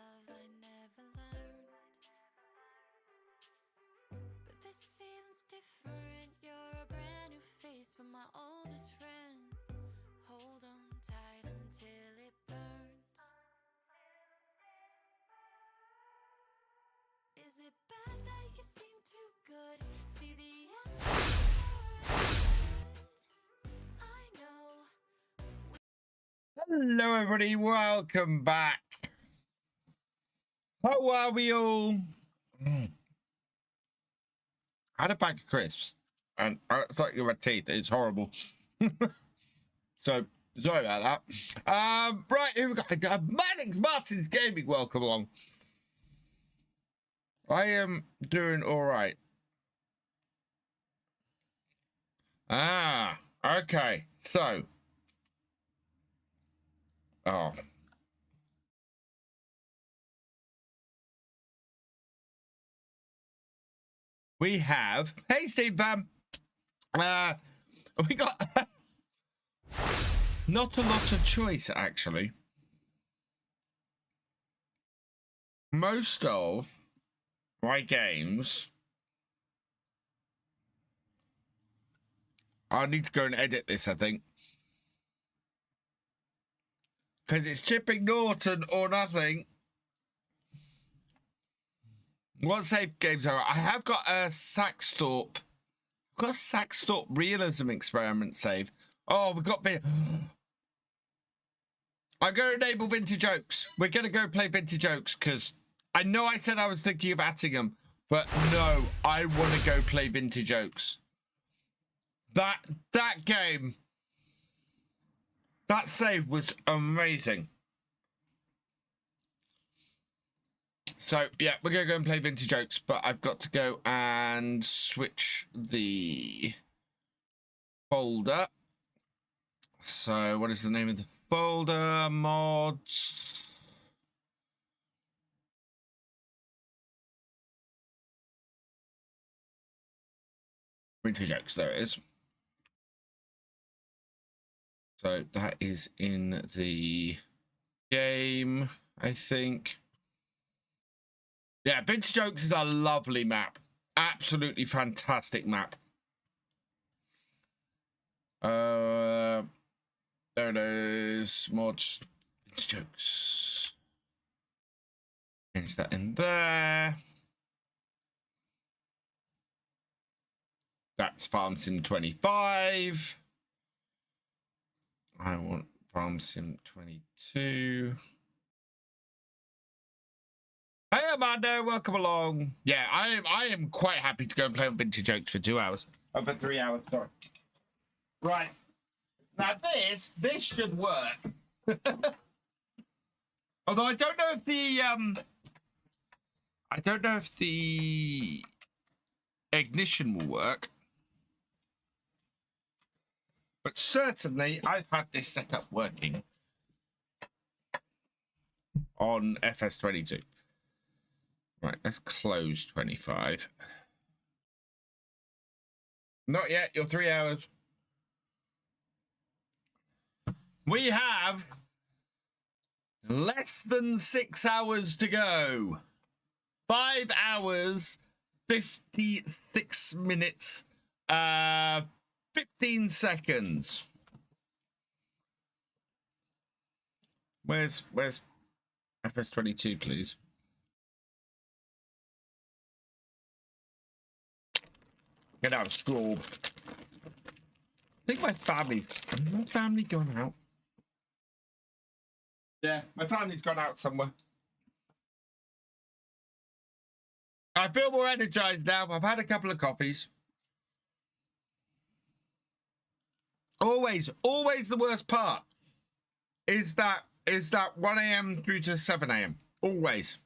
love I never learned. But this feeling's different. You're a brand new face, but my oldest friend. Hold on tight until it burns. Is it bad that you seem too good? See the end. I know. Hello everybody, welcome back. How are we all? I had a bag of crisps and I thought you had teeth. It's horrible. So sorry about that. Right, here we go. Martin's Gaming, welcome along. I am doing all right. Okay, so we have, hey Steve fam, we got not a lot of choice actually. Most of my games, I need to go and edit this, I think, because it's Chipping Norton or nothing. What save games are? I have got a Saxthorpe. I've got a Saxthorpe realism experiment save. Oh, we've got I'm going to enable Vintage Oaks. We're going to go play Vintage Oaks because I know I said I was thinking of Attingham, but no, I want to go play Vintage Oaks. That game, that save was amazing. So, yeah, we're going to go and play Vintage Oaks, but I've got to go and switch the folder. So, what is the name of the folder? Mods. Vintage Oaks, there it is. So, that is in the game, I think. Yeah, Vintage Oaks is a lovely map. Absolutely fantastic map. There it is. Mods. Vintage Oaks. Change that in there. That's Farm Sim 25. I want Farm Sim 22. Hey Amanda, welcome along. Yeah, I am quite happy to go and play on Vintage Oaks for 2 hours. Oh, for 3 hours, sorry. Right. Now this should work. Although I don't know if the ignition will work. But certainly I've had this setup working on FS22. Right, let's close 25. Not yet, you're 3 hours. We have less than 6 hours to go. 5 hours, 56 minutes, 15 seconds. Where's FS22, please? Get out of straw. I think my family gone out. Yeah, my family's gone out somewhere. I feel more energized now. I've had a couple of coffees. Always the worst part is that 1 a.m. through to 7 a.m. Always.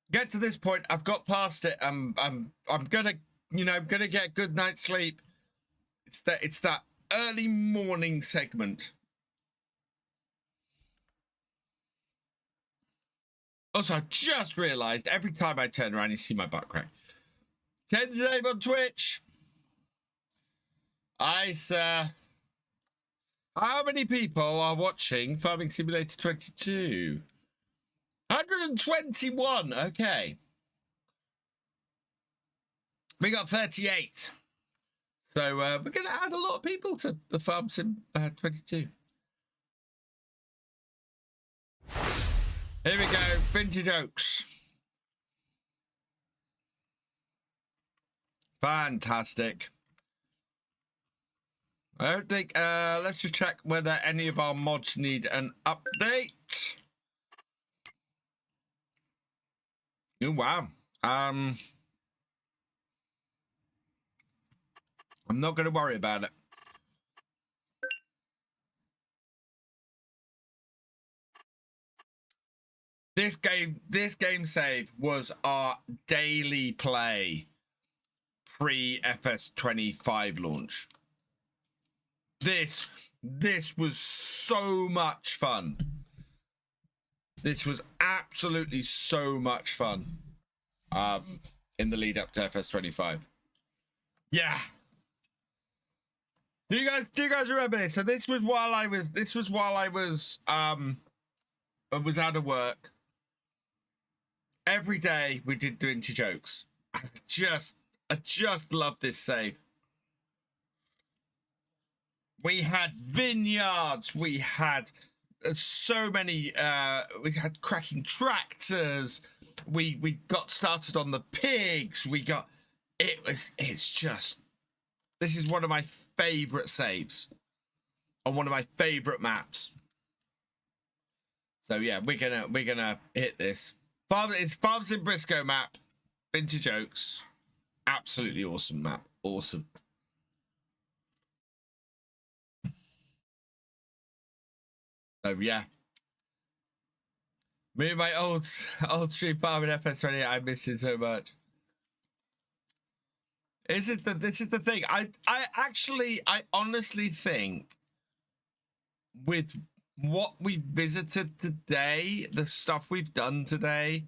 Get to this point, I've got past it. I'm gonna, gonna get a good night's sleep. It's that early morning segment. Also, I just realized every time I turn around, you see my butt crack. 10 today on Twitch. Sir. How many people are watching Farming Simulator 22? 121. Okay. We got 38. So we're going to add a lot of people to the Farm Sim 22. Here we go. Vintage Oaks. Fantastic. I don't think, let's just check whether any of our mods need an update. Oh, wow. I'm not going to worry about it. This game save was our daily play pre FS25 launch. This was so much fun. This was absolutely so much fun. In the lead up to FS25. Yeah. Do you guys remember this? So this was while I was out of work. Every day we did vintage jokes. I just love this save. We had vineyards. We had so many. We had cracking tractors. We got started on the pigs. We got. It's just. This is one of my favorite saves on one of my favorite maps. So yeah, we're gonna hit this. It's Farm Sim Briscoe map, vintage Oaks, absolutely awesome map, awesome. So yeah, me and my old stream farm in FS20, I miss it so much. This is the thing. I honestly think with what we've visited today, the stuff we've done today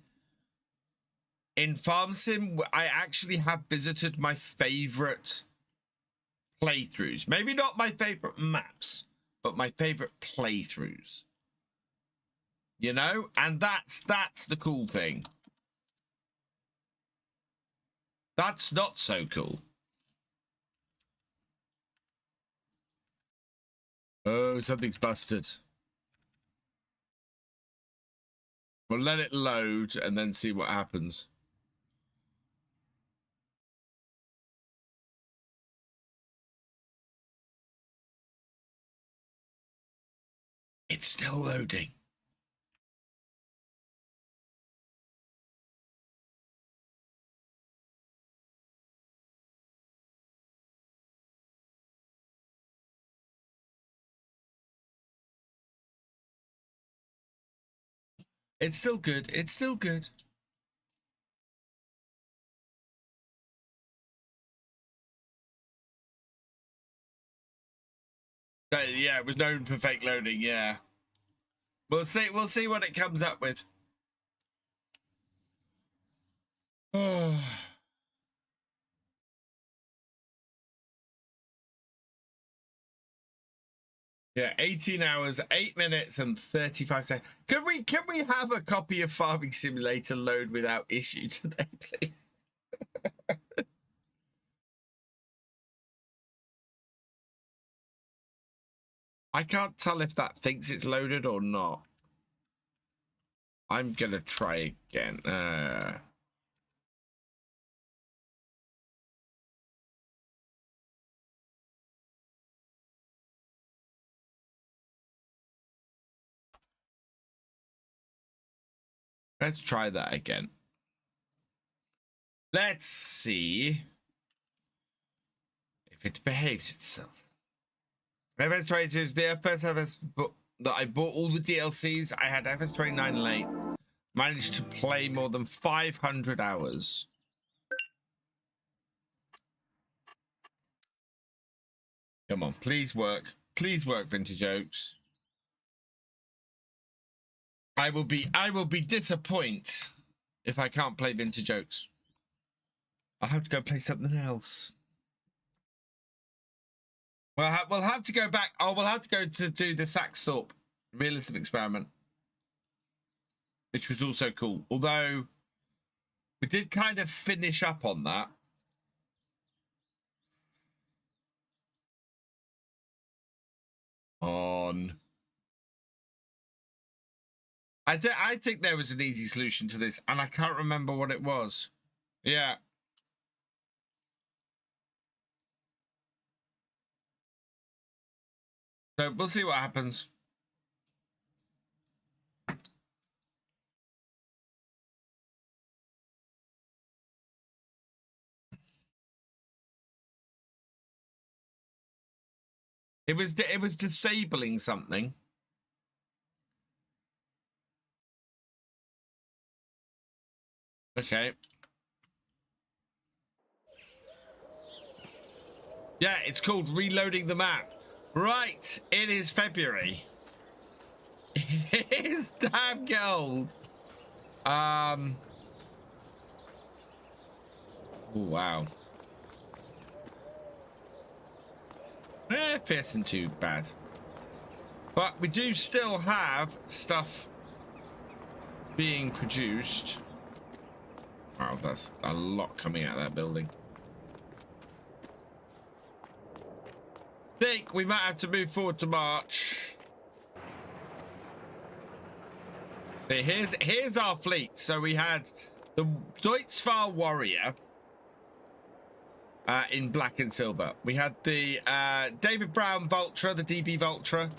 in Farm Sim, I actually have visited my favorite playthroughs. Maybe not my favorite maps, but my favorite playthroughs. You know, and that's the cool thing. That's not so cool. Oh, something's busted. We'll let it load and then see what happens. It's still loading. It's still good. It's still good. Yeah, it was known for fake loading. Yeah, we'll see. We'll see what it comes up with. Oh. Yeah, 18 hours, 8 minutes, and 35 seconds. Can we have a copy of Farming Simulator load without issue today, please? I can't tell if that thinks it's loaded or not. I'm gonna try again. Let's try that again. Let's see if it behaves itself. FS22 is the first FS that I bought all the DLCs. I had FS29 late. Managed to play more than 500 hours. Come on, please work. Please work, Vintage Oaks. I will be disappointed if I can't play Vintage Oaks. I'll have to go play something else. Well, we'll have to go back. Oh, we'll have to go to do the Saxthorpe realism experiment. which was also cool. Although we did kind of finish up on that. I think there was an easy solution to this, and I can't remember what it was. Yeah. So we'll see what happens. It was disabling something. Okay. Yeah, it's called reloading the map. Right, it is February. It is damn cold. Oh, wow. FPS isn't too bad. But we do still have stuff being produced. Wow, that's a lot coming out of that building. Think we might have to move forward to March. See, here's our fleet. So we had the Deutzfahr Warrior in black and silver. We had the David Brown Vultra, the DB Vultra.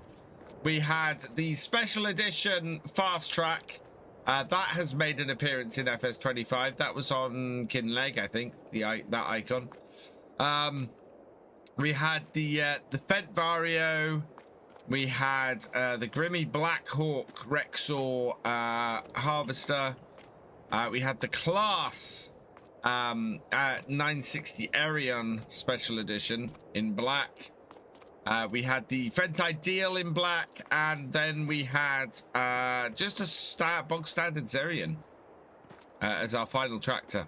We had the special edition Fast Track. That has made an appearance in FS25. That was on Kinleg, I think, that icon. We had the Fent Vario. We had the Grimmy Black Hawk Rexor Harvester. We had the Class 960 Arion Special Edition in black. We had the Fent Ideal in black, and then we had just a bog standard Zerion as our final tractor.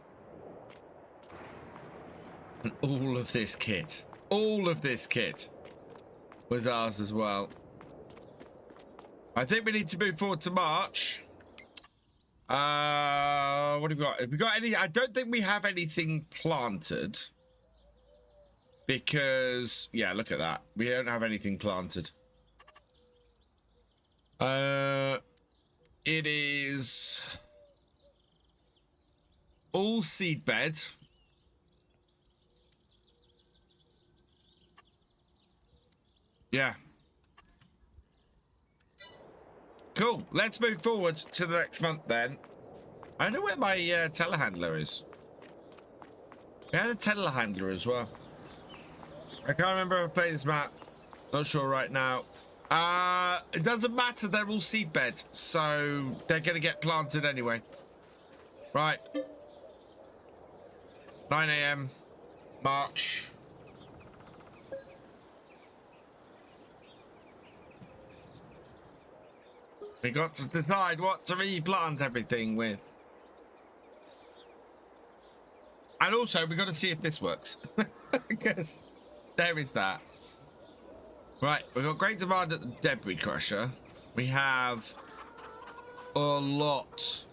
And all of this kit was ours as well. I think we need to move forward to March. What have we got? Have we got any? I don't think we have anything planted. Because, yeah, look at that. We don't have anything planted. It is all seed bed. Yeah. Cool. Let's move forward to the next month then. I don't know where my telehandler is. We had a telehandler as well. I can't remember if I played this map. Not sure right now. It doesn't matter. They're all seed beds, so they're going to get planted anyway. Right. 9 AM, March. We got to decide what to replant everything with. And also, we got to see if this works. Because there is that. Right, we've got great demand at the debris crusher. We have a lot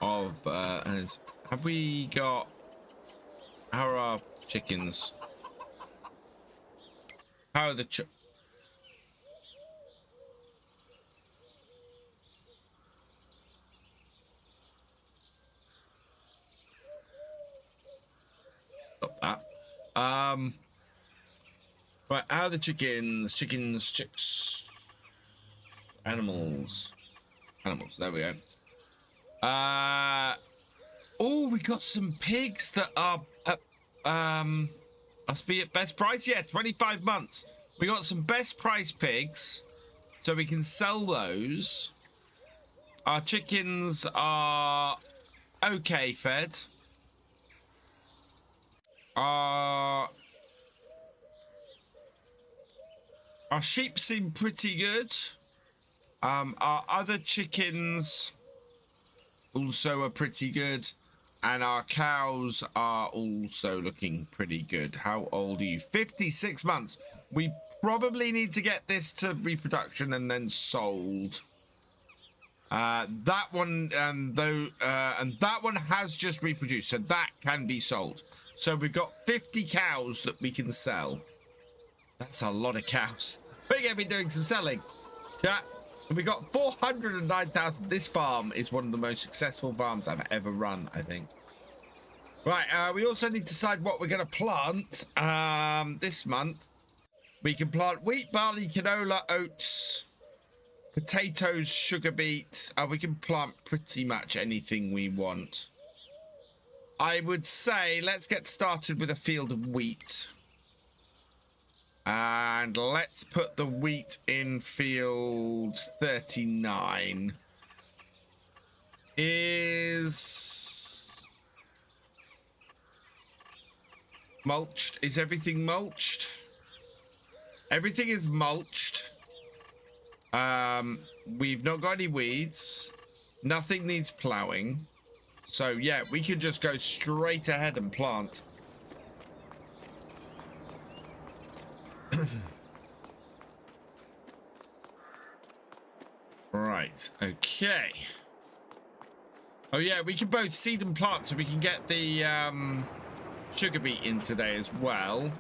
of... have we got... How are our chickens? How are the Stop that. Right, how are the chickens? Chicks. Animals. There we go. Oh, we got some pigs that are must be at best price. Yeah, 25 months. We got some best price pigs, so we can sell those. Our chickens are okay fed. Our sheep seem pretty good. Our other chickens also are pretty good. And our cows are also looking pretty good. How old are you? 56 months. We probably need to get this to reproduction and then sold. That one, and that one has just reproduced, so that can be sold. So we've got 50 cows that we can sell. That's a lot of cows. We're going to be doing some selling. Yeah. We got 409,000. This farm is one of the most successful farms I've ever run, I think. Right. We also need to decide what we're going to plant this month. We can plant wheat, barley, canola, oats, potatoes, sugar beets. We can plant pretty much anything we want. I would say let's get started with a field of wheat. And let's put the wheat in field 39. Is mulched? Is everything mulched? Everything is mulched. We've not got any weeds. Nothing needs plowing. So yeah, we can just go straight ahead and plant. Right, okay. Oh yeah, we can both seed and plant, so we can get the sugar beet in today as well.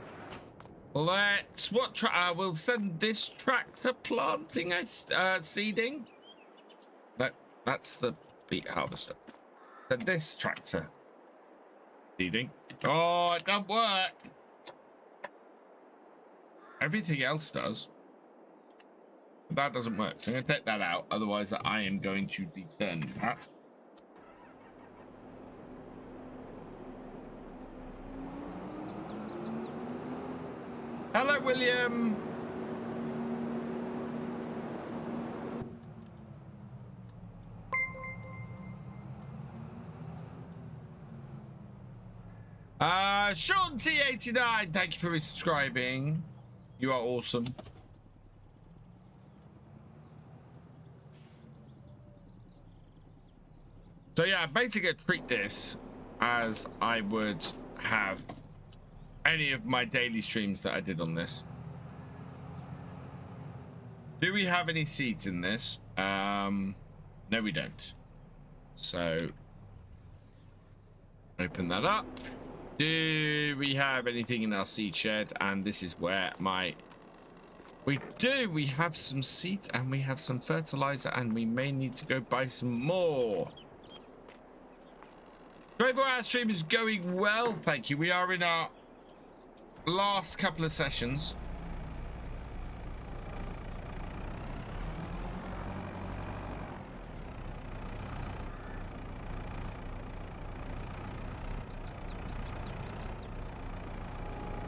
Let's we'll send this tractor planting seeding. No, that's the beet harvester. Then this tractor seeding. Oh, it doesn't work. Everything else does. That doesn't work. So I'm going to take that out. Otherwise, I am going to deturn that. Hello, William. Sean T89, thank you for resubscribing. You are awesome. So yeah, basically treat this as I would have any of my daily streams that I did on this. Do we have any seeds in this? No, we don't. So open that up. Do we have anything in our seed shed? And this is where we have some seeds and we have some fertilizer, and we may need to go buy some more. 24-hour stream is going well, thank you. We are in our last couple of sessions.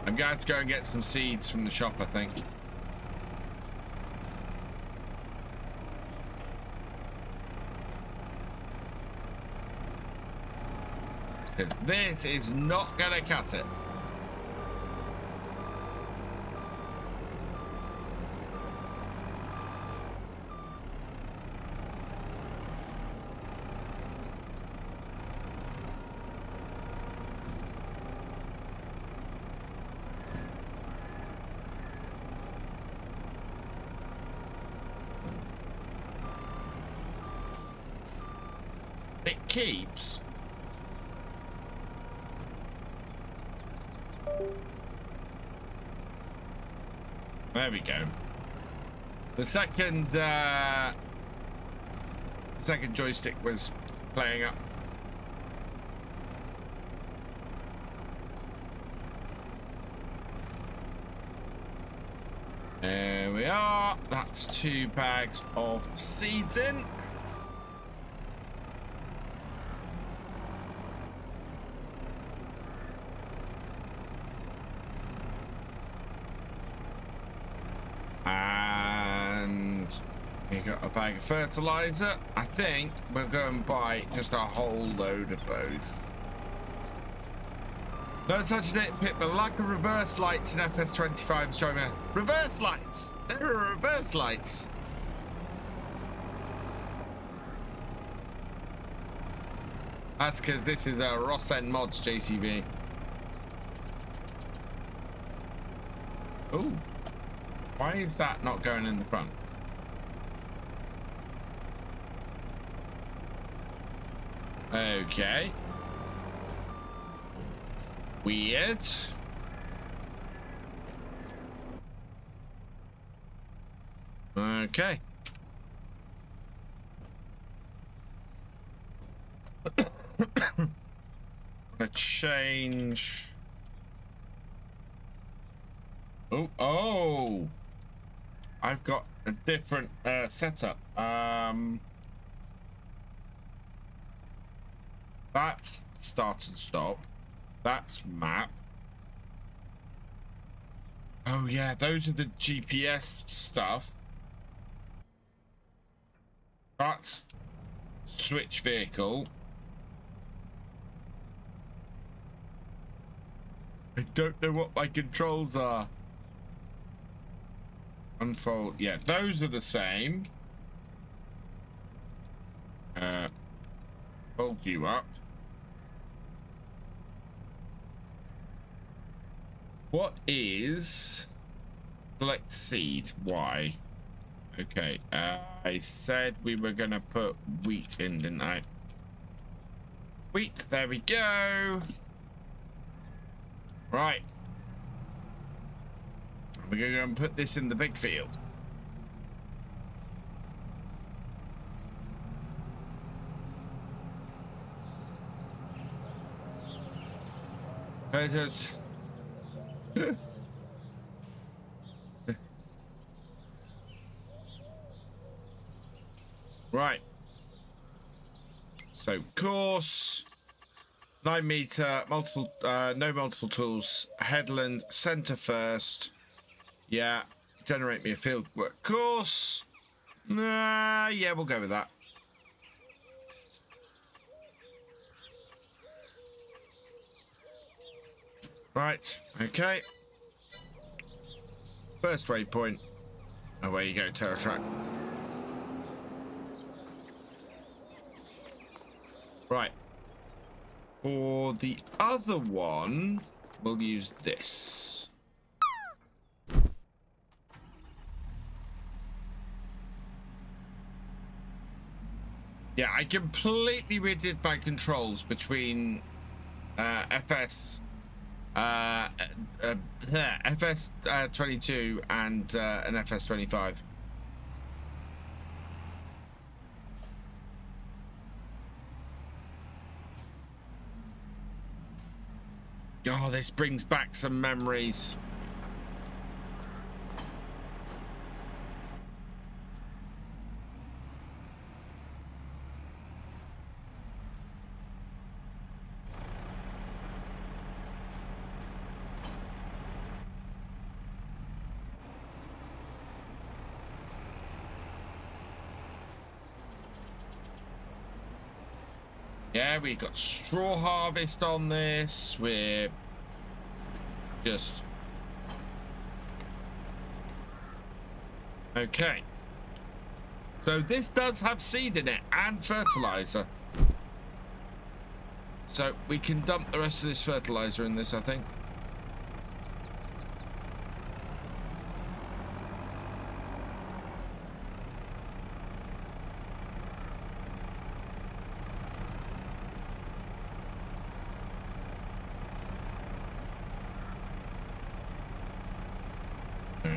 I'm going to go and get some seeds from the shop, I think. Because this is not going to cut it. It keeps. There we go. The second joystick was playing up. There we are. That's 2 bags of seeds in. You got a bag of fertilizer. I think we'll go and buy just a whole load of both. No such a nitpick, but lack of reverse lights in FS25 is driving me. Reverse lights! There are reverse lights. That's because this is a Rosen Mods JCB. Ooh. Why is that not going in the front? Okay. Weird. Okay. Gonna change. Oh, I've got a different setup. That's start and stop. That's map. Oh yeah, those are the GPS stuff. That's switch vehicle. I don't know what my controls are. Unfold. Yeah, those are the same. Fold you up. What is select seed? Why? Okay. I said we were gonna put wheat in, didn't I? Wheat. There we go. Right. We're going to go and put this in the big field. There it is. Right. So course 9 meter, multiple, no multiple tools, headland, center first. Yeah, generate me a field work course. Yeah, we'll go with that. Right, okay. First waypoint. Away you go, Terra Track. Right. For the other one, we'll use this. Yeah, I completely redid my controls between FS22 and an FS25. Oh, this brings back some memories. Yeah, we got straw harvest on this. We're just okay. So this does have seed in it and fertilizer. So we can dump the rest of this fertilizer in this, I think.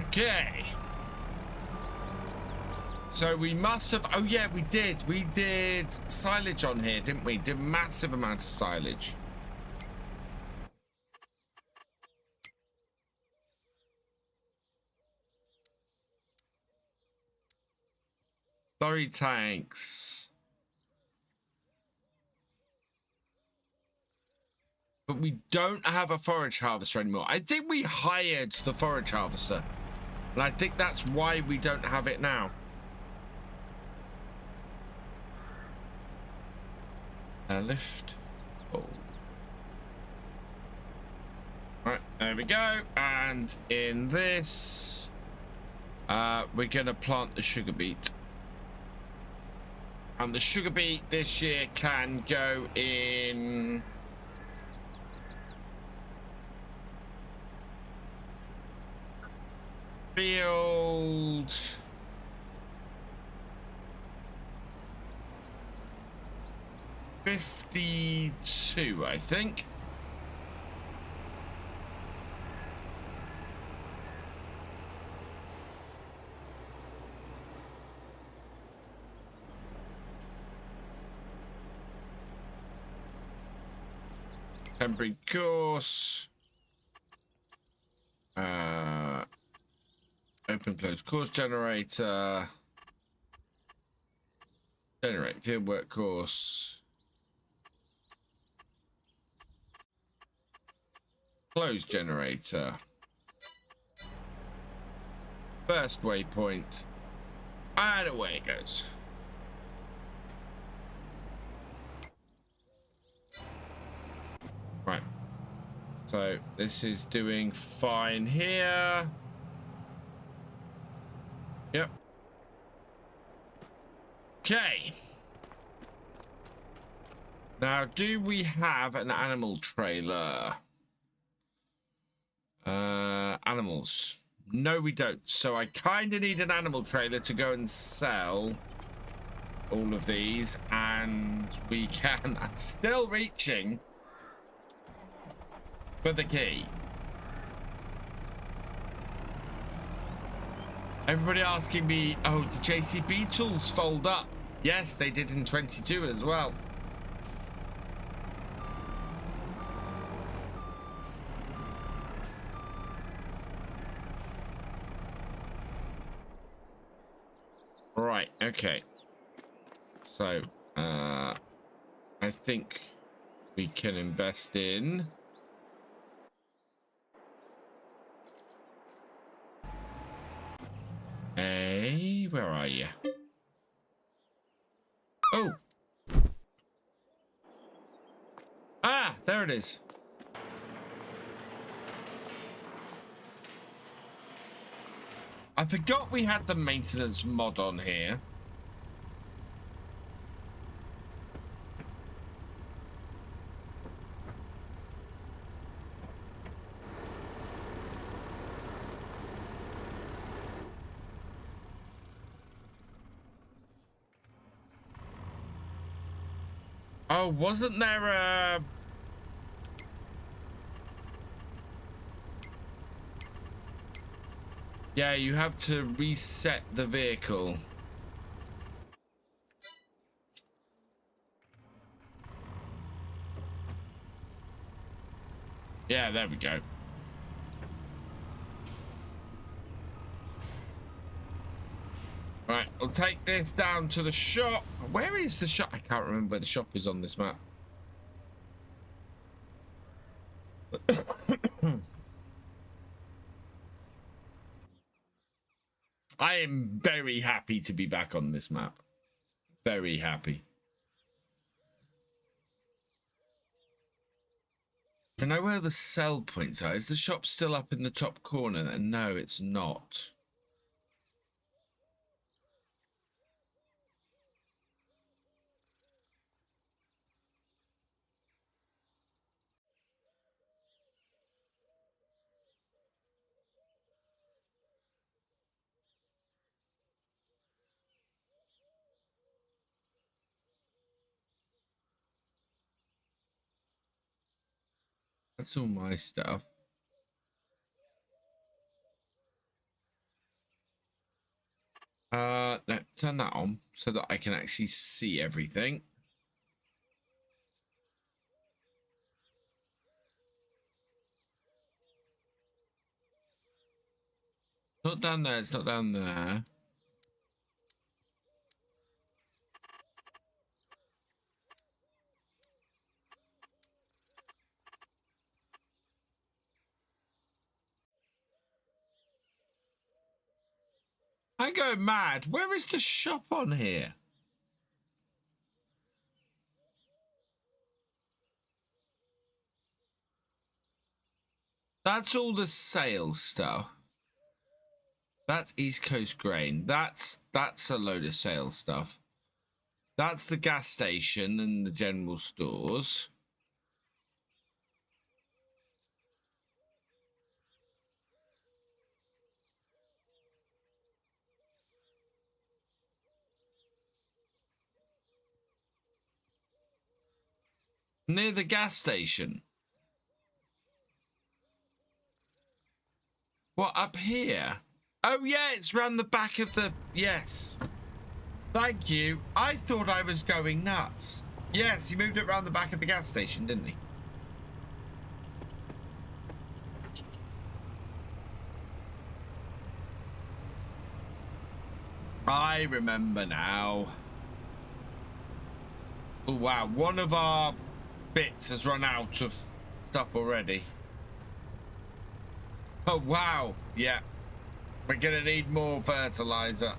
Okay. So we must have, oh yeah, we did silage on here, didn't we? Did a massive amount of silage. Slurry tanks. But we don't have a forage harvester anymore. I think we hired the forage harvester. And I think that's why we don't have it now. Lift. Oh. Right, there we go. And in this, we're going to plant the sugar beet. And the sugar beet this year can go in... field. 52, I think. Temporary course. Open close course generator. Generate fieldwork course. Close generator. First waypoint. And away it goes. Right. So this is doing fine here. Yep. Okay. Now, do we have an animal trailer? Animals. No, we don't. So I kind of need an animal trailer to go and sell all of these, and we can. I'm still reaching for the key. Everybody asking me, oh, the JCB tools fold up? Yes, they did in 22 as well. Right, okay. So, I think we can invest in... Hey, where are you? Oh! Ah, there it is. I forgot we had the maintenance mod on here. Oh, wasn't there a... Yeah, you have to reset the vehicle. Yeah, there we go. Right, we'll take this down to the shop. Where is the shop? I can't remember where the shop is on this map. I am very happy to be back on this map. Very happy. I don't know where the sell points are. Is the shop still up in the top corner? No, it's not. That's all my stuff. No, turn that on so that I can actually see everything. Not down there, it's not down there. I go mad. Where is the shop on here? That's all the sales stuff. That's East Coast Grain. That's a load of sales stuff. That's the gas station and the general stores. Near the gas station. What, up here? Oh, yeah, it's round the back of the... Yes. Thank you. I thought I was going nuts. Yes, he moved it round the back of the gas station, didn't he? I remember now. Oh, wow. One of our bits has run out of stuff already. Oh, wow. Yeah. We're going to need more fertilizer.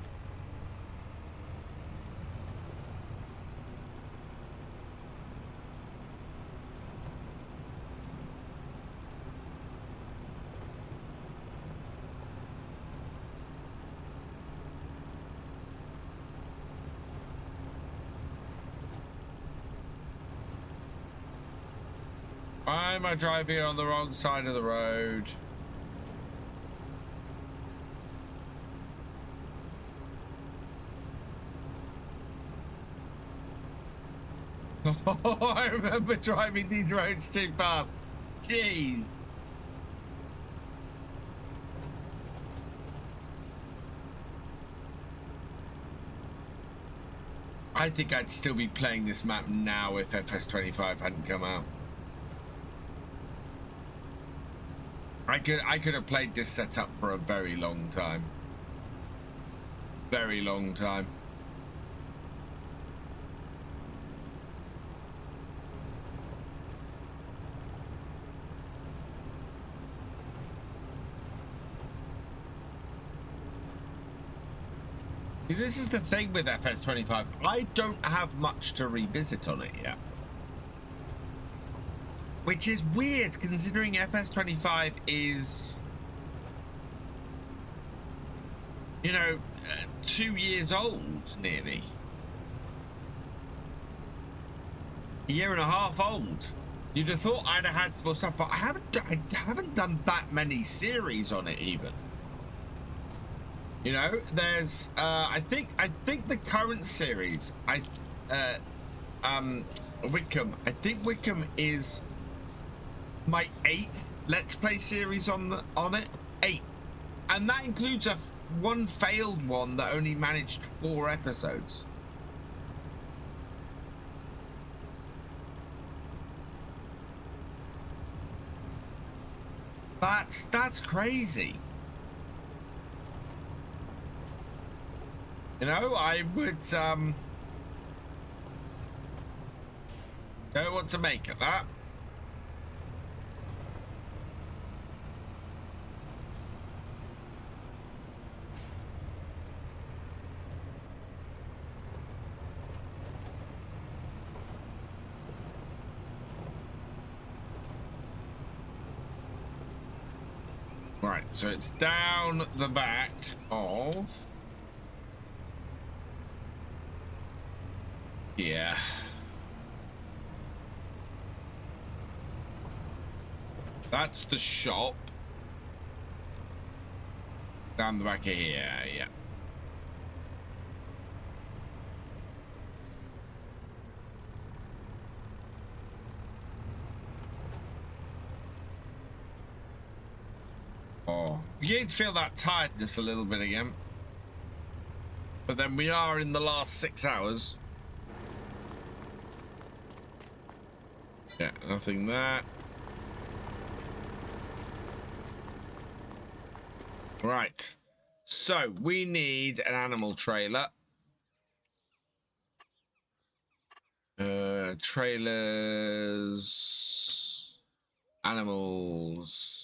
Why am I driving on the wrong side of the road? I remember driving these roads too fast. Jeez. I think I'd still be playing this map now if FS25 hadn't come out. I could have played this setup for a very long time. Very long time. This is the thing with FS25. I don't have much to revisit on it yet. Which is weird, considering FS25 is, you know, 2 years old, nearly. A year and a half old. You'd have thought I'd have had more stuff, but I haven't done that many series on it even. You know, there's I think the current series, Wickham. I think Wickham is my 8th Let's Play series on it. 8, and that includes one failed one that only managed 4 episodes. That's crazy. You know, I would don't know what to make of that. Right, so it's down the back of... Yeah. That's the shop. Down the back of here, yeah. Oh, you need to feel that tiredness a little bit again. But then we are in the last 6 hours. Yeah, nothing there. Right. So we need an animal trailer. Trailers. Animals.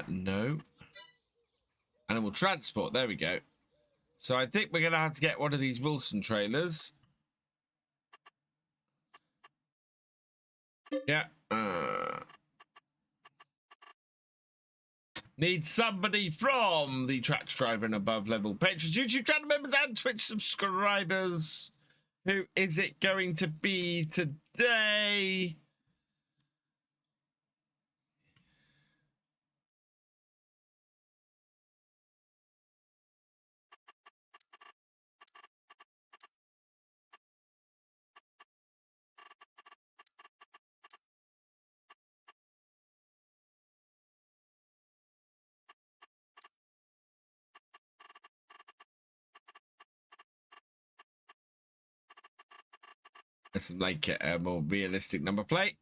No. Animal transport. There we go. So I think we're going to have to get one of these Wilson trailers. Yeah. Need somebody from the Tractor Driver and above level patrons, YouTube channel members, and Twitch subscribers. Who is it going to be today? Let's make it a more realistic number plate.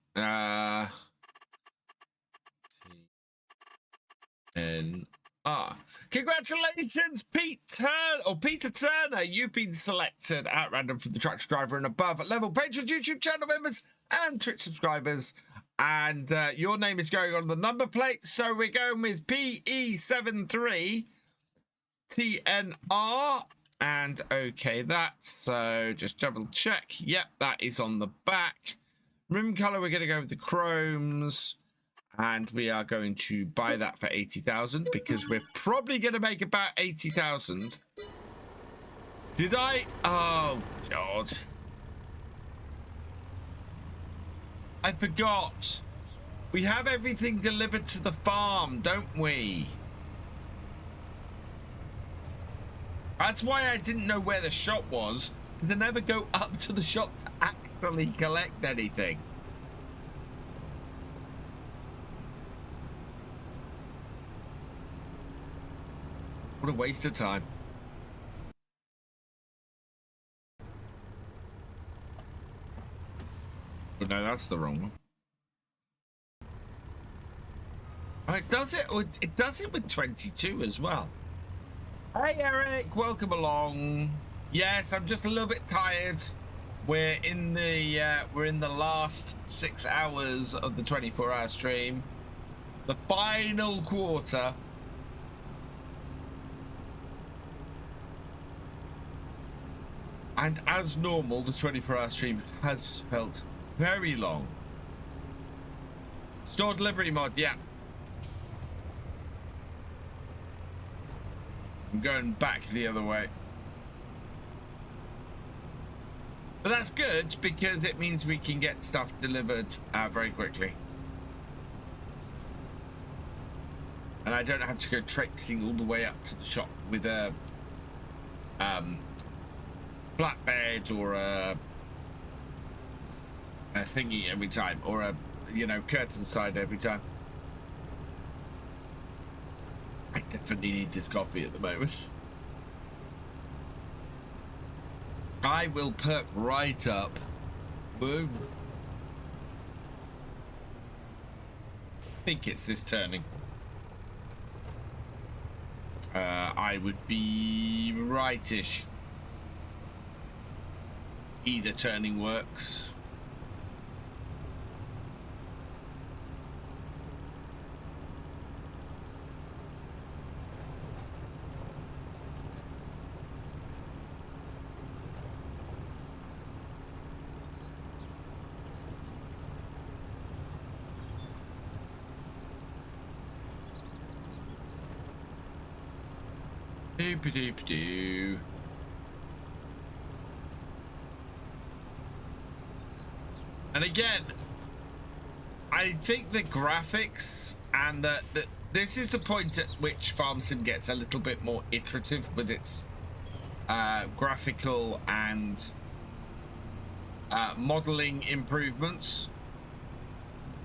Congratulations, Peter Turner. You've been selected at random from the tractor driver and above level patrons, YouTube channel members, and Twitch subscribers. And your name is going on the number plate. So we're going with PE73TNR. And okay, that's so just double check. Yep, that is on the back. Rim color, we're going to go with the chromes. And we are going to buy that for 80,000 because we're probably going to make about 80,000. Did I? Oh, God. I forgot. We have everything delivered to the farm, don't we? That's why I didn't know where the shop was, because I never go up to the shop to actually collect anything. What a waste of time. Oh, no, that's the wrong one. Oh, it does it. It does it with 22 as well. Hey, Eric, welcome along. Yes, I'm just a little bit tired. We're in the last 6 hours of the 24-hour stream. The final quarter. And as normal, the 24-hour stream has felt very long. Store delivery mod, yeah. I'm going back the other way. But that's good because it means we can get stuff delivered very quickly. And I don't have to go traipsing all the way up to the shop with a flatbed or a thingy every time, or a, you know, curtain side every time. I definitely need this coffee at the moment. I will perk right up. Boom. I think it's this turning. I would be rightish. Either turning works. Doop-a-doop-doo. And again, I think the graphics and this is the point at which Farm Sim gets a little bit more iterative with its graphical and modeling improvements.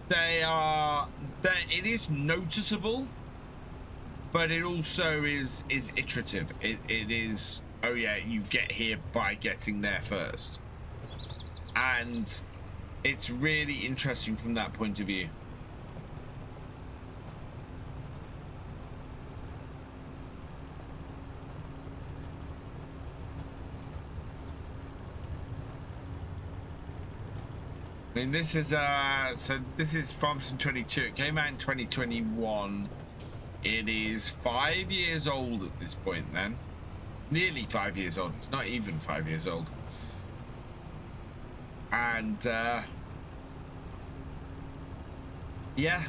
It is noticeable, but it also is iterative. It is, oh yeah, you get here by getting there first. And it's really interesting from that point of view. I mean, this is so this is Farm Sim 22. It came out in 2021. It is 5 years old at this point then. Nearly 5 years old. It's not even 5 years old. And yeah,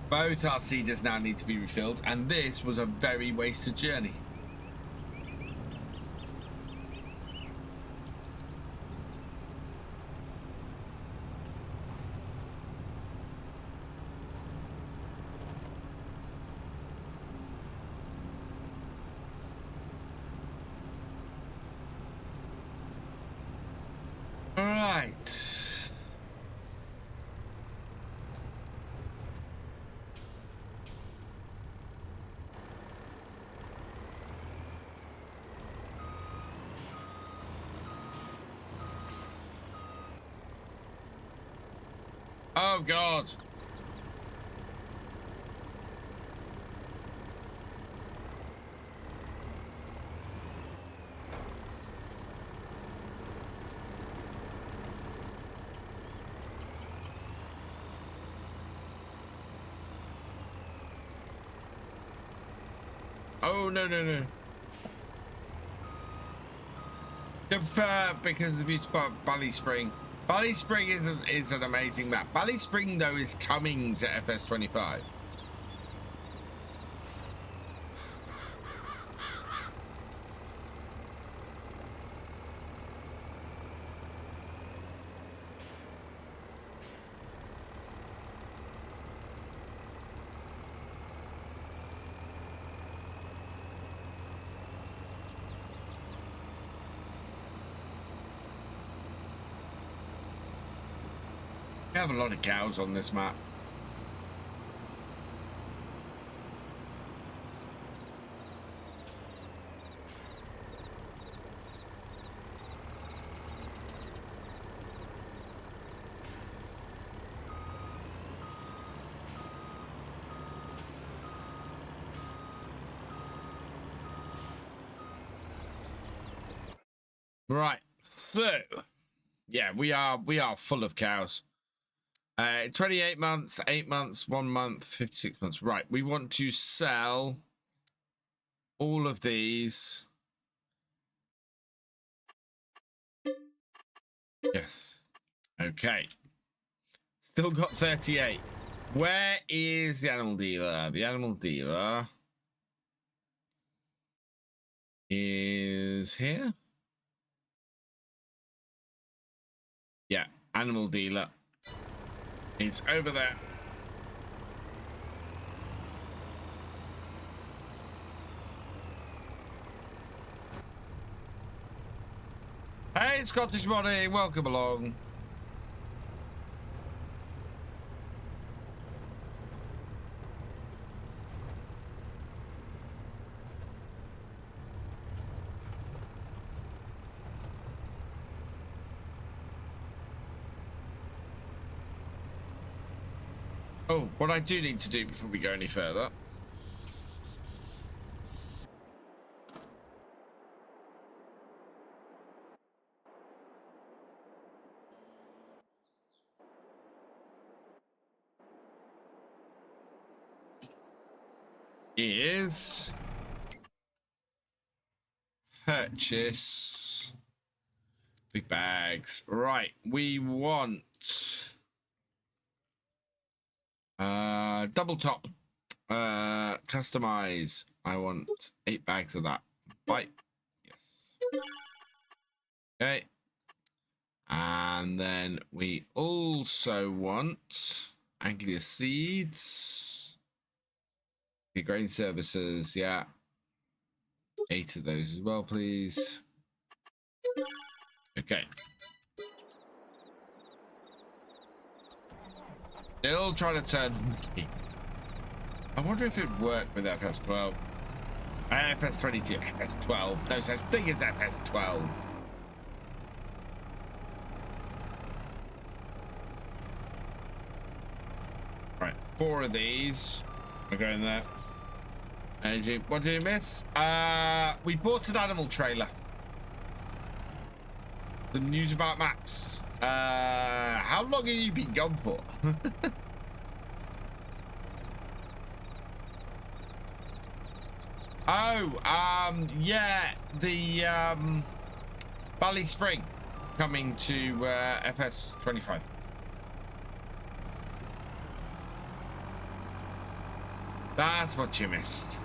both our seeders now need to be refilled, and this was a very wasted journey. Right. Oh, God. Oh, no, no, no. Because of the beauty part of Bally Spring. Bally Spring is an amazing map. Bally Spring, though, is coming to FS25. We have a lot of cows on this map. Right, so yeah, we are full of cows. 28 months, 8 months, 1 month, 56 months. Right, we want to sell all of these. Yes. Okay. Still got 38. Where is the animal dealer? The animal dealer is here. Yeah, animal dealer. It's over there. Hey, Scottish Body, welcome along. Oh, what I do need to do before we go any further is purchase big bags. Right, we want double top, customize. I want 8 bags of that. Bye. Yes. Okay. And then we also want Anglia seeds. The grain services, yeah. 8 of those as well, please. Okay. Still trying to turn on the key. I wonder if it'd work with FS12. FS22, FS12. No such thing as FS12. Right, 4 of these are going there. What did you miss? We bought an animal trailer. The news about Max. How long have you been gone for? Oh, yeah, the Bally Spring coming to FS25. That's what you missed.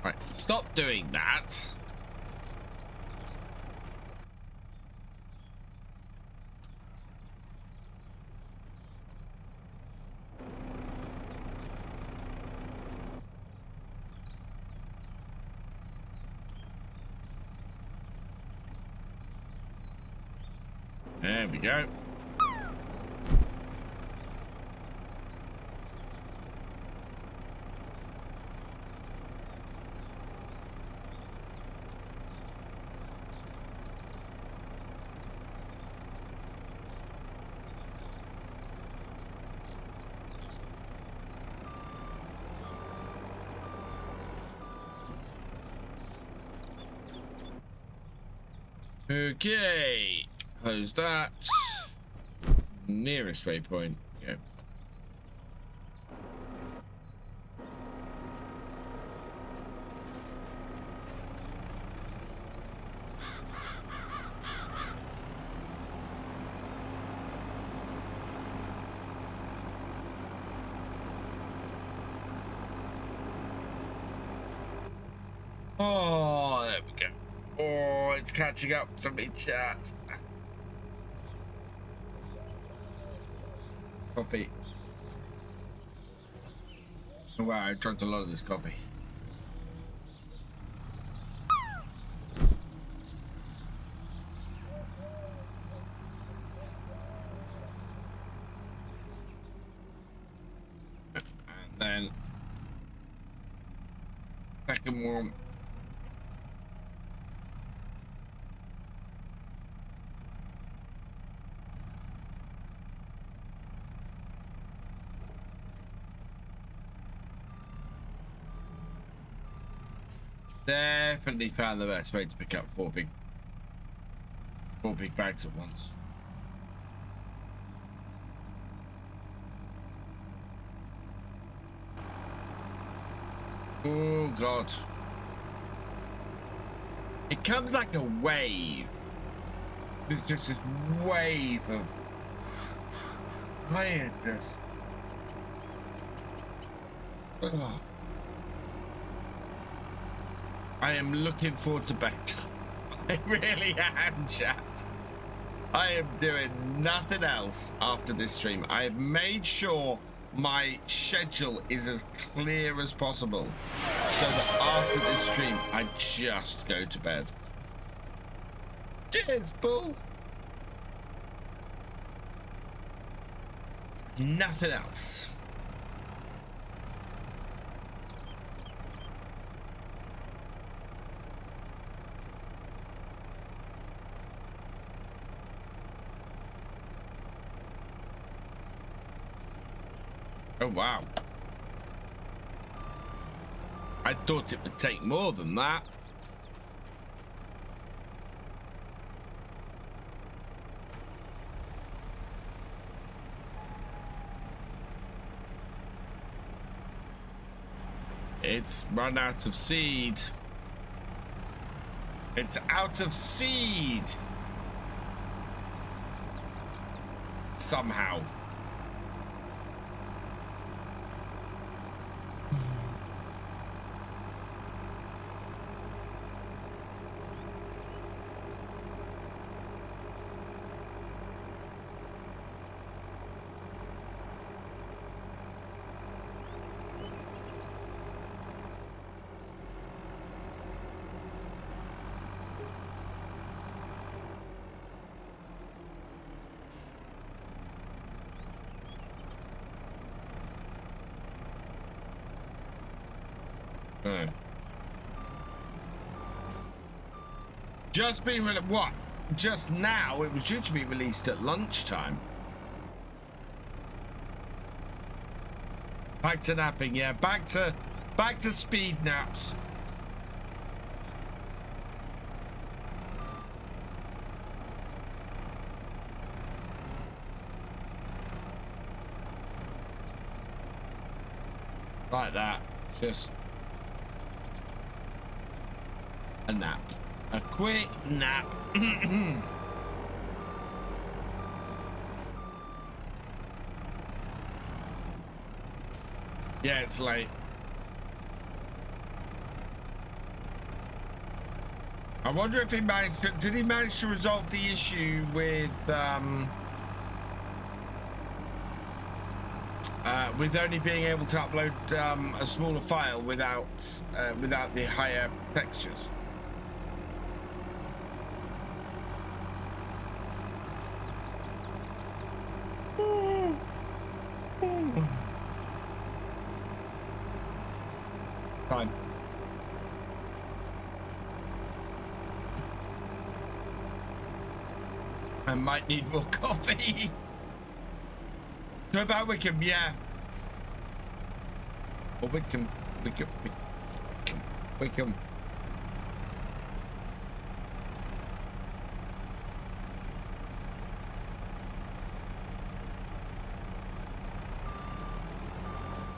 Right, stop doing that. There we go. Okay, close that. Nearest waypoint. Go. Oh, there we go. Oh, it's catching up to me, chat. Coffee. Oh, wow, I drank a lot of this coffee. And then second one. Definitely found the best way to pick up four big bags at once. Oh God. It comes like a wave. There's just this wave of tiredness. Ugh. I am looking forward to bed. I really am, chat. I am doing nothing else after this stream. I have made sure my schedule is as clear as possible so that after this stream, I just go to bed. Cheers, Bull. Nothing else. Oh, wow. I thought it would take more than that. It's run out of seed. It's out of seed. Somehow. Just been what? Just now? It was due to be released at lunchtime. Back to napping, yeah. Back to speed naps. Like that. Just a nap. A quick nap. Yeah, it's late. I wonder if he managed to, did he manage to resolve the issue with only being able to upload a smaller file without the higher textures? Time. I might need more coffee. What about Wickham? Yeah. Or Wickham.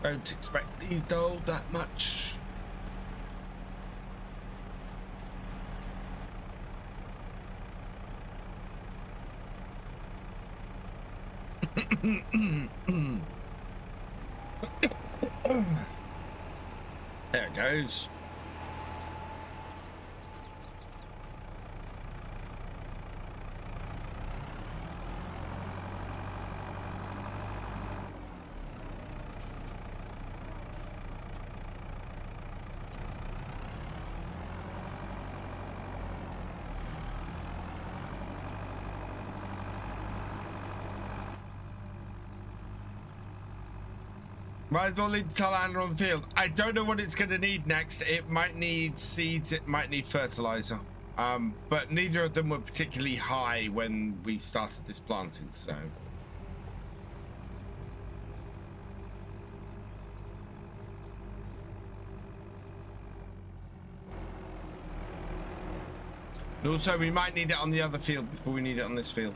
Don't expect these to hold that much. There it goes. Might as well leave the Talander on the field. I don't know what it's going to need next. It might need seeds. It might need fertilizer. But neither of them were particularly high when we started this planting, so. And also, we might need it on the other field before we need it on this field.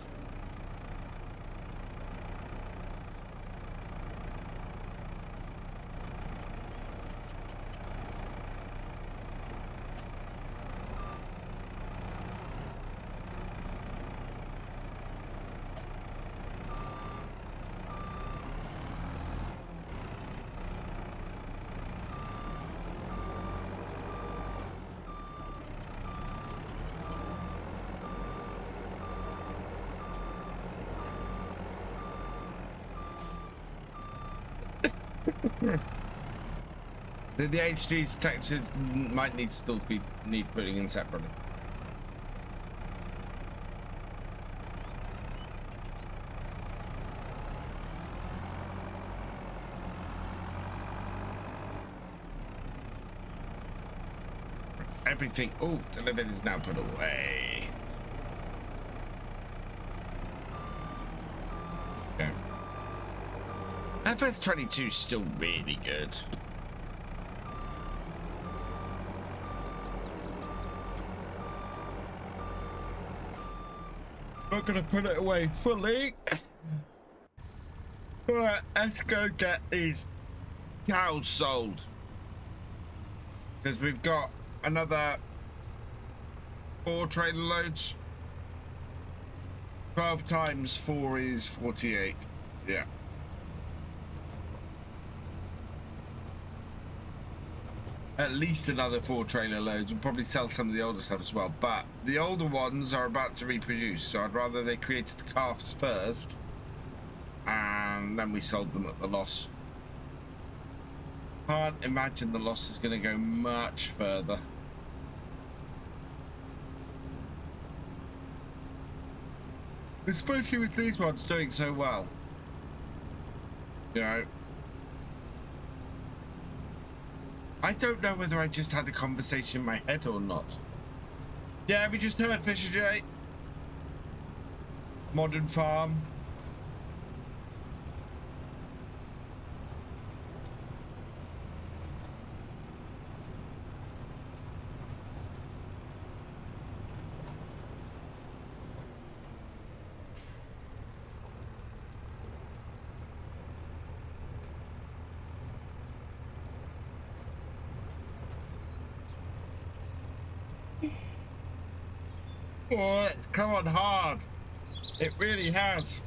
The HD's textures might need still be putting in separately. Everything delivered is now put away. Okay. FS22 is still really good. Not gonna put it away fully. Alright, let's go get these cows sold. Because we've got another 4 trailer loads. 12 times 4 is 48. Yeah. At least another 4 trailer loads. We'll probably sell some of the older stuff as well, but the older ones are about to reproduce, so I'd rather they created the calves first and then we sold them at the loss. Can't imagine the loss is going to go much further. Especially with these ones doing so well. You know. I don't know whether I just had a conversation in my head or not. Yeah, we just heard Thefisherj. Modern farm. Oh, it's come on hard. It really has.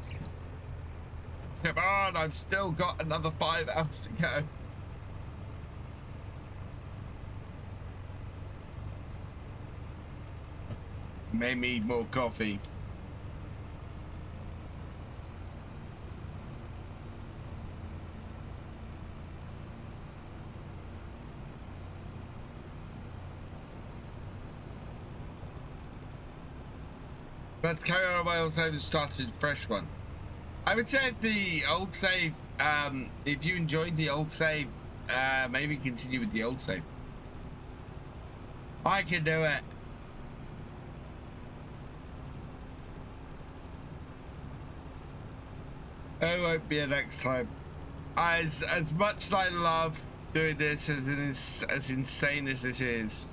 Come on, I've still got another 5 hours to go. Made me more coffee. Let's carry on my old save and started a fresh one. I would say the old save, if you enjoyed the old save, maybe continue with the old save. I can do it. It won't be a next time. As much as I love doing this, as insane as this is,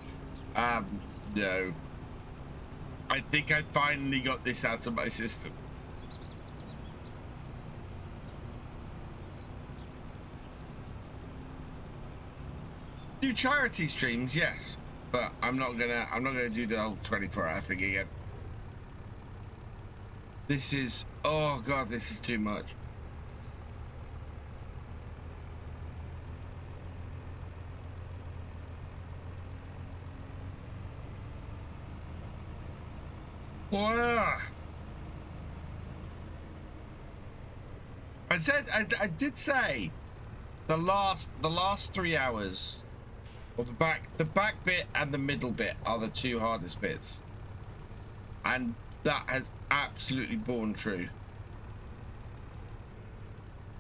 no. I think I finally got this out of my system. Do charity streams, yes, but I'm not gonna do the whole 24-hour thing again. This is, oh god, this is too much. Wow. I did say the last 3 hours, or the back bit and the middle bit are the two hardest bits, and that has absolutely borne true.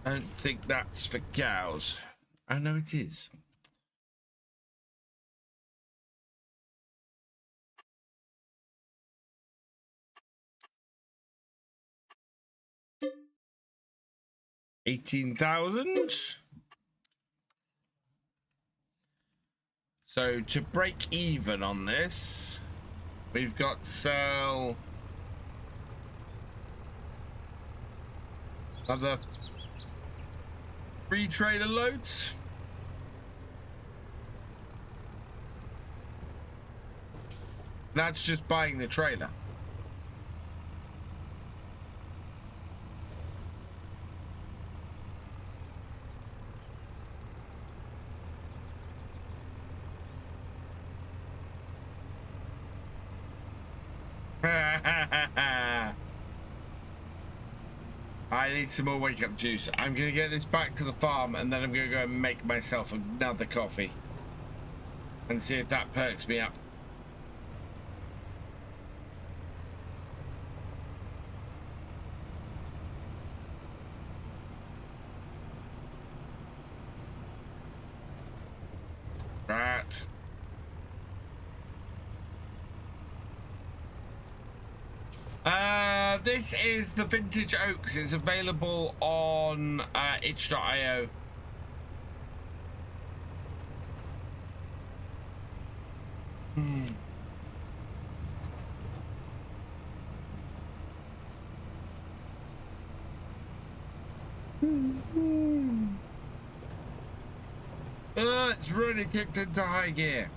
I don't think that's for cows. I know it is. $18,000. So to break even on this, we've got to sell another 3 trailer loads. That's just buying the trailer. I need some more wake up juice. I'm gonna get this back to the farm and then I'm gonna go and make myself another coffee and see if that perks me up. Right. This is the vintage oaks. It's available on itch.io. It's really kicked into high gear.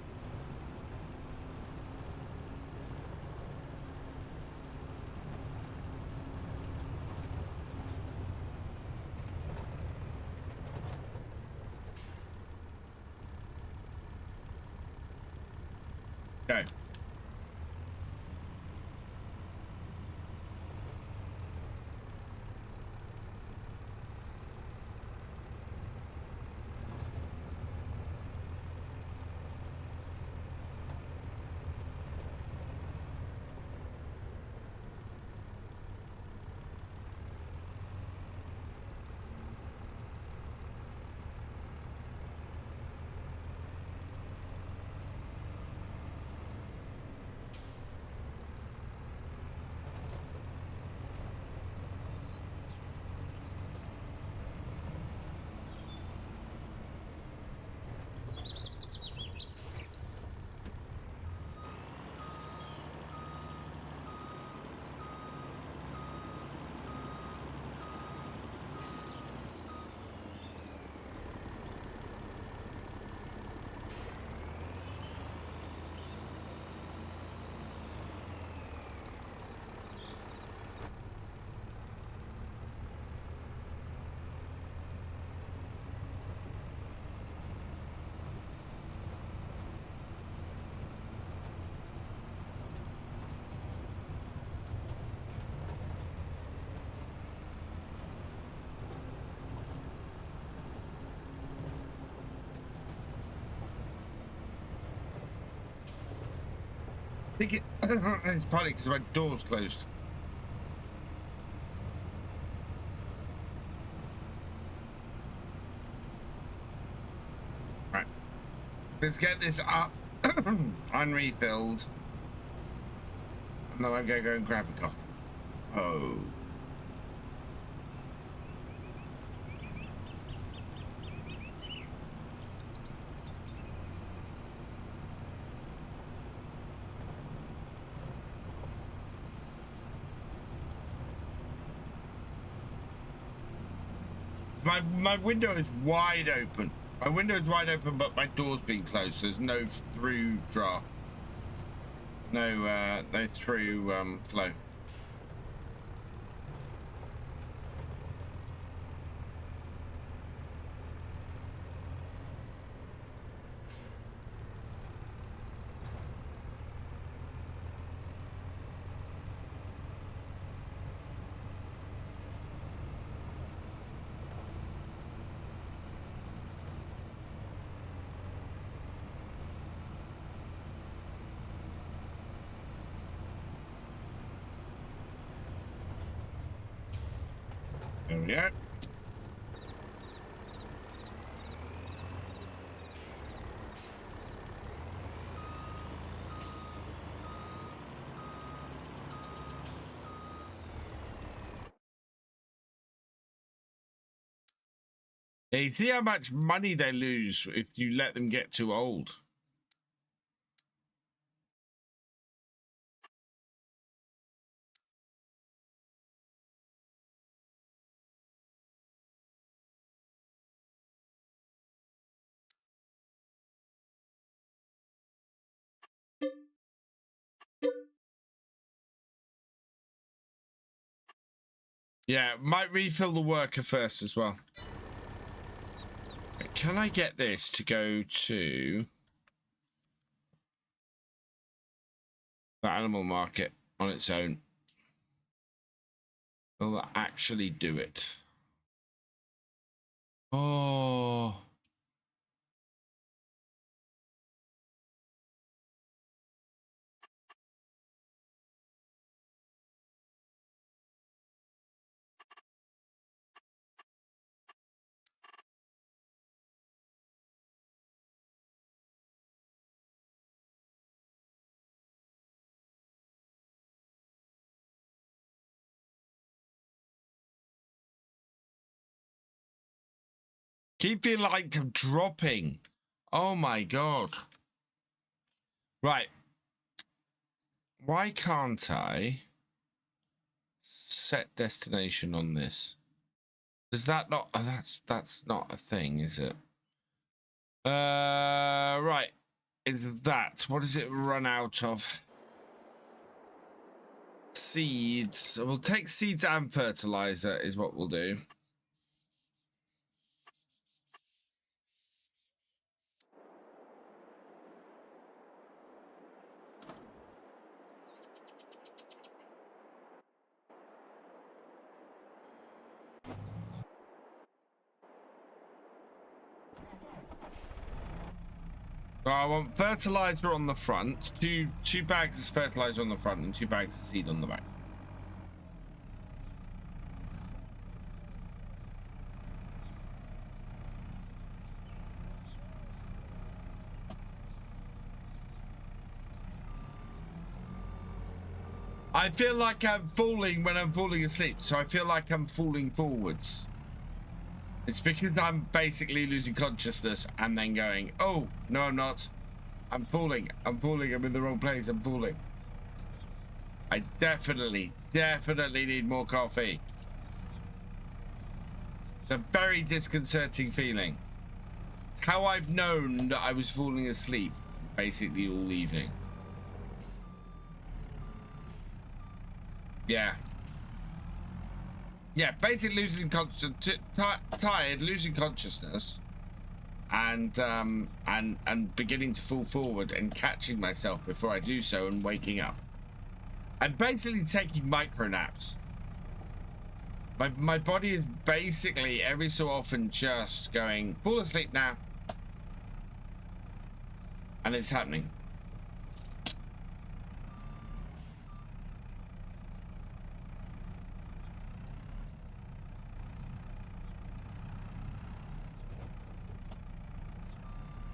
Okay. think it's partly because my door's closed. Right. Let's get this up unrefilled. And then I'm going to go and grab a coffee. Oh. My window is wide open. My window is wide open, but my door's been closed, so there's no through draft. No through flow. There we go. Yeah, you see how much money they lose if you let them get too old. Yeah, might refill the worker first as well. Can I get this to go to the animal market on its own? Will that actually do it? Oh. Keep feeling like I'm dropping. Oh my god. Right. Why can't I set destination on this? Is that not that's not a thing, is it? Right. Is that what does it run out of? Seeds. We'll take seeds and fertilizer is what we'll do. So I want fertilizer on the front, two bags of fertilizer on the front and 2 bags of seed on the back. I feel like I'm falling when I'm falling asleep, so I feel like I'm falling forwards. It's because I'm basically losing consciousness and then going, oh, no, I'm not. I'm falling. I'm in the wrong place. I'm falling. I definitely need more coffee. It's a very disconcerting feeling. It's how I've known that I was falling asleep basically all evening. Yeah. Yeah, basically losing tired, losing consciousness, and beginning to fall forward and catching myself before I do so and waking up. I'm basically taking micro naps. My body is basically every so often just going, fall asleep now. And it's happening.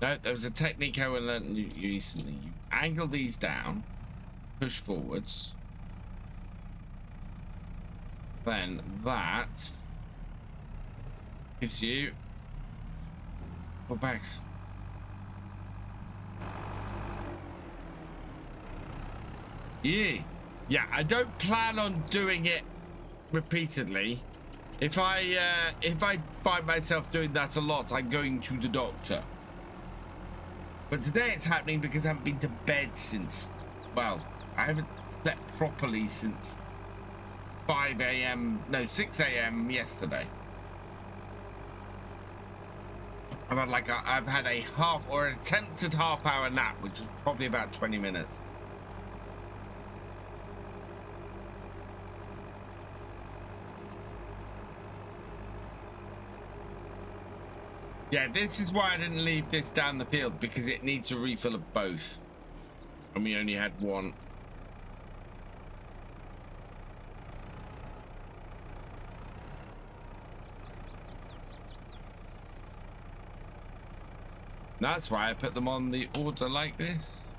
No, there was a technique I learned recently. You angle these down, push forwards. Then that gives you 4 bags. Yeah, I don't plan on doing it repeatedly. If I find myself doing that a lot, I'm going to the doctor. But today it's happening because I haven't been to bed since, well, I haven't slept properly since 5 a.m. No, 6 a.m. yesterday. I've had a half or attempted half-hour nap, which was probably about 20 minutes. Yeah, this is why I didn't leave this down the field, because it needs a refill of both. And we only had one. That's why I put them on the order like this.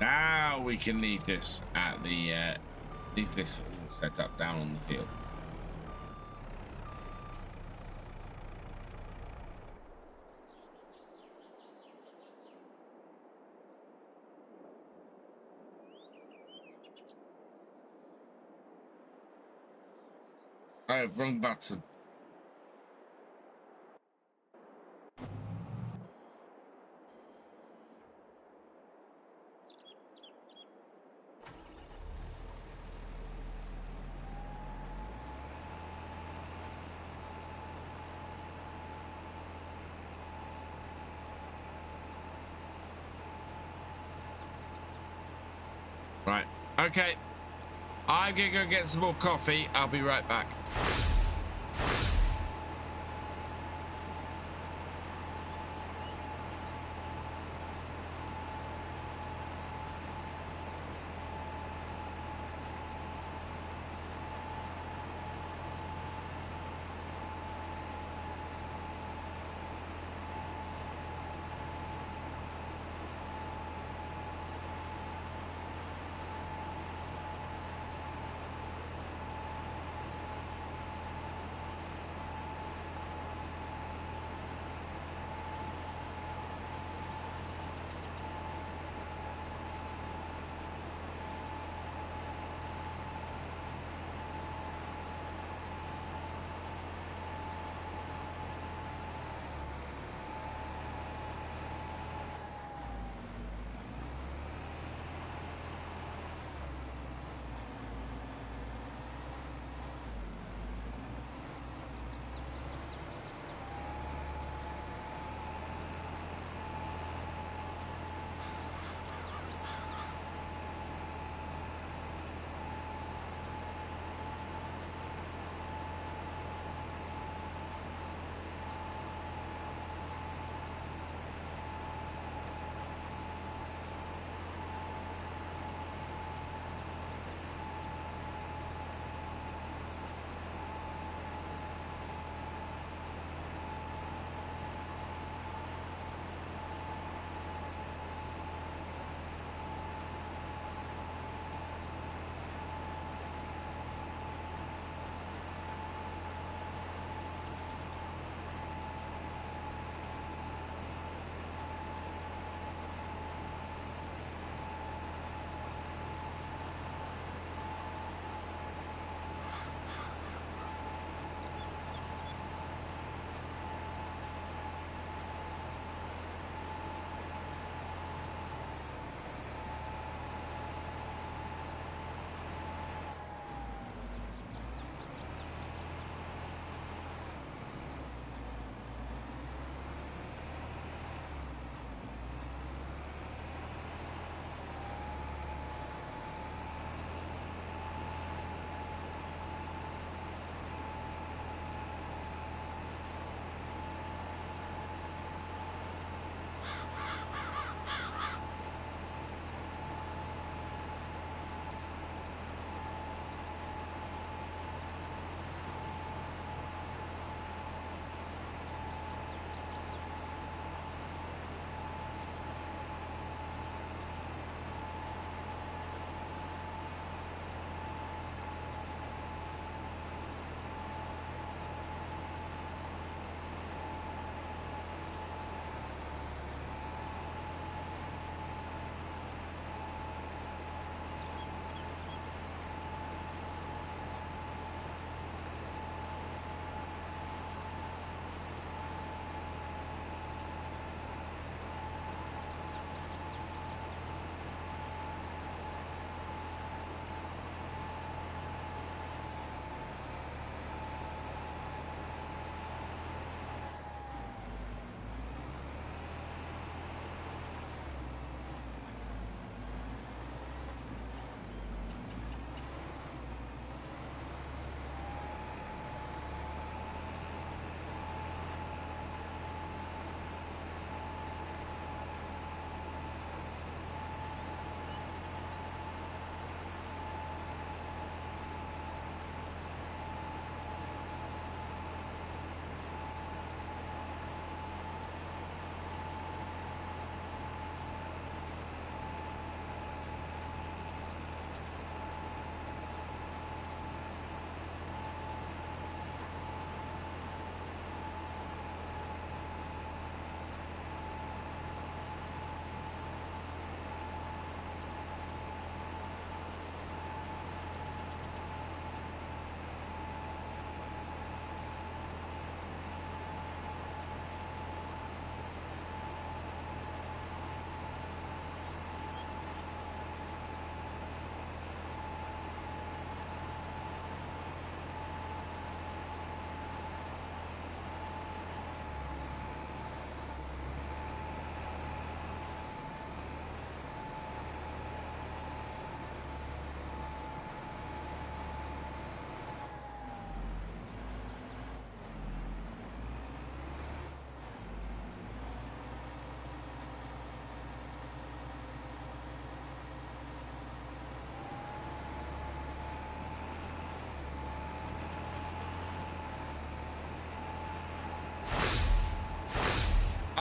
Now we can leave this at the leave this all set up down on the field. Oh, wrong button. Right. Okay. I'm gonna go get some more coffee. I'll be right back.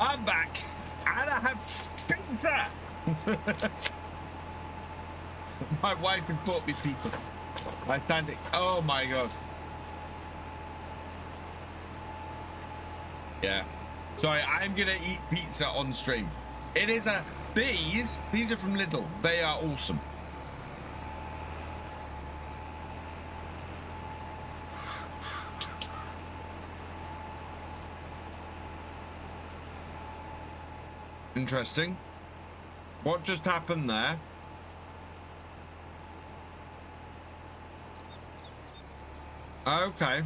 I'm back, and I have pizza. My wife has bought me pizza. I stand it. Oh my god. Yeah. Sorry, I'm gonna eat pizza on stream. It is a these are from Lidl. They are awesome. Interesting. What just happened there? Okay.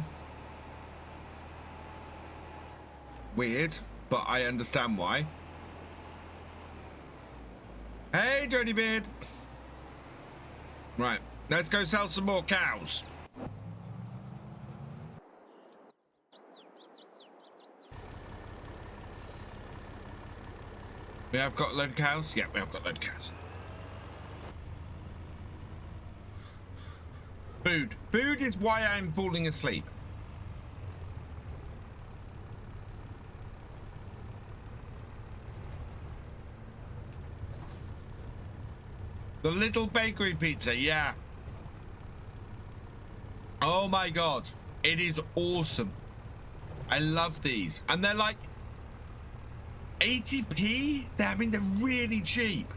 Weird, but I understand why. Hey, Jody Beard. Right, let's go sell some more cows. We have got a load of cows? Yeah, we have got a load of cows. Food. Food is why I'm falling asleep. The little bakery pizza, yeah. Oh my god. It is awesome. I love these. And they're like 80p? I mean, they're really cheap.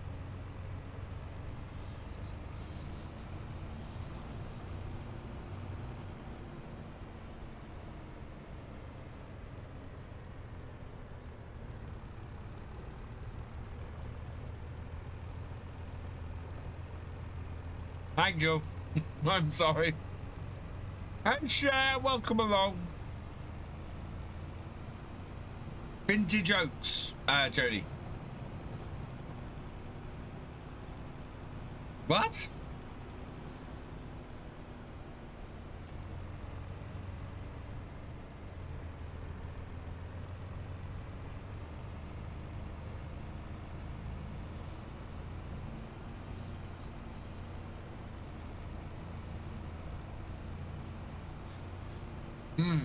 Thank you. I'm sorry. And share, welcome along. Vintage Oaks, Jody. What?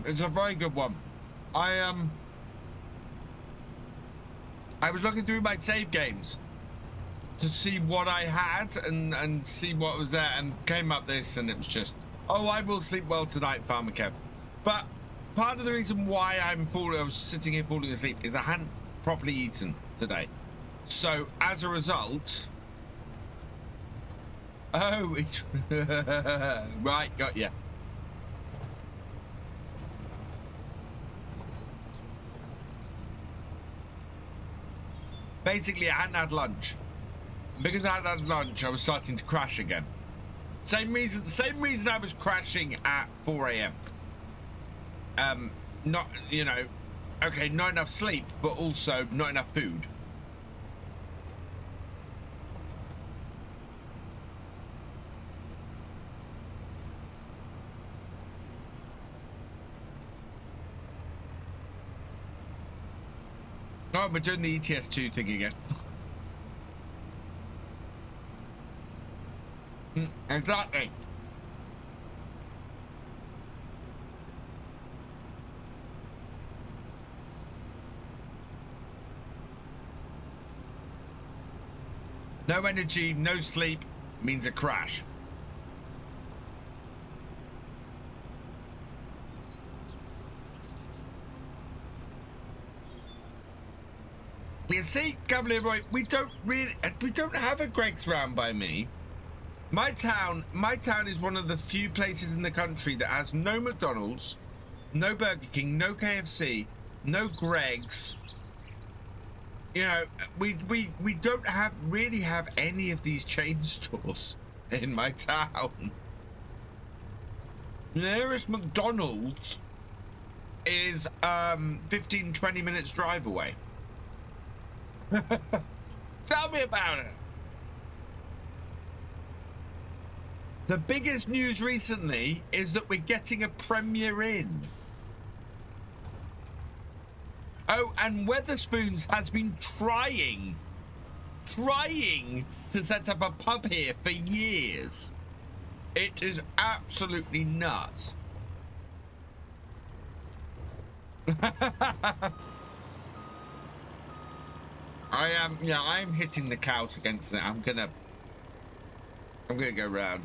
It's a very good one. I was looking through my save games to see what I had and see what was there, and came up this, and it was just, oh, I will sleep well tonight, Farmer Kev. But part of the reason why I was sitting here falling asleep is I hadn't properly eaten today. So as a result, oh, right, got ya. Basically, I hadn't had lunch. Because I hadn't had lunch, I was starting to crash again. Same reason I was crashing at 4 a.m. Not, you know, okay, not enough sleep, but also not enough food. Oh, we're doing the ETS2 thing again. Exactly. No energy, no sleep means a crash. You see, Governor Roy, we don't have a Greg's round by me. My town is one of the few places in the country that has no McDonald's, no Burger King, no KFC, no Greg's. You know, we don't really have any of these chain stores in my town. The nearest McDonald's is 15-20 minutes drive away. Tell me about it. The biggest news recently is that we're getting a Premier Inn. Oh, and Weatherspoons has been trying to set up a pub here for years. It is absolutely nuts. I am, yeah, I'm hitting the couch against it. I'm gonna go round.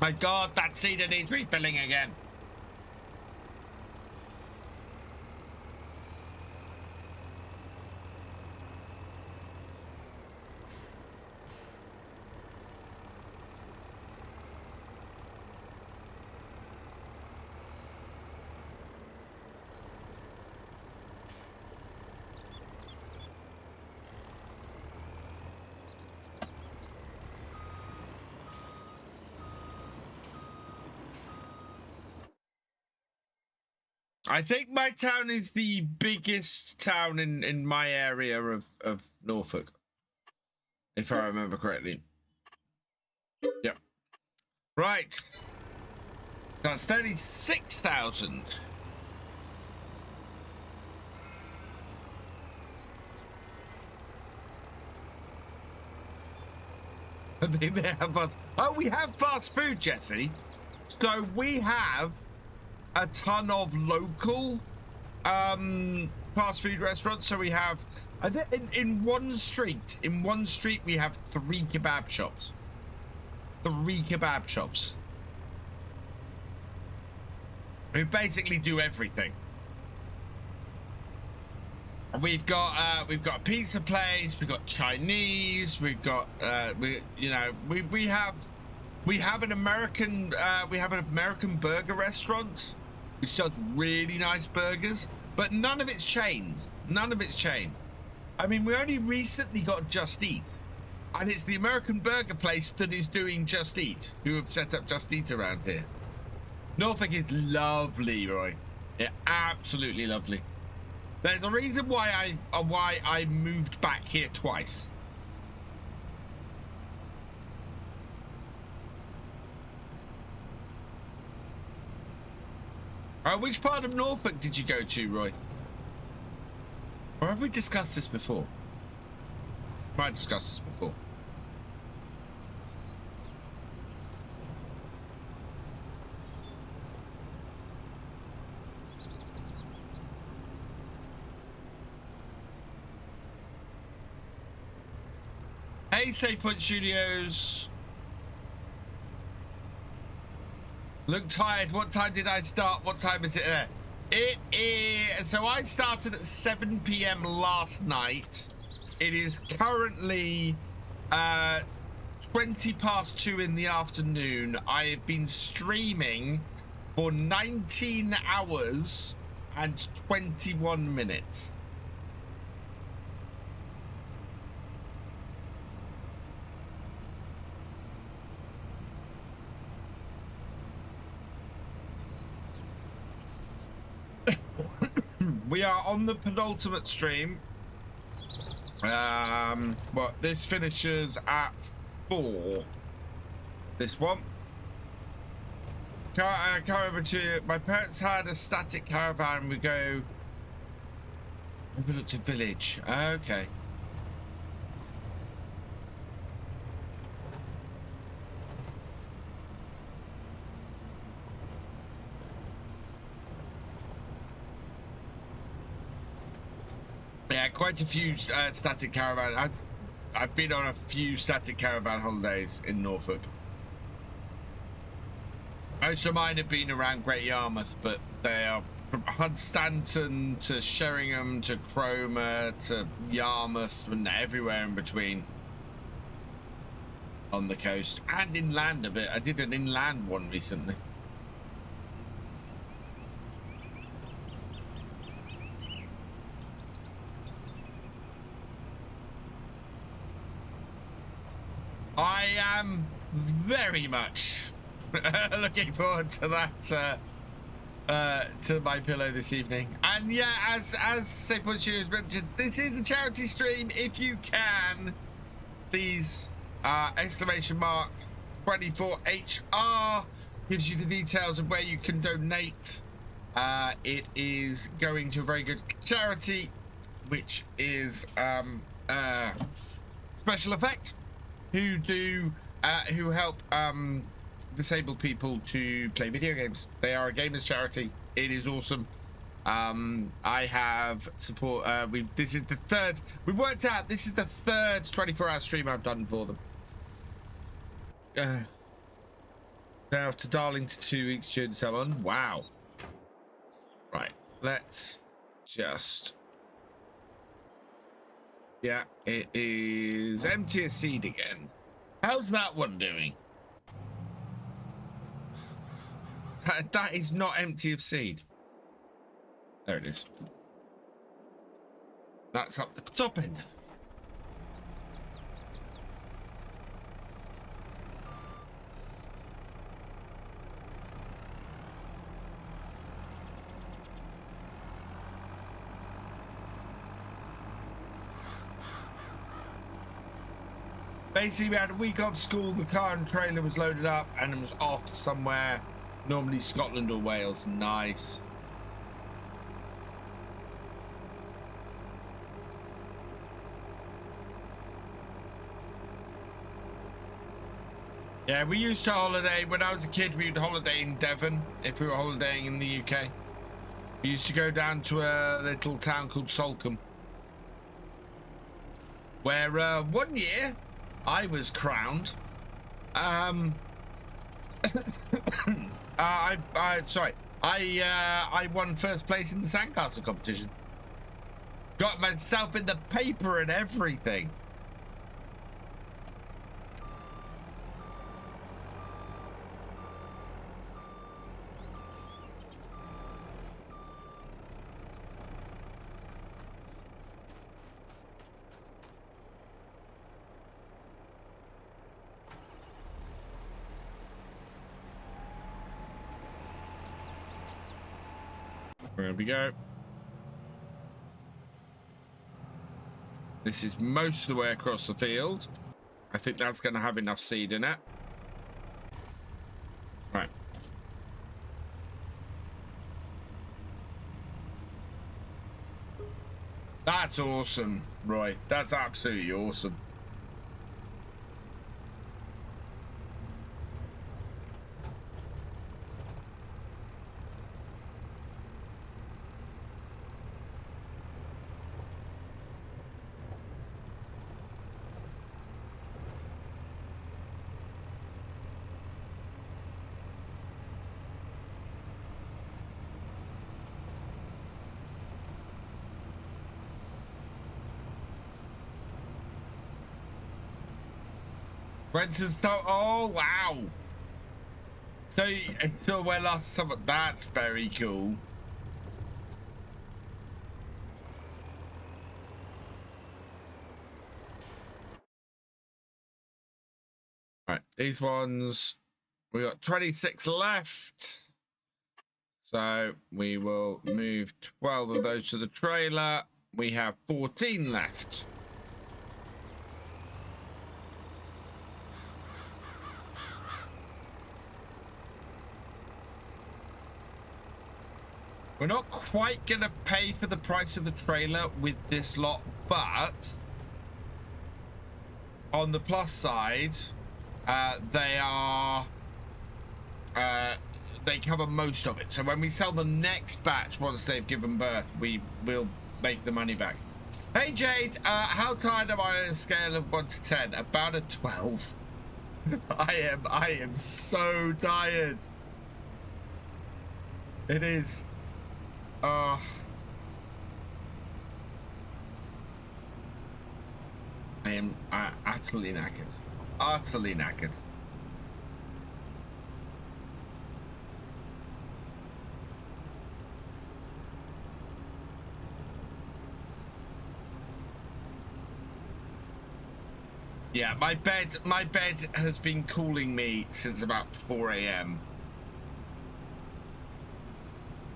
My God, that cedar needs refilling again. I think my town is the biggest town in my area of Norfolk, if I remember correctly. Yep. Right. So that's 36,000. I think they have fast. Oh, we have fast food, Jesse. So we have a ton of local fast food restaurants. So we have, I think in one street we have 3 kebab shops. 3 kebab shops. We basically do everything. We've got a pizza place, we've got Chinese, we've got we have an American burger restaurant which does really nice burgers, but none of it's chains. None of it's chain. I mean, we only recently got Just Eat, and it's the American burger place that is doing Just Eat, who have set up Just Eat around here. Norfolk is lovely, Roy. Yeah, absolutely lovely. There's a reason why I moved back here twice. Which part of Norfolk did you go to, Roy? Or have we discussed this before? Might have discussed this before. Hey, Save Point Studios. Look tired. What time did I start? What time is it there? It is. So I started at 7 p.m. last night. It is currently 20 past 2 in the afternoon. I have been streaming for 19 hours and 21 minutes. We are on the penultimate stream. Well, this finishes at 4. This one. Caravan to my parents had a static caravan. We go overlook to village. Okay. Yeah, quite a few static caravan. I've been on a few static caravan holidays in Norfolk. Most of mine have been around Great Yarmouth, but they are from Hunstanton to Sheringham to Cromer to Yarmouth and everywhere in between on the coast and inland a bit. I did an inland one recently. I am very much looking forward to that, to my pillow this evening. And yeah, as St. Studios mentioned, this is a charity stream. If you can, please, exclamation mark 24HR gives you the details of where you can donate. It is going to a very good charity, which is SpecialEffect, who help disabled people to play video games. They are a gamers charity. It is awesome. I have support. This is the third. We worked out this is the third 24-hour stream I've done for them. Now to Darlington 2 weeks during summer. Wow. Right. Let's just. Yeah, it is empty a seed again. How's that one doing? That is not empty of seed. There it is. That's up the top end. Basically, we had a week off school. The car and trailer was loaded up and it was off somewhere. Normally Scotland or Wales. Nice. Yeah, we used to holiday. When I was a kid, we would holiday in Devon if we were holidaying in the UK. We used to go down to a little town called Salcombe, where 1 year I was crowned. I won first place in the sandcastle competition. Got myself in the paper and everything. There we go. This is most of the way across the field. I think that's going to have enough seed in it. Right. That's awesome, Roy. That's absolutely awesome. Went to oh wow. So we're last summer. That's very cool. Right, these ones we got 26 left. So we will move 12 of those to the trailer. We have 14 left. We're not quite going to pay for the price of the trailer with this lot, but on the plus side, they cover most of it. So when we sell the next batch, once they've given birth, we will make the money back. Hey Jade, how tired am I on a scale of 1 to 10? About a 12. I am so tired. It is. I am utterly knackered. Utterly knackered. Yeah, my bed has been calling me since about 4 AM.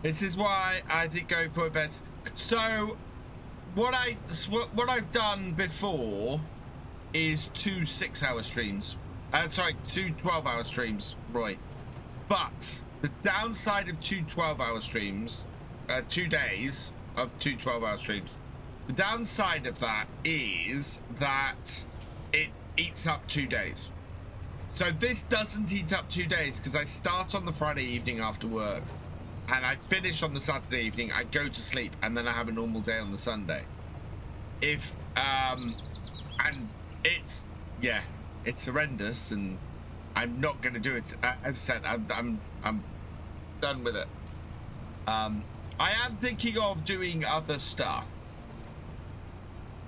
This is why I think going for a bed. So what I've done before is 2 6-hour streams. Sorry, 2 12-hour streams, Roy. But the downside of 2 12-hour streams, 2 days of 2 12-hour streams, the downside of that is that it eats up 2 days. So this doesn't eat up 2 days because I start on the Friday evening after work. and I finish on the Saturday evening, I go to sleep, and then I have a normal day on the Sunday. If and it's it's horrendous, and I'm not going to do it. As I said, I'm done with it. I am thinking of doing other stuff,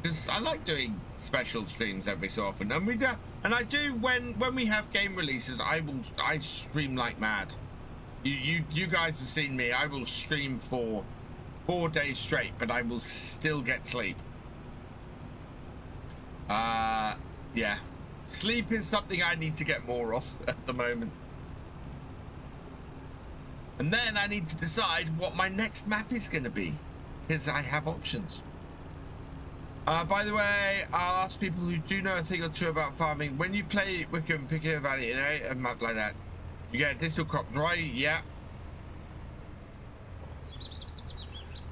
because I like doing special streams every so often, and I do when we have game releases. I stream like mad. You guys have seen me. I will stream for 4 days straight, but I will still get sleep. Yeah, sleep is something I need to get more of at the moment. And then I need to decide what my next map is going to be, because I have options. By the way, I'll ask people who do know a thing or two about farming. When you play Wickham, Pickett Valley in a map like that, you get additional crops, right? Yeah.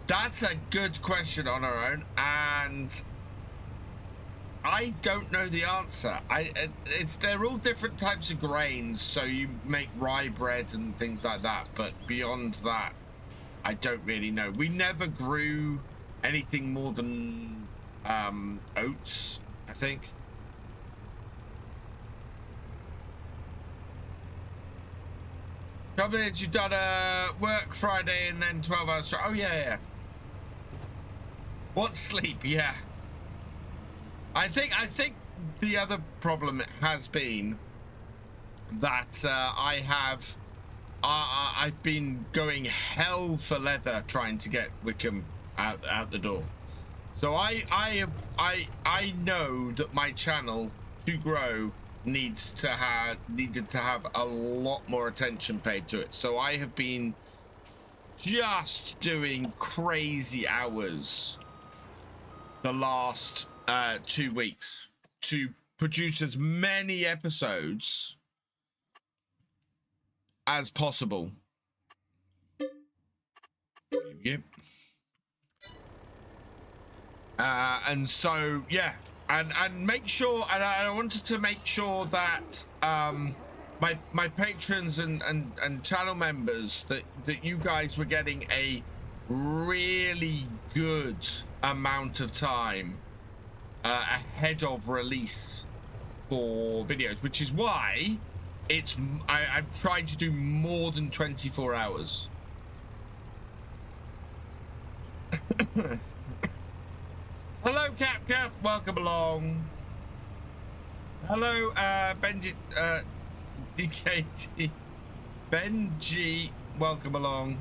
That's a good question on our own, and I don't know the answer. They're all different types of grains, so you make rye bread and things like that, but beyond that, I don't really know. We never grew anything more than oats, I think. Trouble is, you've done work Friday and then 12 hours. Oh yeah. What sleep? Yeah. I think the other problem has been that I've been going hell for leather trying to get Wickham out the door. So I know that my channel to grow needed to have a lot more attention paid to it. So I have been just doing crazy hours the last 2 weeks to produce as many episodes as possible. And so yeah, and make sure, and I wanted to make sure that my patrons and channel members that you guys were getting a really good amount of time ahead of release for videos, which is why I'm trying to do more than 24 hours. Hello, Cap, welcome along. Hello, Benji, DKT. Benji, welcome along.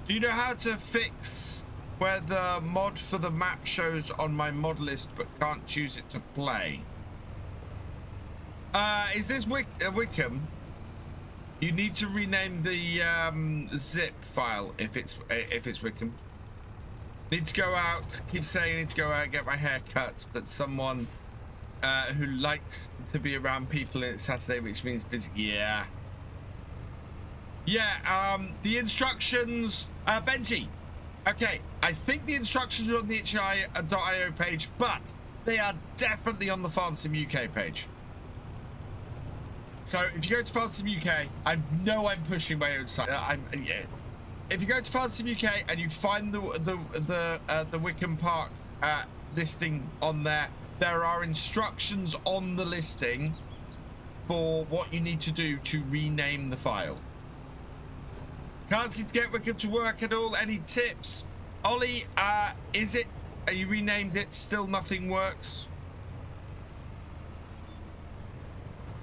Do you know how to fix where the mod for the map shows on my mod list but can't choose it to play? Is this Wickham? You need to rename the zip file if it's Wickham. Need to go out. Keep saying I need to go out and get my hair cut, but someone who likes to be around people it's Saturday, which means busy. Yeah. The instructions, Benji. Okay, I think the instructions are on the itch.io page, but they are definitely on the FarmSim UK page. So if you go to FarmSim UK, I know I'm pushing my own site. If you go to FarmSim UK and you find the Wickham Park listing on there, there are instructions on the listing for what you need to do to rename the file. Can't seem to get Wickham to work at all. Any tips? Ollie, you renamed it, still nothing works?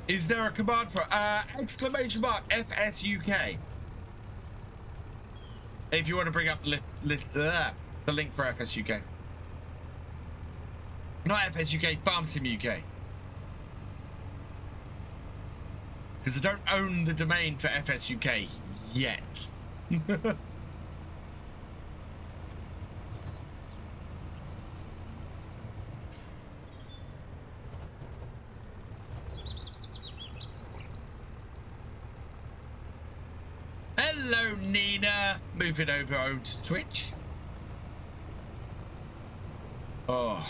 Is there a command for exclamation mark FSUK? If you want to bring up the link for FSUK. Not FSUK, FarmSim UK. Because I don't own the domain for FSUK yet. Hello, Nina. Moving over to Twitch. Oh.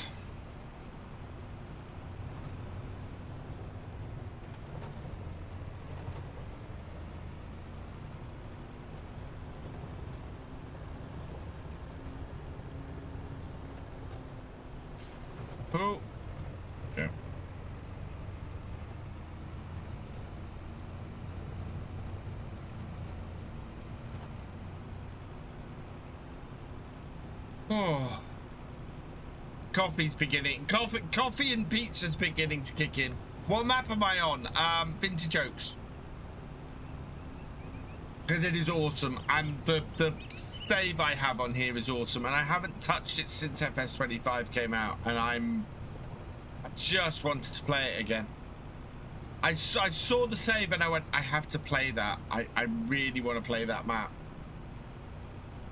Oh. Yeah. Oh. Coffee's beginning. Coffee and pizza's beginning to kick in. What map am I on? Vintage Oaks. Because it is awesome, and the save I have on here is awesome, and I haven't touched it since FS25 came out, and I just wanted to play it again. I saw the save and I went, I have to play that. I really want to play that map.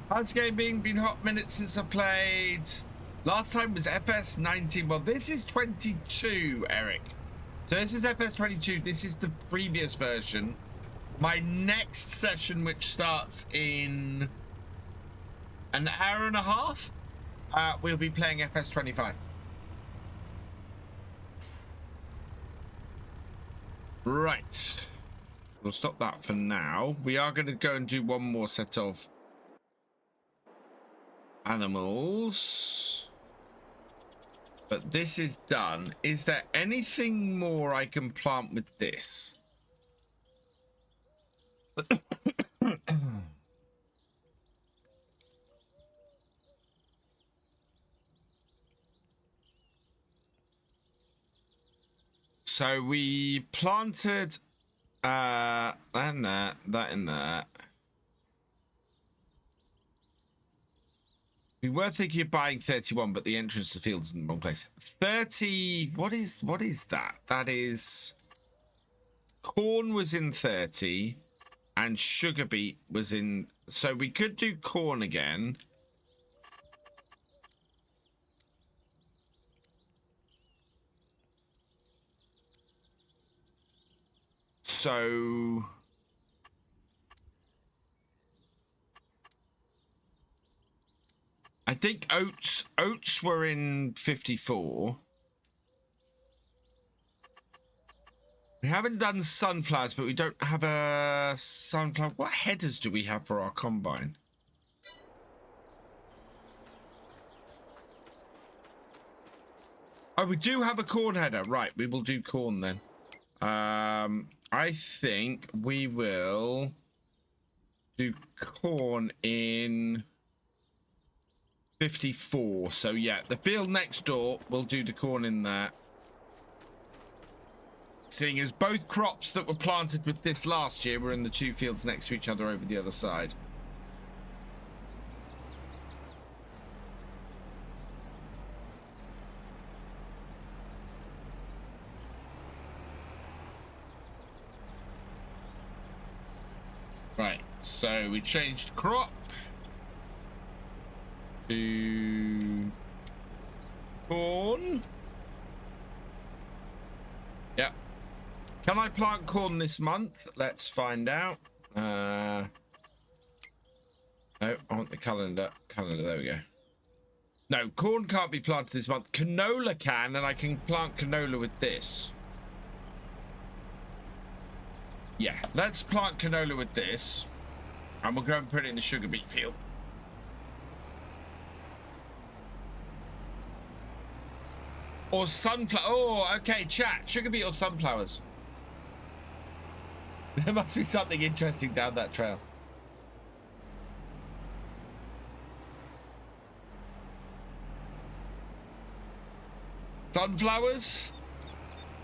How's gaming? Been hot minutes since I played. Last time was FS19. Well, this is 22, Eric. So this is FS22. This is the previous version. My next session, which starts in an hour and a half, we'll be playing FS25. Right. We'll stop that for now. We are going to go and do one more set of animals. But this is done. Is there anything more I can plant with this? So we planted that in there, that in there. We were thinking of buying 31, but the entrance to the field is in the wrong place. 30, what is that? That is, corn was in 30 and sugar beet was in, so we could do corn again. So I think oats were in 54. We haven't done sunflowers, but we don't have a sunflower. What headers do we have for our combine? Oh, we do have a corn header. Right, we will do corn then. I think we will do corn in 54. So yeah, the field next door, we'll do the corn in there. Seeing as both crops that were planted with this last year were in the two fields next to each other over the other side. Right, so we changed crop to corn. Yep. Can I plant corn this month? Let's find out. No, I want the calendar. There we go. No, corn can't be planted this month. Canola can, and I can plant canola with this. Yeah, let's plant canola with this, and we'll go and put it in the sugar beet field. Or sunflower. Oh, okay, chat. Sugar beet or sunflowers? There must be something interesting down that trail. Sunflowers?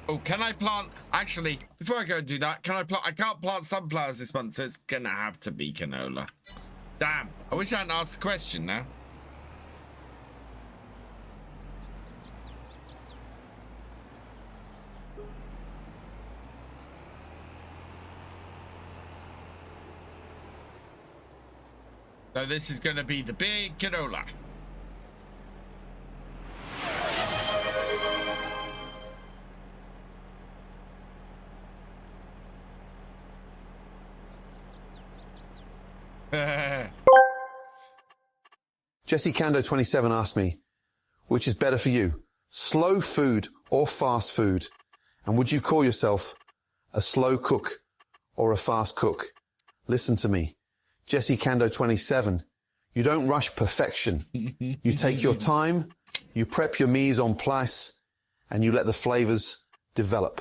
Oh, can I plant? Actually, before I go and do that, can I plant? I can't plant sunflowers this month, so it's gonna have to be canola. Damn. I wish I hadn't asked the question now. So this is going to be the big canola. Jesse Kando 27 asked me, which is better for you, slow food or fast food? And would you call yourself a slow cook or a fast cook? Listen to me. Jesse Kando 27, you don't rush perfection. You take your time You prep your mise en place and you let the flavors develop.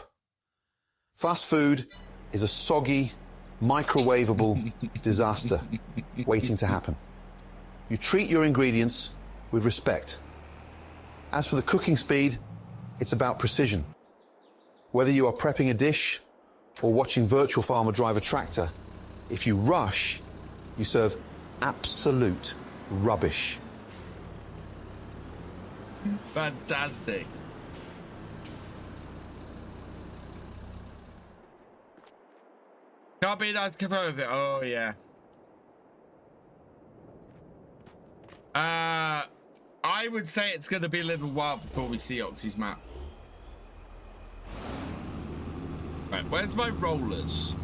Fast food is a soggy, microwavable disaster waiting to happen. You treat your ingredients with respect. As for the cooking speed, it's about precision. Whether you are prepping a dish or watching Virtual Farmer drive a tractor, if you rush, you serve absolute rubbish. Fantastic. Can't be nice to come over. Oh yeah. I would say it's going to be a little while before we see Otzi's map. Right, where's my rollers?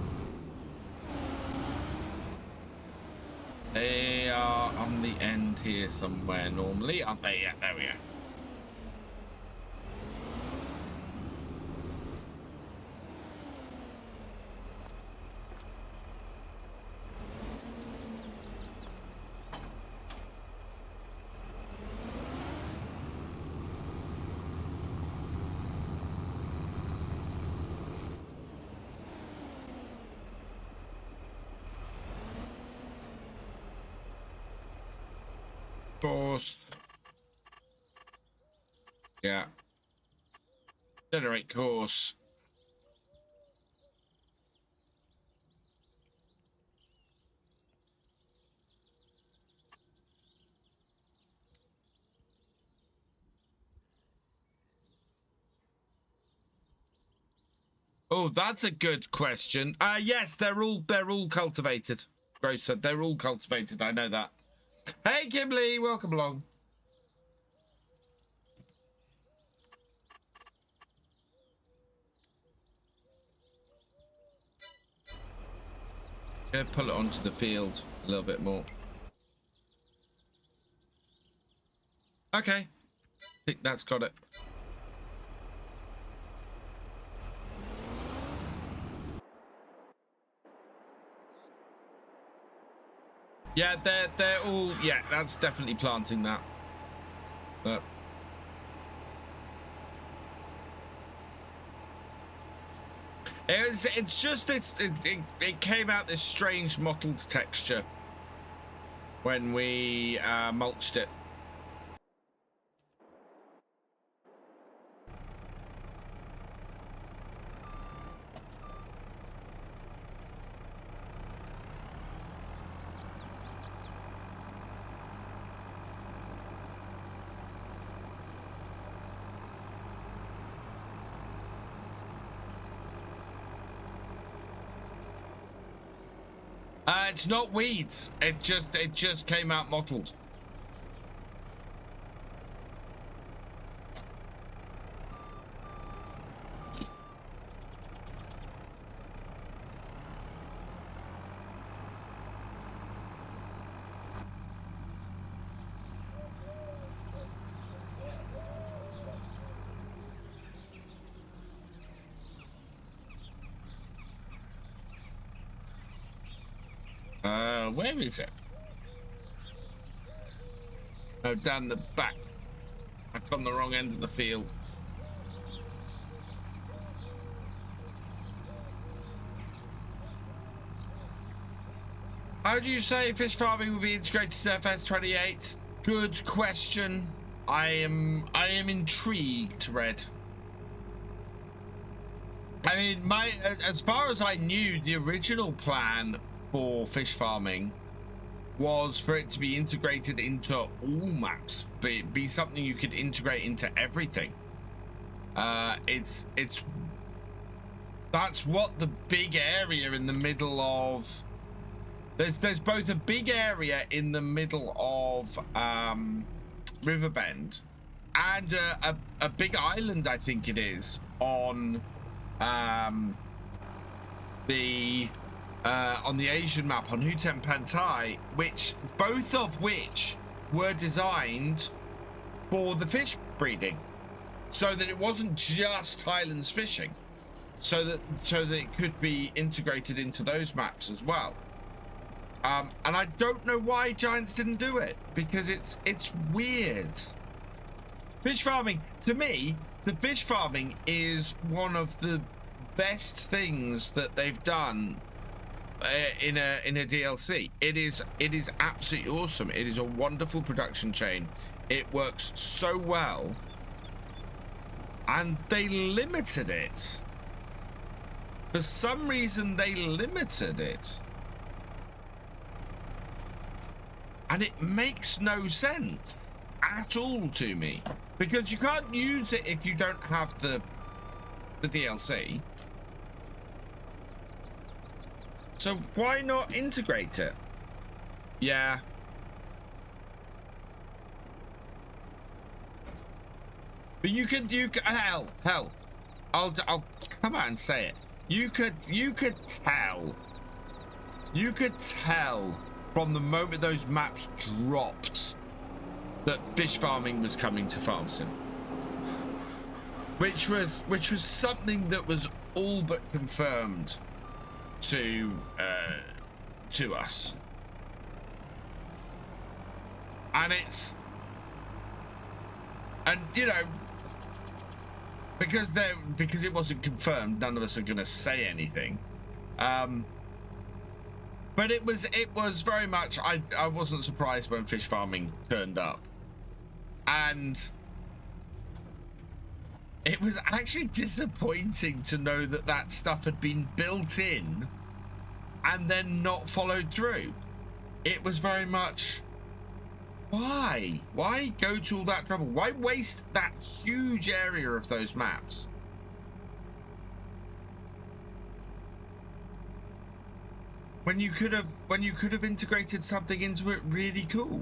They are on the end here somewhere normally, aren't they? Yeah, there we go. Course. Yeah. Generate course. Oh, that's a good question. Yes, they're all cultivated. Grocer, they're all cultivated. I know that. Hey, Kimberly, welcome along. Gonna pull it onto the field a little bit more. Okay, I think that's got it. Yeah, they're all, yeah, that's definitely planting that. But it came out this strange mottled texture when we mulched it. It's not weeds. It just came out mottled. Where is it? Oh, down the back. I've gone the wrong end of the field. How do you say fish farming will be integrated to FS28? Good question. I am intrigued, Red. I mean, as far as I knew, the original plan for fish farming was for it to be integrated into all maps, but it be something you could integrate into everything. That's what the big area in the middle of there's both a big area in the middle of Riverbend and a big island, I think it is, on the Asian map on Hutem Pantai, both of which were designed for the fish breeding, so that it wasn't just Highlands fishing, so that it could be integrated into those maps as well. And I don't know why Giants didn't do it, because it's weird. Fish farming, to me, the fish farming is one of the best things that they've done in a DLC. It is absolutely awesome. It is a wonderful production chain. It works so well, and they limited it. For some reason, they limited it, and it makes no sense at all to me, because you can't use it if you don't have the DLC. So why not integrate it? Yeah. But you could hell, I'll come out and say it. You could tell from the moment those maps dropped that fish farming was coming to Farm Sim, which was something that was all but confirmed to us. And you know, because it wasn't confirmed, none of us are gonna say anything. But it was very much, I wasn't surprised when fish farming turned up, and it was actually disappointing to know that stuff had been built in and then not followed through. It was very much, why go to all that trouble? Why waste that huge area of those maps? When you could have integrated something into it really cool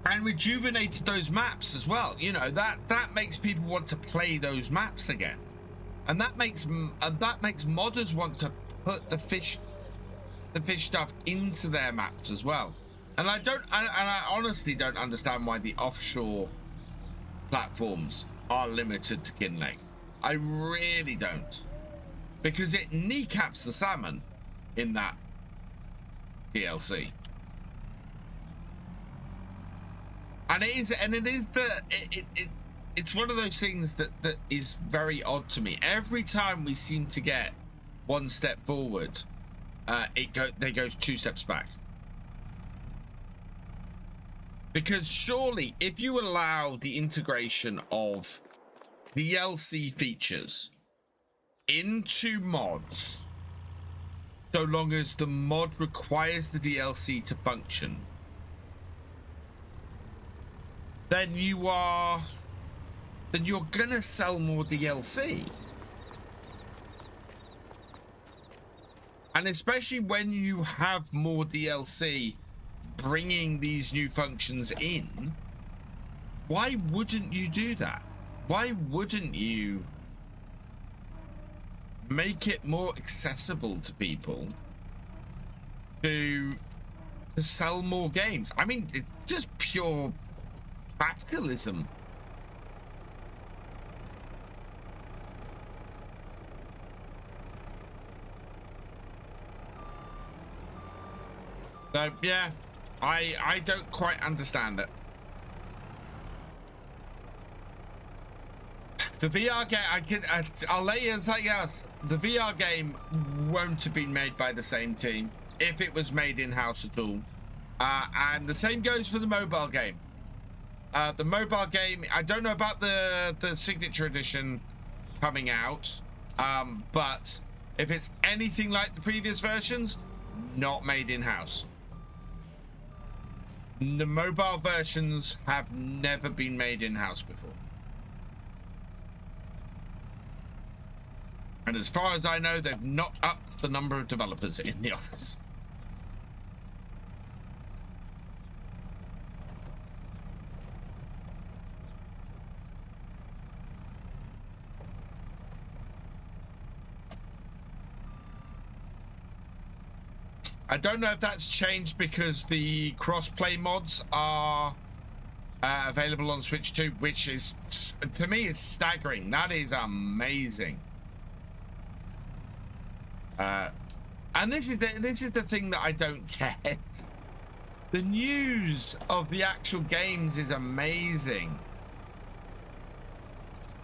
and rejuvenated those maps as well. You know, that makes people want to play those maps again, and that makes modders want to put the fish stuff into their maps as well. And I honestly don't understand why the offshore platforms are limited to Kinlake. I really don't, because it kneecaps the salmon in that DLC. And it's one of those things that is very odd to me. Every time we seem to get one step forward, they go 2 steps back. Because surely, if you allow the integration of DLC features into mods, so long as the mod requires the DLC to function, then you're gonna sell more DLC. And especially when you have more DLC bringing these new functions in, why wouldn't you do that? Why wouldn't you make it more accessible to people to sell more games? I mean, it's just pure capitalism. So yeah, I don't quite understand it. The VR game, I'll let you say yes. The VR game won't have been made by the same team if it was made in-house at all. And the same goes for the mobile game. The mobile game, I don't know about the signature edition coming out, but if it's anything like the previous versions, not made in-house. The mobile versions have never been made in-house before. And as far as I know, they've not upped the number of developers in the office. I don't know if that's changed because the cross-play mods are available on Switch 2, which is, to me, is staggering. That is amazing. And this is the thing that I don't get. The news of the actual games is amazing.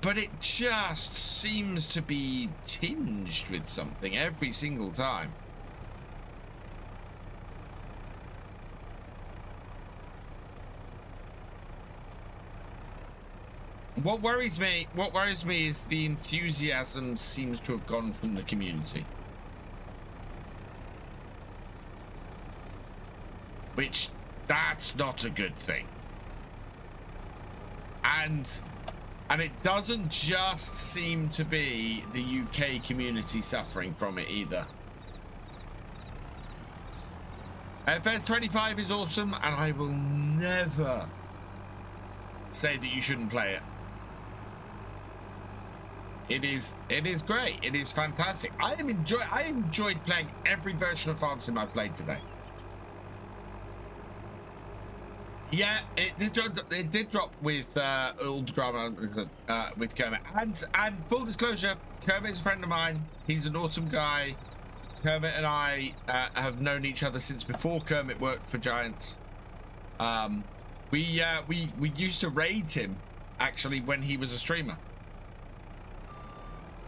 But it just seems to be tinged with something every single time. What worries me is the enthusiasm seems to have gone from the community. Which, that's not a good thing. And it doesn't just seem to be the UK community suffering from it either. FS25 is awesome, and I will never say that you shouldn't play it. It is great. It is fantastic. I enjoyed playing every version of Farm Sim I played today. Yeah, it did drop with all the drama with Kermit. And full disclosure, Kermit's a friend of mine. He's an awesome guy. Kermit and I have known each other since before Kermit worked for Giants. We used to raid him actually when he was a streamer.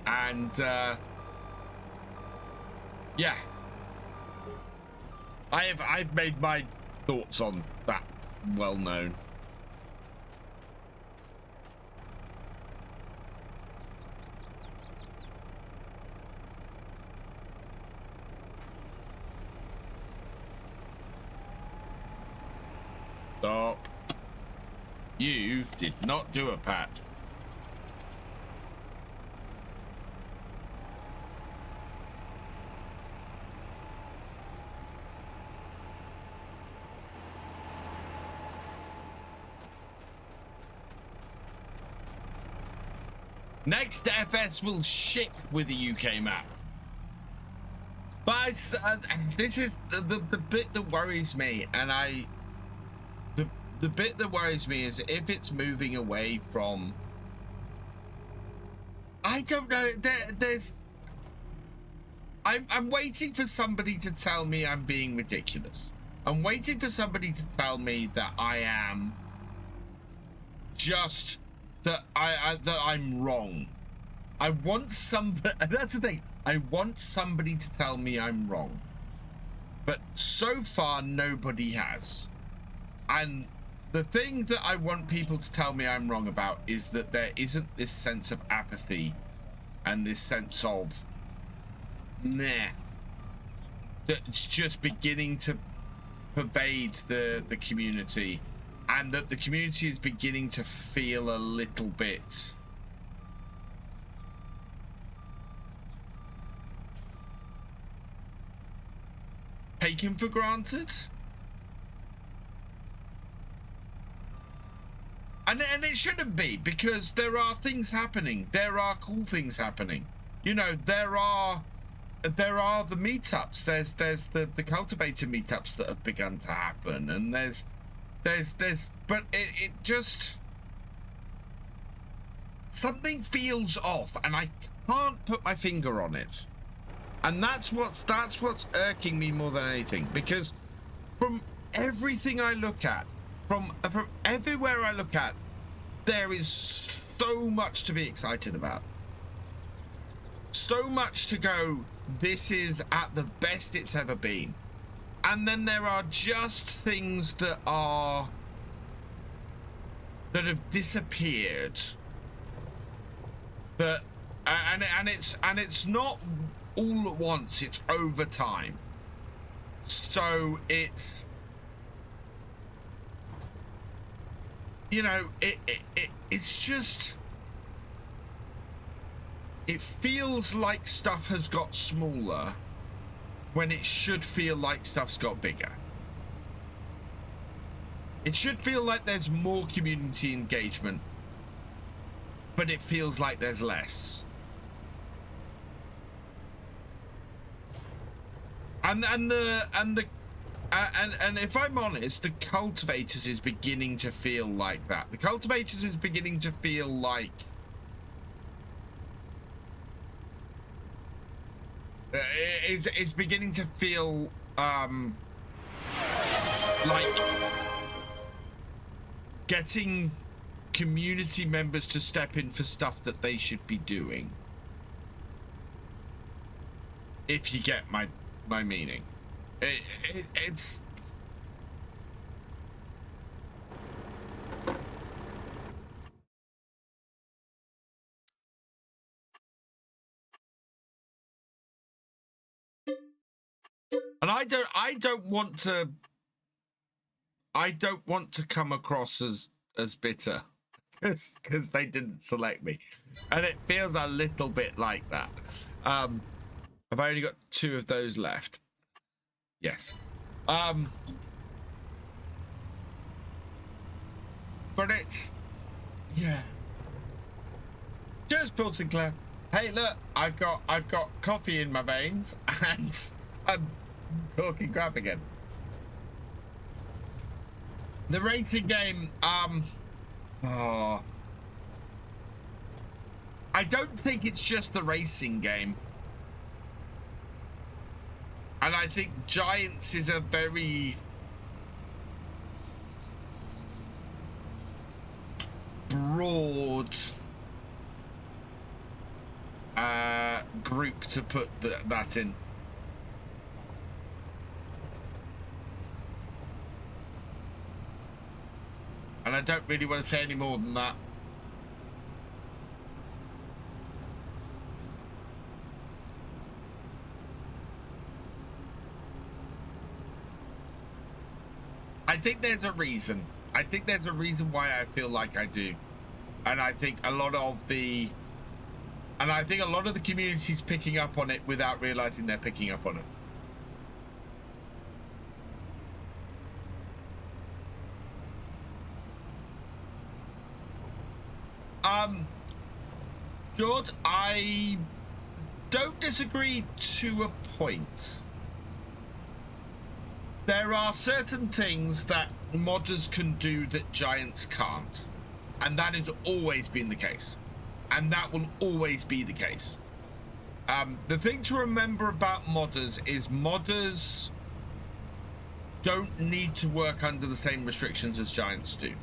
And yeah, I've made my thoughts on that well known. Stop. You did not do a patch. Next, FS will ship with a UK map. But this is the bit that worries me, and the bit that worries me is if it's moving away from, I don't know, I'm waiting for somebody to tell me I'm being ridiculous. I'm waiting for somebody to tell me that I am just that I'm wrong. I want somebody, that's the thing, I want somebody to tell me I'm wrong. But so far nobody has. And the thing that I want people to tell me I'm wrong about is that there isn't this sense of apathy and this sense of nah that's just beginning to pervade the community. And that the community is beginning to feel a little bit taken for granted. And it shouldn't be, because there are things happening. There are cool things happening. You know, there are the meetups. There's the cultivator meetups that have begun to happen, and there's but it just, something feels off, and I can't put my finger on it. And that's what's irking me more than anything, because from everything I look at, from everywhere I look at, there is so much to be excited about. So much to go, this is at the best it's ever been. And then there are just things that have disappeared. That and it's not all at once, it's over time. So it's, you know, it's just, it feels like stuff has got smaller when it should feel like stuff's got bigger. It should feel like there's more community engagement, but it feels like there's less. And if I'm honest, the cultivators is beginning to feel like that. The cultivators is beginning to feel like is beginning to feel like getting community members to step in for stuff that they should be doing. If you get my meaning. It's and I don't want to come across as bitter because they didn't select me, and it feels a little bit like that. I've only got 2 of those left. Yes. But it's, yeah. Cheers, Paul St.clair. Hey, look, I've got coffee in my veins, and I'm talking crap again. The racing game, oh, I don't think it's just the racing game. And I think Giants is a very broad group to put that in. And I don't really want to say any more than that. I think there's a reason. I think there's a reason why I feel like I do. And I think a lot of the community's picking up on it without realizing they're picking up on it. George, I don't disagree to a point. There are certain things that modders can do that Giants can't. And that has always been the case. And that will always be the case. The thing to remember about modders is modders don't need to work under the same restrictions as Giants do.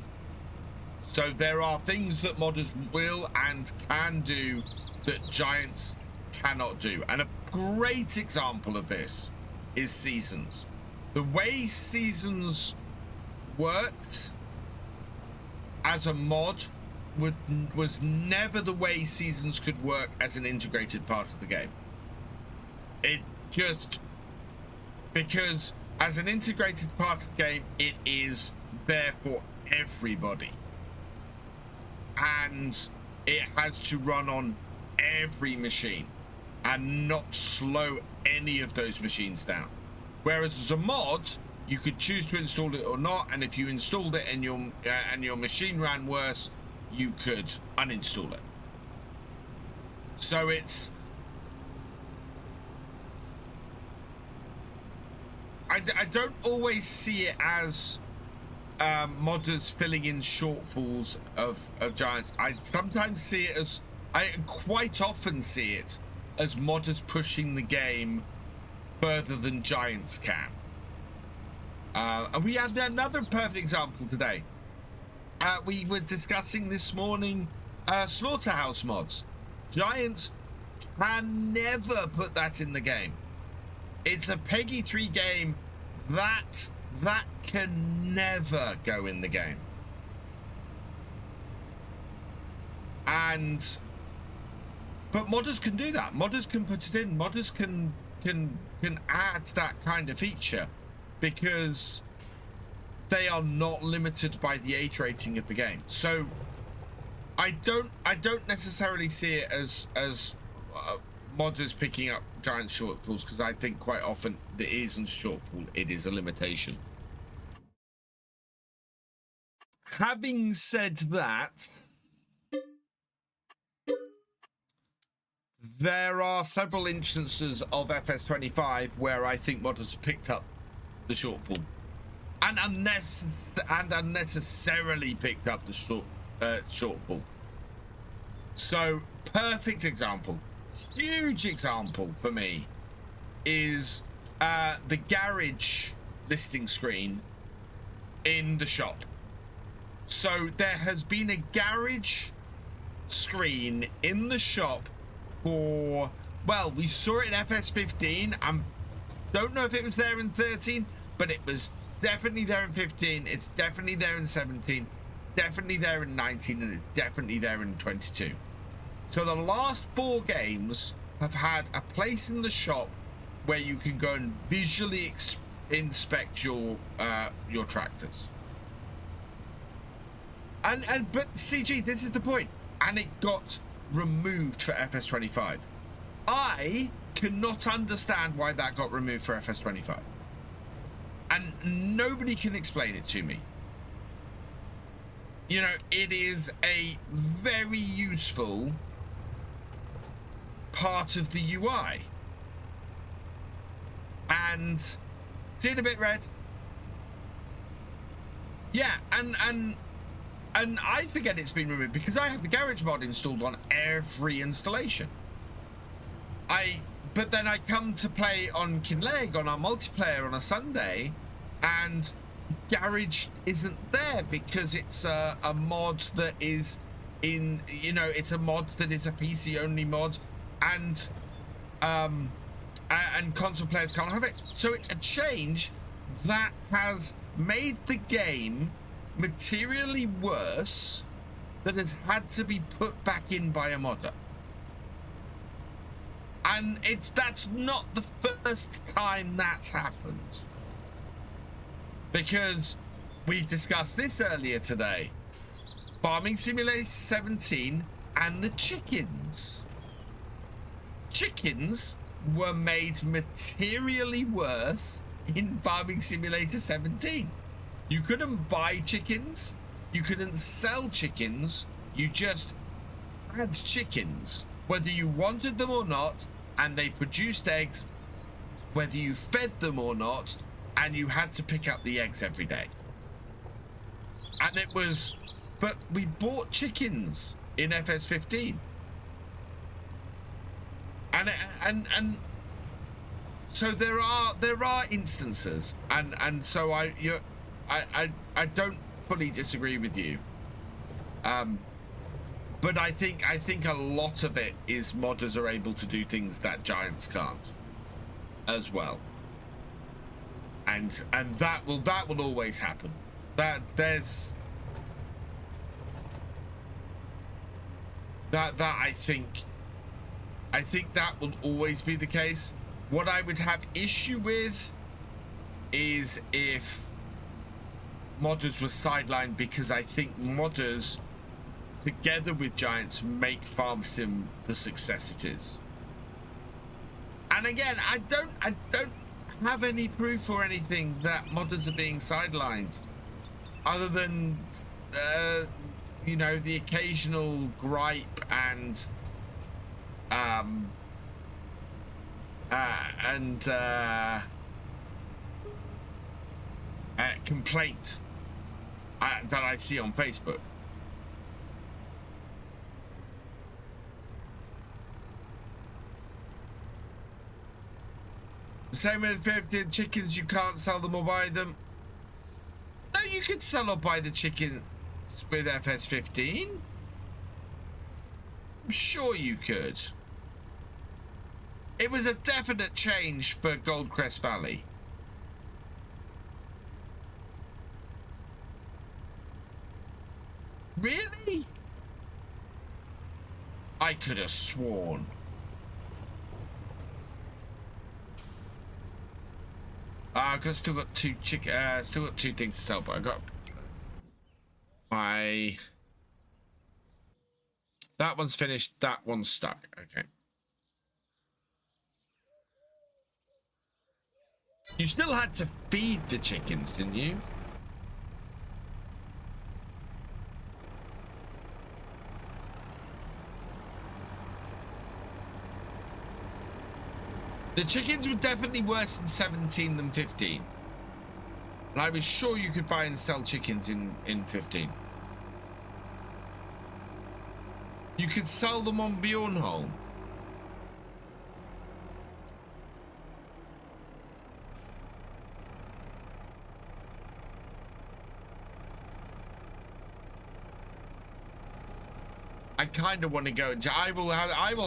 So there are things that modders will and can do that Giants cannot do. And a great example of this is seasons. The way seasons worked as a mod was never the way seasons could work as an integrated part of the game. It just, because as an integrated part of the game, it is there for everybody. And it has to run on every machine and not slow any of those machines down. Whereas as a mod, you could choose to install it or not, and if you installed it and your machine ran worse, you could uninstall it. So it's, I don't always see it as modders filling in shortfalls of Giants. I sometimes see it as, I quite often see it as modders pushing the game further than Giants can. And we had another perfect example today. We were discussing this morning slaughterhouse mods. Giants can never put that in the game. It's a Peggy 3 game that can never go in the game. But modders can do that. Modders can put it in. Modders can add that kind of feature because they are not limited by the age rating of the game. So I don't necessarily see it as modders picking up Giant shortfalls, because I think quite often it isn't a shortfall, it is a limitation. Having said that, there are several instances of FS25 where I think modders picked up the shortfall and unnecessarily picked up the shortfall. So perfect example, huge example for me is the garage listing screen in the shop. So there has been a garage screen in the shop for, well, we saw it in FS15. I don't know if it was there in 13, but it was definitely there in 15. It's definitely there in 17. It's definitely there in 19, and it's definitely there in 22. So the last 4 games have had a place in the shop where you can go and visually inspect your tractors. But CG, this is the point, and it got removed for FS25. I cannot understand why that got removed for FS25, and nobody can explain it to me. You know, it is a very useful part of the UI. And see it a bit, Red? Yeah, and I forget it's been removed because I have the garage mod installed on every installation. But then I come to play on Kinleg on our multiplayer on a Sunday, and garage isn't there because it's a mod that is in, you know, it's a mod that is a PC only mod, and console players can't have it. So it's a change that has made the game materially worse, that has had to be put back in by a modder. And that's not the first time that's happened, because we discussed this earlier today. Farming Simulator 17 and the chickens. Chickens were made materially worse in Farming Simulator 17. You couldn't buy chickens, you couldn't sell chickens, you just had chickens, whether you wanted them or not, and they produced eggs, whether you fed them or not, and you had to pick up the eggs every day. And it was, but we bought chickens in FS15. And so there are instances, and so I don't fully disagree with you, but I think a lot of it is modders are able to do things that giants can't as well, and that will always happen. That I think that will always be the case. What I would have issue with is if modders were sidelined, because I think modders together with giants make farm sim the success it is. And again, I don't have any proof or anything that modders are being sidelined, other than you know, the occasional gripe and complaint that I see on Facebook. Same with 15 chickens, you can't sell them or buy them. No, you could sell or buy the chickens with FS15. I'm sure you could. It was a definite change for Goldcrest Valley. Really? I could have sworn. I've still got two things to sell, but I got my. That one's finished. That one's stuck. Okay. You still had to feed the chickens, didn't you? The chickens were definitely worse in 17 than 15. And I was sure you could buy and sell chickens in 15. You could sell them on Bjornholm. I kind of want to go and check. I will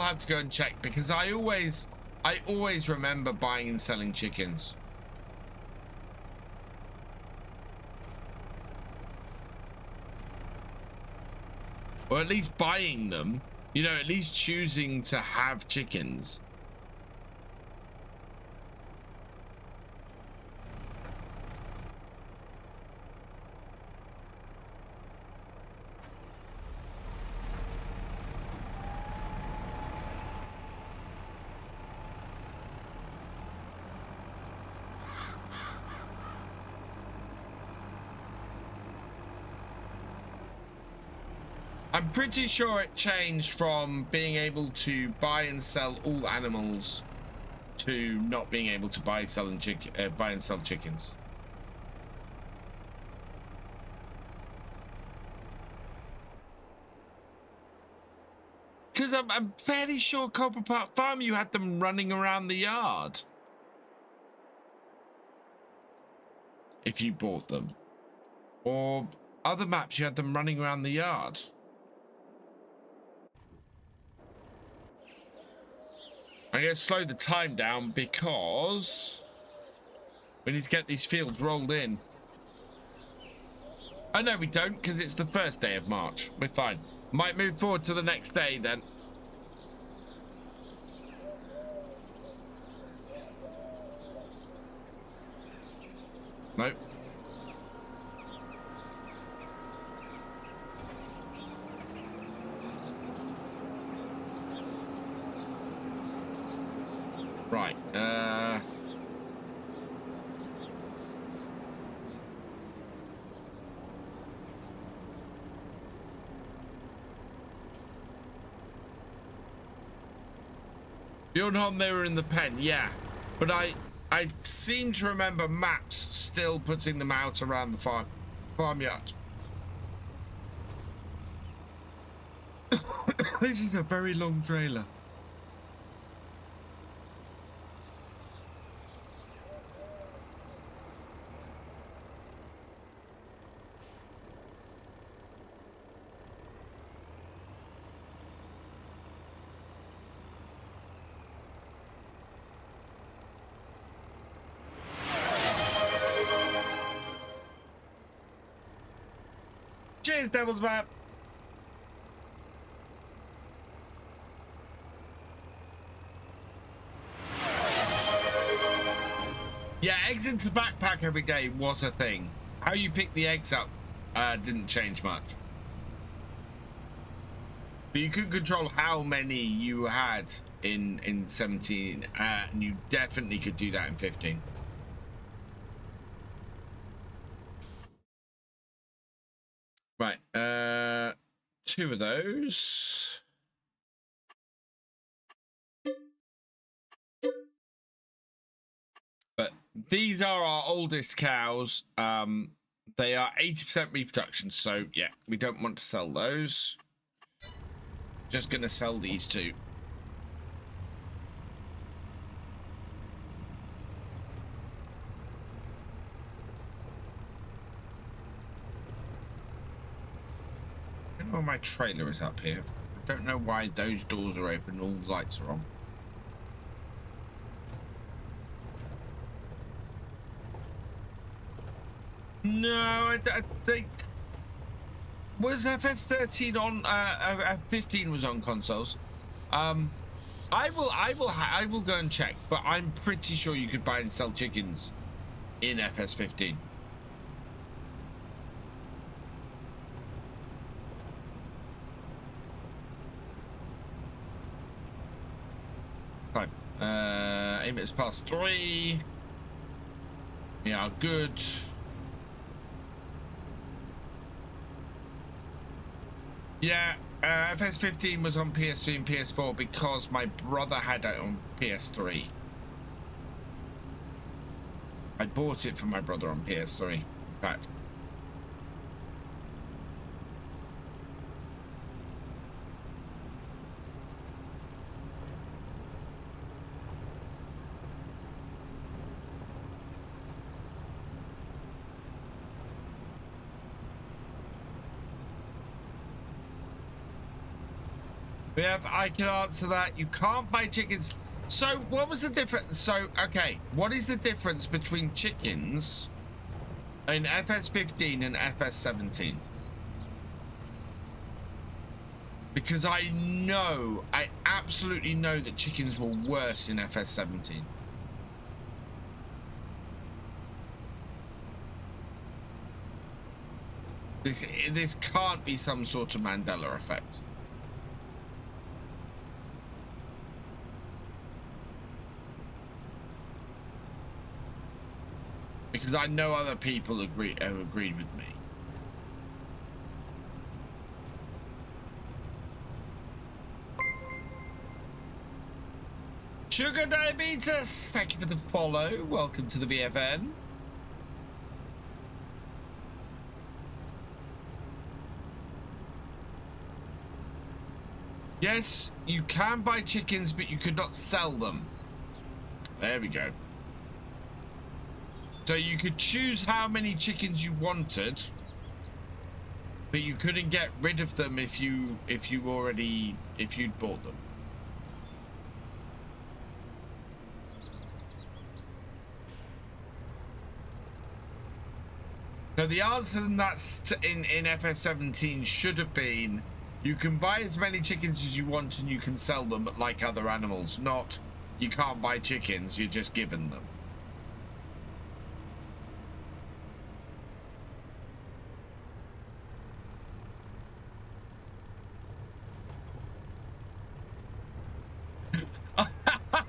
have to go and check, because I always remember buying and selling chickens. Or at least buying them, you know, at least choosing to have chickens. I'm pretty sure it changed from being able to buy and sell all animals to not being able to buy and sell chickens. Because I'm fairly sure Copper Park Farm, you had them running around the yard if you bought them, or other maps you had them running around the yard. I'm going to slow the time down because we need to get these fields rolled in. Oh, no, we don't, because it's the first day of March. We're fine. Might move forward to the next day then. Nope. Right, Bjornholm, they were in the pen, yeah. But I seem to remember maps still putting them out around the farmyard. This is a very long trailer. Cheers, Devil's Map. Yeah, eggs into backpack every day was a thing. How you pick the eggs up didn't change much. But you could control how many you had in 17, and you definitely could do that in 15. Right, 2 of those. But these are our oldest cows. They are 80% reproduction, so yeah, we don't want to sell those. Just gonna sell these 2. I don't know why my trailer is up here. I don't know why those doors are open, all the lights are on. No, I think was FS13 on 15 was on consoles. I will go and check, but I'm pretty sure you could buy and sell chickens in FS15. Fine. 8 minutes past 3. We are good. Yeah, FS15 was on PS3 and PS4 because my brother had it on PS3. I bought it for my brother on PS3, in fact. I can answer that. You can't buy chickens. So what was the difference? So, okay, what is the difference between chickens in FS15 and FS17? Because I absolutely know that chickens were worse in FS17. This can't be some sort of Mandela effect. Because I know other people have agreed with me. Sugar Diabetes, thank you for the follow. Welcome to the VFN. Yes, you can buy chickens, but you could not sell them. There we go. So you could choose how many chickens you wanted, but you couldn't get rid of them if you'd bought them. So the answer in FS17 should have been, you can buy as many chickens as you want and you can sell them like other animals, not you can't buy chickens, you're just given them.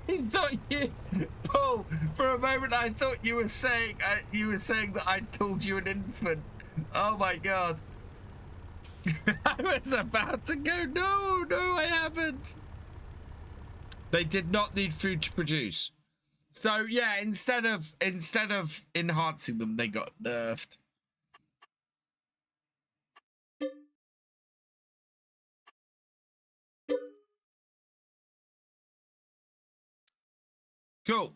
I thought Paul, for a moment I thought you were saying that I'd called you an infant. Oh my god. I was about to go, no, I haven't. They did not need food to produce. So yeah, instead of enhancing them, they got nerfed. Cool.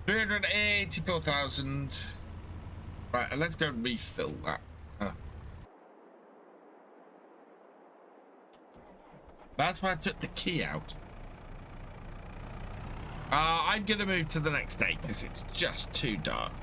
384,000. Right, and let's go refill that. That's why I took the key out. I'm gonna move to the next day because it's just too dark.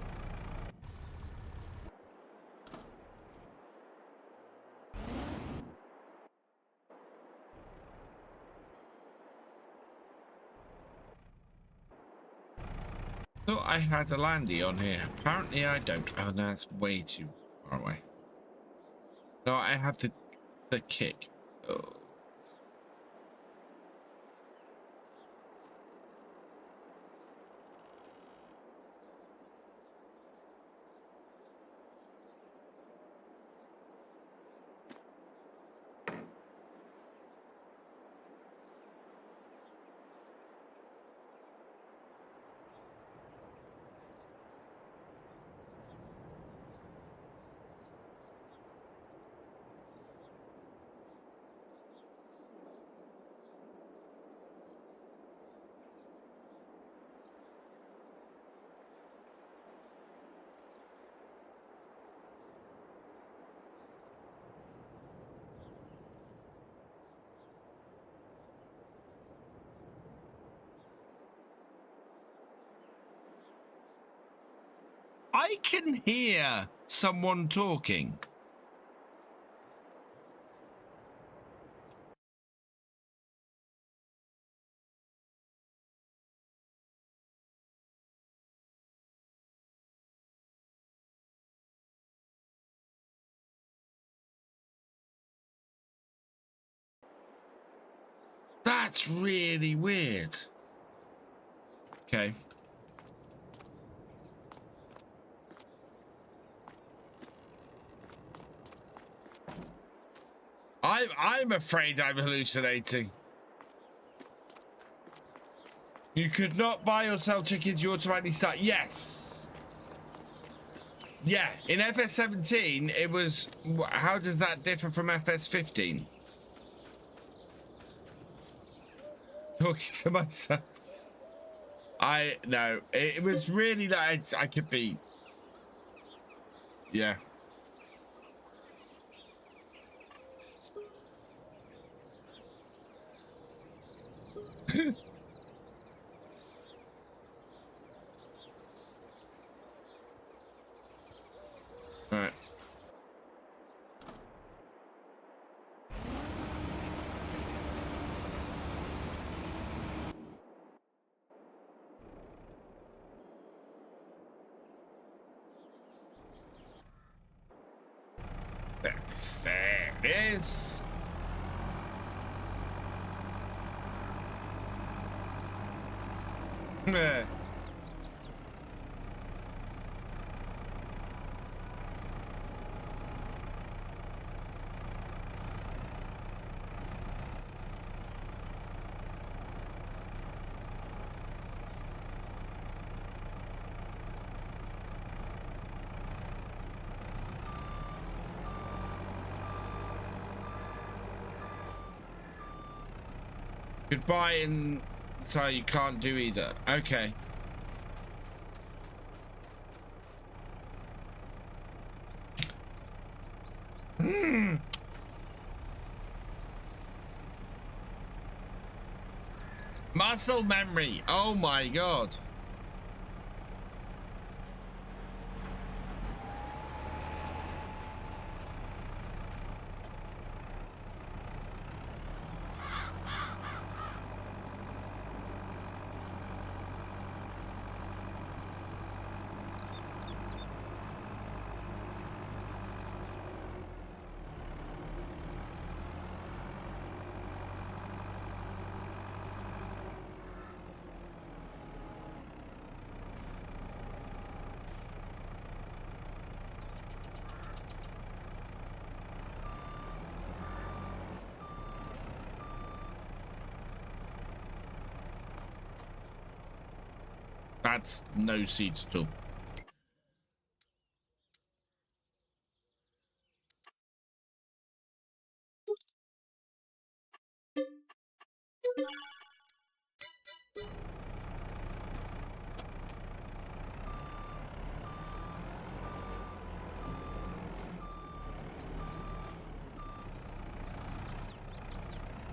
Thought I had a landy on here. Apparently I don't. Oh no, it's way too far away. No, I have the kick. Oh. I can hear someone talking. That's really weird. Okay. I'm afraid I'm hallucinating. You could not buy or sell chickens, you automatically start. Yes. Yeah, in FS17 it was. How does that differ from FS15? Talking to myself. No, it was really that I could be. Yeah. All right. There it is. Meh. Goodbye, and so you can't do either. Okay. Muscle memory. Oh my god. That's no seats at all.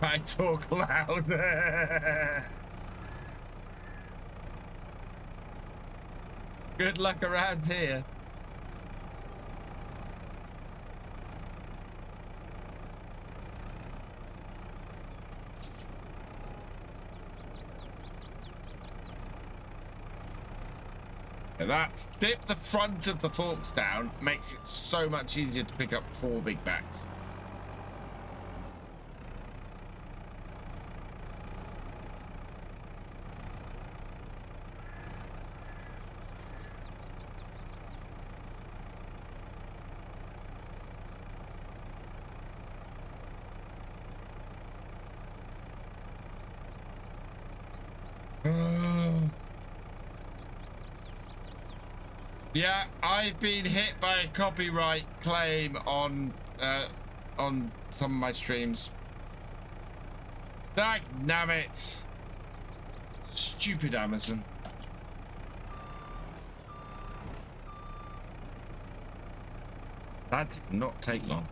I talk louder. Good luck around here. And that's dip the front of the forks down, makes it so much easier to pick up 4 big bags. Yeah, I've been hit by a copyright claim on some of my streams. Damn it. Stupid Amazon. That did not take long.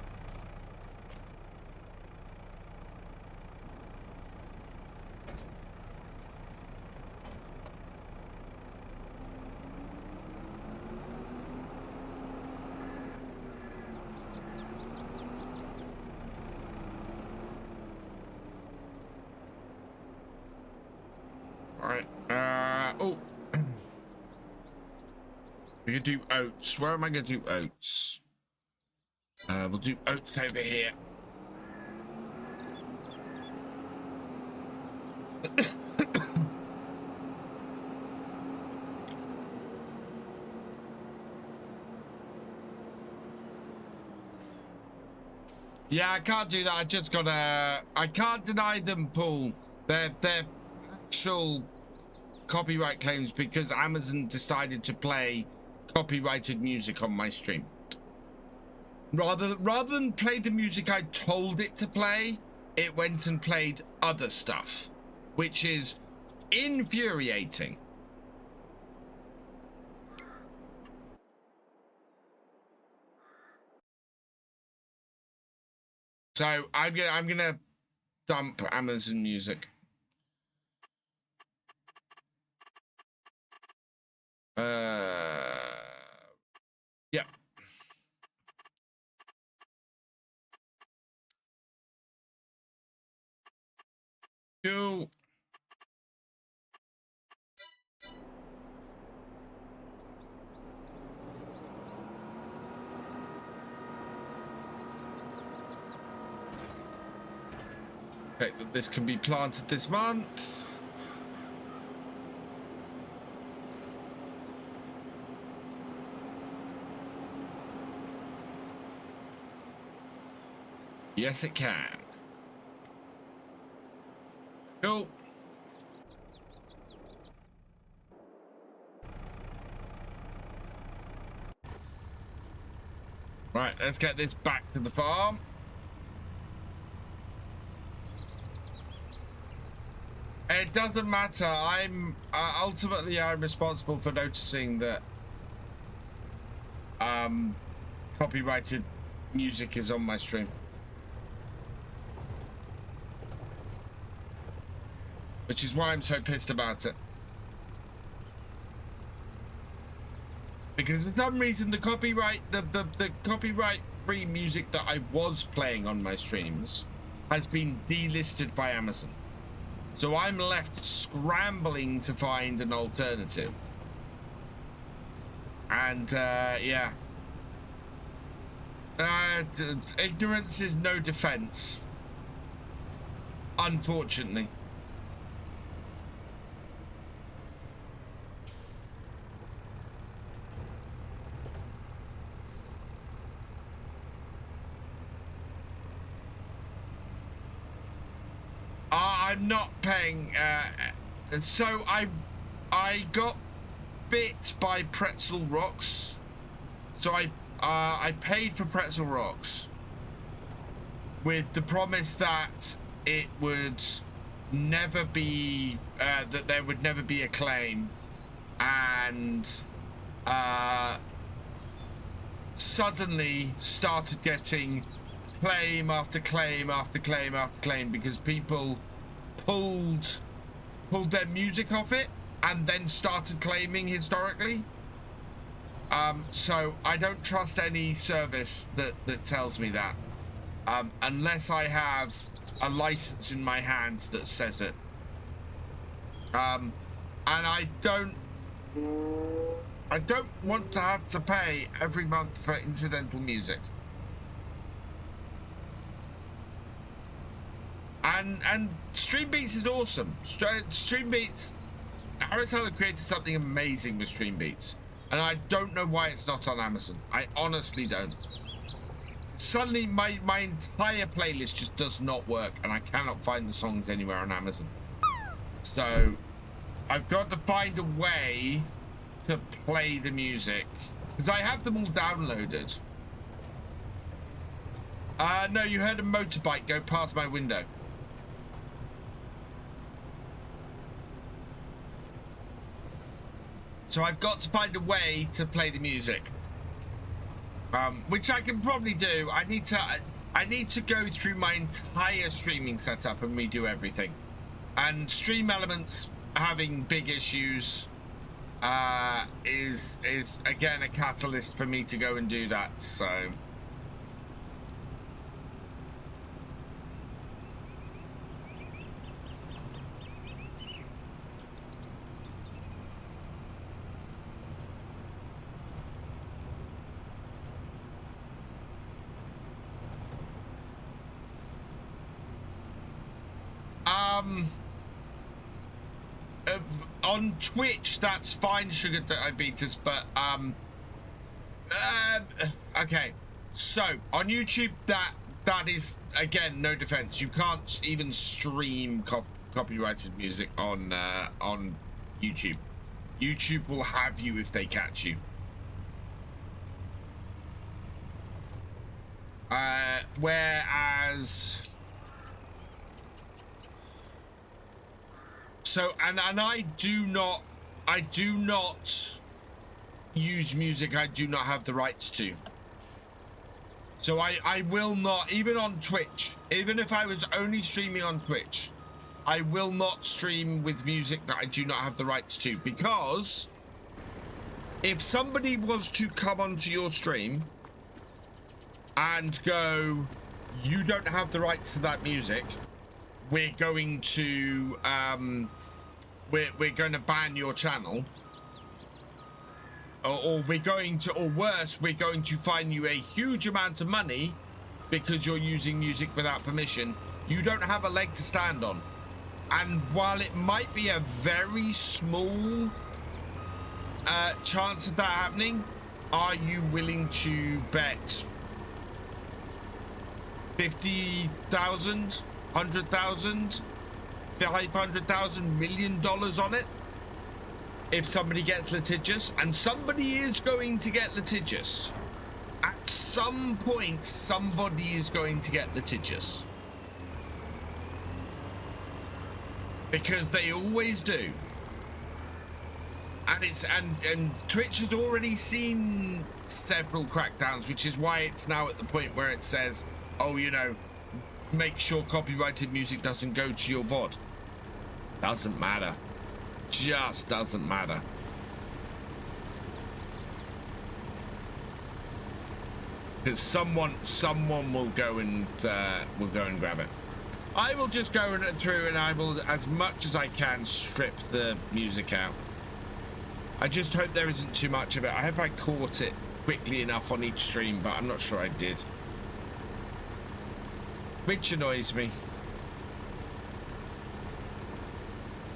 We could do oats. Where am I going to do oats? We'll do oats over here. Yeah, I can't do that. I just gotta. I can't deny them, Paul. They're actual copyright claims because Amazon decided to play copyrighted music on my stream. Rather than play the music I told it to play, it went and played other stuff, which is infuriating. So I'm gonna dump Amazon music. Yeah. Cool. Okay, this can be planted this month. Yes, it can. Cool. Right, let's get this back to the farm. It doesn't matter. I'm ultimately I'm responsible for noticing that copyrighted music is on my stream. Which is why I'm so pissed about it. Because for some reason the copyright free music that I was playing on my streams has been delisted by Amazon. So I'm left scrambling to find an alternative. And yeah. Ignorance is no defense. Unfortunately. I'm not paying. So I got bit by pretzel rocks. So I paid for pretzel rocks with the promise that it would never be that there would never be a claim, and suddenly started getting claim after claim after claim after claim because people pulled their music off it and then started claiming historically. So I don't trust any service that tells me that, unless I have a license in my hand that says it. And I don't want to have to pay every month for incidental music. And Stream Beats is awesome. Stream Beats, Haraldur created something amazing with Stream Beats, and I don't know why it's not on Amazon. I honestly don't. Suddenly my entire playlist just does not work, and I cannot find the songs anywhere on Amazon. So I've got to find a way to play the music because I have them all downloaded. No, you heard a motorbike go past my window. So I've got to find a way to play the music, which I can probably do. I need to go through my entire streaming setup and redo everything. And Stream Elements having big issues is again a catalyst for me to go and do that. So. On Twitch, that's fine, Sugar Diabetes, but okay. So on YouTube, that is again no defense. You can't even stream copyrighted music on YouTube. YouTube will have you if they catch you. Whereas. So and I do not use music I do not have the rights to. So I will not, even on Twitch, even if I was only streaming on Twitch, I will not stream with music that I do not have the rights to, because if somebody was to come onto your stream and go, you don't have the rights to that music, we're going to we're going to ban your channel, or we're going to, or worse, we're going to fine you a huge amount of money because you're using music without permission, you don't have a leg to stand on. And while it might be a very small chance of that happening, are you willing to bet 50,000, 100,000, 500,000, $1 million on it? If somebody gets litigious, and somebody is going to get litigious. At some point, somebody is going to get litigious. Because they always do. And it's and Twitch has already seen several crackdowns, which is why it's now at the point where it says, oh, you know, make sure copyrighted music doesn't go to your VOD. Doesn't matter. Just doesn't matter. Because someone will go and grab it. I will just go through and I will, as much as I can, strip the music out. I just hope there isn't too much of it. I hope I caught it quickly enough on each stream, but I'm not sure I did. Which annoys me.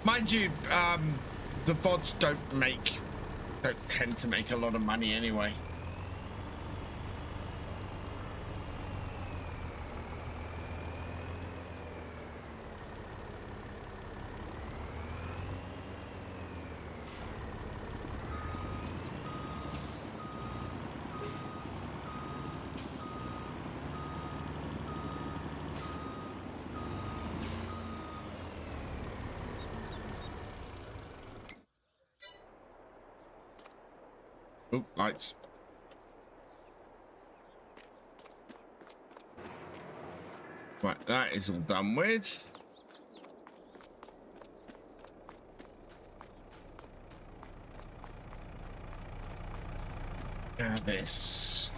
Mind you, the VODs don't tend to make a lot of money anyway. Oh, lights. Right, that is all done with. Now this.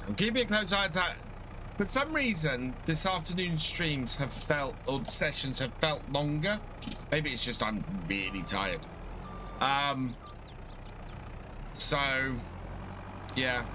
I'm keeping a close eye on that. For some reason, this afternoon streams have felt, or sessions have felt longer. Maybe it's just I'm really tired. So, yeah.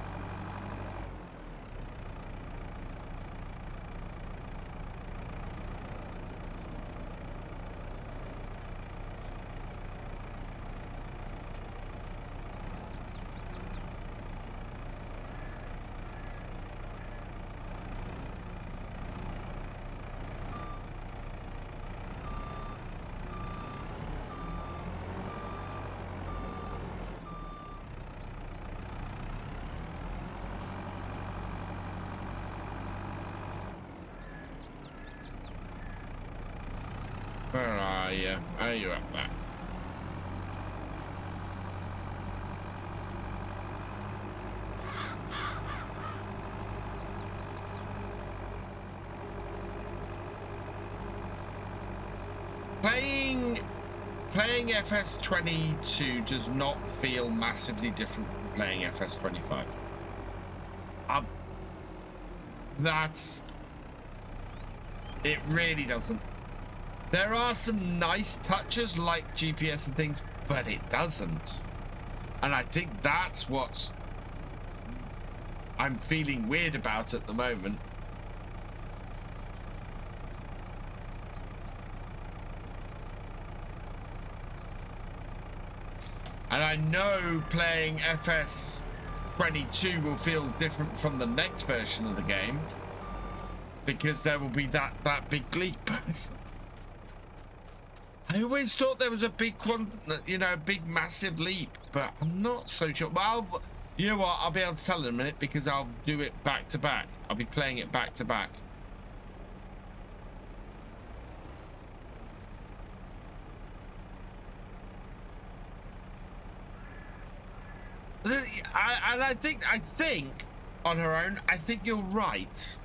Where are you? Oh, you're up there. Playing FS22 does not feel massively different from playing FS25. It really doesn't. There are some nice touches like GPS and things, but it doesn't. And I think that's what's I'm feeling weird about at the moment. And I know playing FS22 will feel different from the next version of the game because there will be that big leap. I always thought there was a big big massive leap, but I'm not so sure. Well, you know what? I'll be able to tell in a minute because I'll do it back to back. I'll be playing it back to back. I think on her own, I think you're right.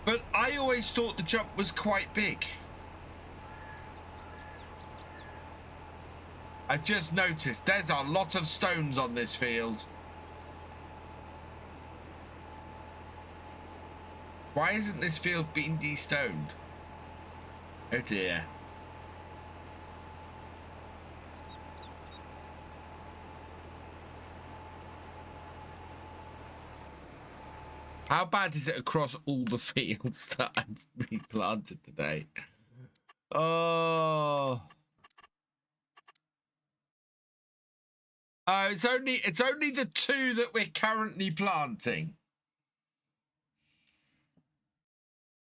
But I always thought the jump was quite big. I just noticed there's a lot of stones on this field. Why isn't this field being de-stoned? Oh dear. How bad is it across all the fields that I've replanted today? Oh. It's only the 2 that we're currently planting.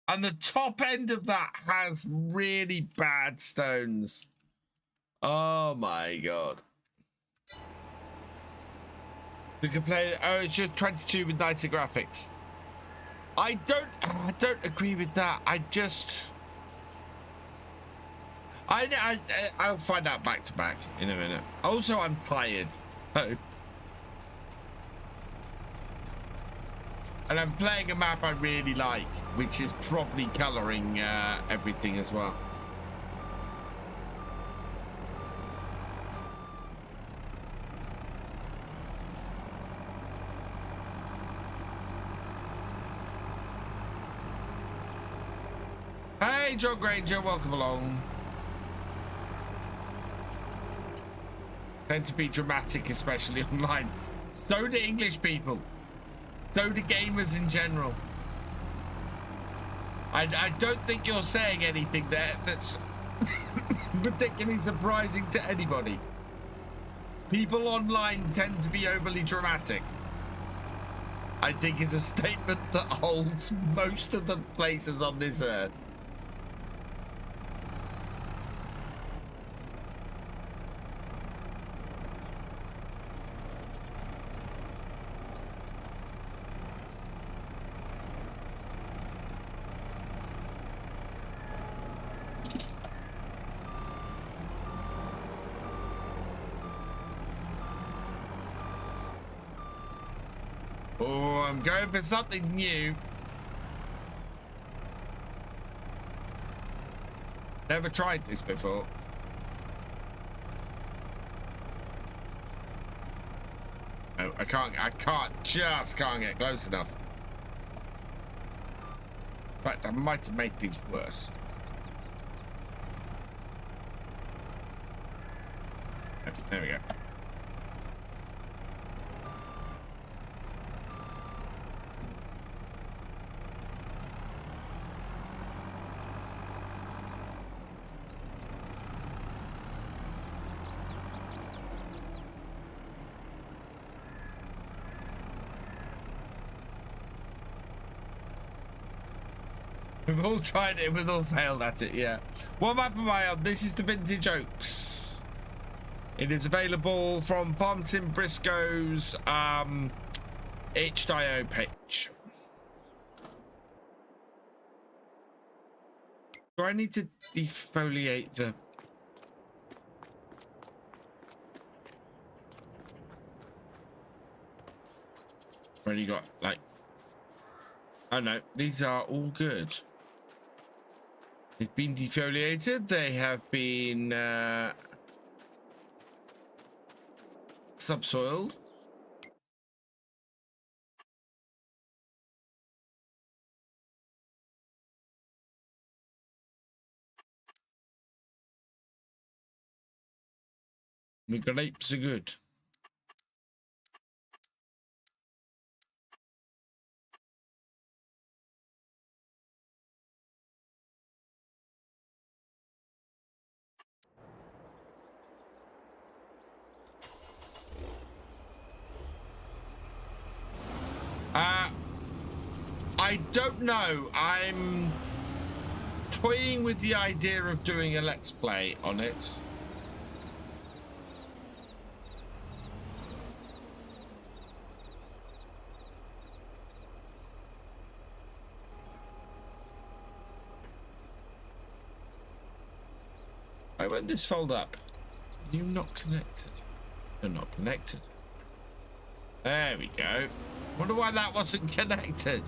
And the top end of that has really bad stones. Oh my god. We can play. Oh, it's just 22 with nicer graphics. I don't agree with that. I'll find out back to back in a minute. Also, I'm tired. Oh. And I'm playing a map I really like, which is probably coloring everything as well. Hey, John Granger, welcome along. Tend to be dramatic, especially online. So do English people. So do gamers in general. I don't think you're saying anything there that's particularly surprising to anybody. People online tend to be overly dramatic. I think is a statement that holds most of the places on this earth. Oh, I'm going for something new. Never tried this before. Oh, I can't get close enough. In fact, I might have made things worse. Oh, there we go. We've all tried it, we've all failed at it, yeah. What map am I on? This is the Vintage Oaks. It is available from Farmsim Briscoe's itch.io page. Do I need to defoliate the... I've only got, like... Oh no, these are all good. They've been defoliated. They have been subsoiled. The grapes are good. I don't know. I'm toying with the idea of doing a let's play on it. Why won't this fold up? You're not connected. You're not connected. There we go. Wonder why that wasn't connected.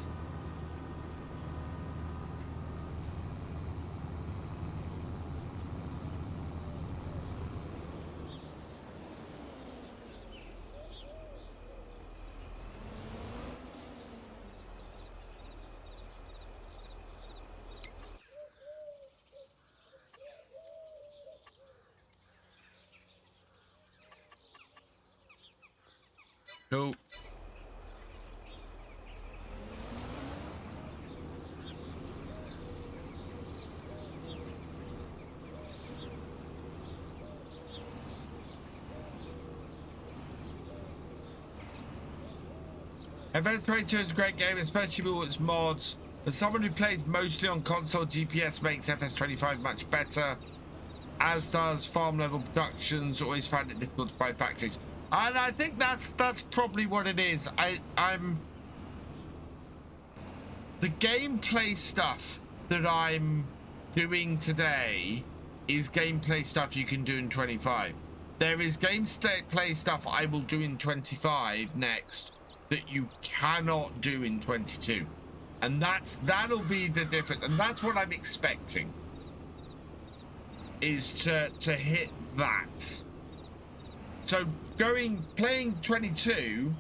Cool. FS25 is a great game, especially with its mods. For someone who plays mostly on console, GPS makes FS25 much better, as does farm level productions. Always found it difficult to buy factories, and I think that's probably what it is. I'm the gameplay stuff that I'm doing today is gameplay stuff you can do in 25. There is gameplay stuff I will do in 25 next that you cannot do in 22, and that'll be the difference, and that's what I'm expecting, is to hit that. So playing 22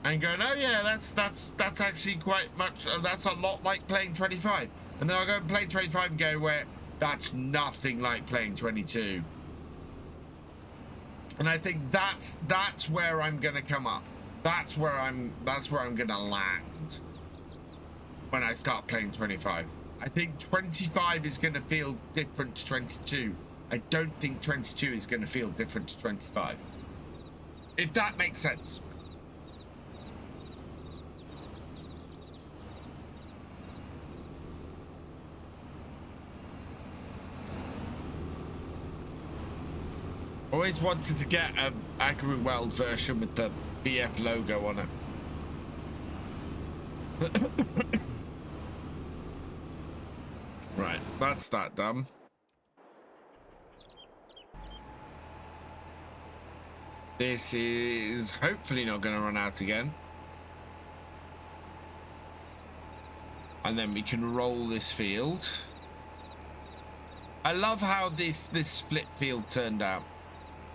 and going, oh yeah, that's actually quite much, that's a lot like playing 25, and then I'll go and play 25 and go, where that's nothing like playing 22. And I think that's where I'm gonna come up. That's where I'm gonna land when I start playing 25. I think 25 is gonna feel different to 22. I don't think 22 is gonna feel different to 25. If that makes sense. Always wanted to get an AgriWorld version with the BF logo on it. Right, that's that done. This is hopefully not going to run out again. And then we can roll this field. I love how this split field turned out.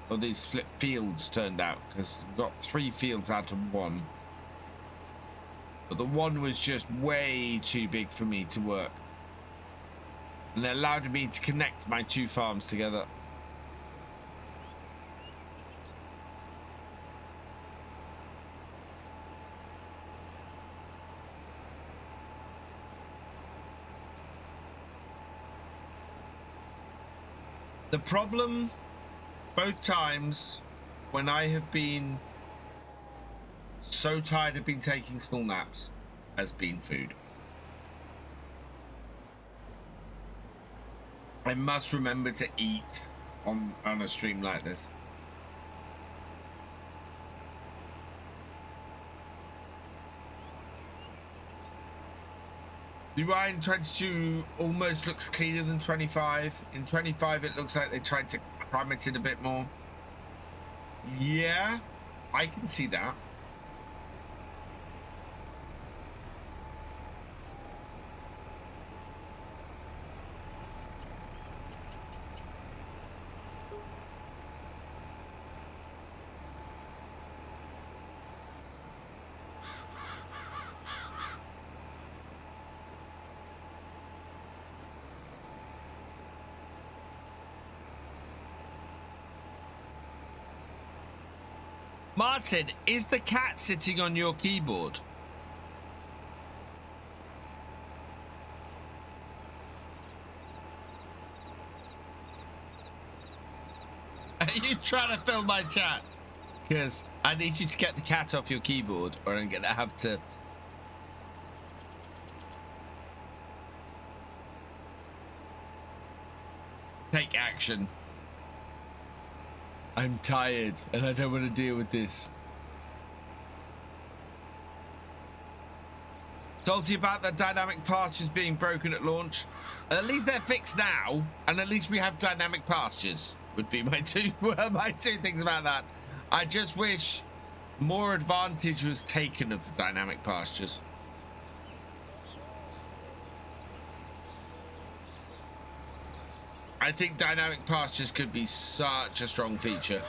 Or these split fields turned out, because we've got 3 fields out of 1. But the one was just way too big for me to work. And it allowed me to connect my 2 farms together. The problem both times when I have been so tired of being taking small naps has been food. I must remember to eat on a stream like this. The UI in 22 almost looks cleaner than 25. In 25 it looks like they tried to cram it in a bit more. Yeah, I can see that. Martin, is the cat sitting on your keyboard? Are you trying to fill my chat? Because I need you to get the cat off your keyboard, or I'm going to have to... take action. I'm tired and I don't want to deal with this. Told you about the dynamic pastures being broken at launch. At least they're fixed now, and at least we have dynamic pastures. Would be my two things about that. I just wish more advantage was taken of the dynamic pastures. I think dynamic pastures could be such a strong feature.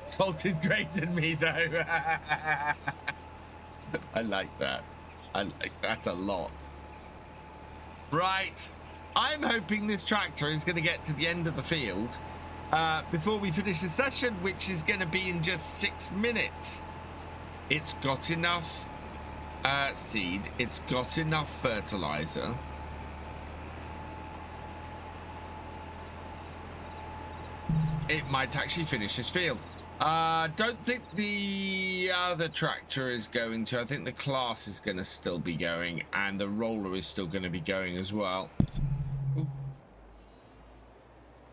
Salt is greater than me, though. I like that. I like that a lot. Right. I'm hoping this tractor is going to get to the end of the field before we finish the session, which is going to be in just 6 minutes. It's got enough seed. It's got enough fertilizer. It might actually finish this field. Don't think the other tractor is going to. I think the class is going to still be going, and the roller is still going to be going as well. Ooh.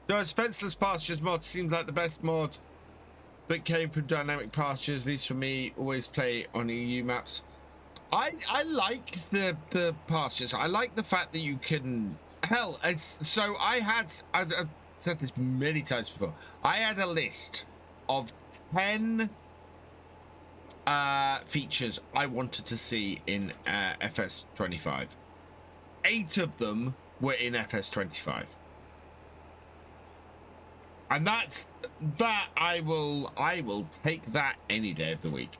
Those fenceless pastures mod seems like the best mod that came from dynamic pastures, at least for me. Always play on EU maps. I like the pastures. I like the fact that you can. Hell, it's so I've said this many times before. I had a list of 10 features I wanted to see in FS25. 8 of them were in FS25, and that I will take that any day of the week.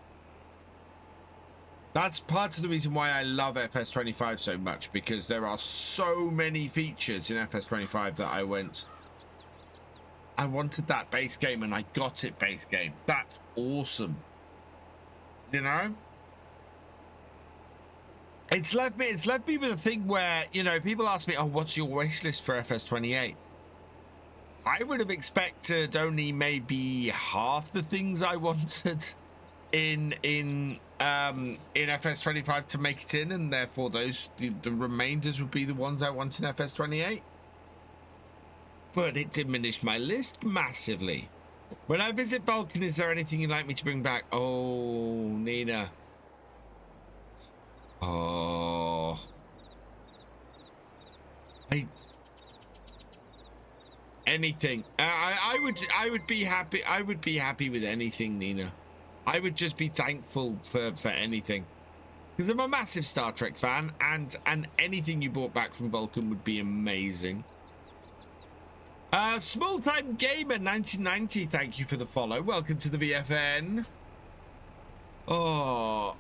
That's part of the reason why I love FS25 so much, because there are so many features in FS25 that I wanted that base game, and I got it base game. That's awesome. You know? It's left me with a thing where, you know, people ask me, oh, what's your wish list for FS28? I would have expected only maybe half the things I wanted in FS25 to make it in, and therefore the remainders would be the ones I want in FS28. But it diminished my list massively. When I visit Vulcan, is there anything you'd like me to bring back? Oh, Nina. Oh. Anything. I would be happy. I would be happy with anything, Nina. I would just be thankful for anything. Because I'm a massive Star Trek fan, and anything you brought back from Vulcan would be amazing. Small Time Gamer 1990, thank you for the follow. Welcome to the VFN. Oh.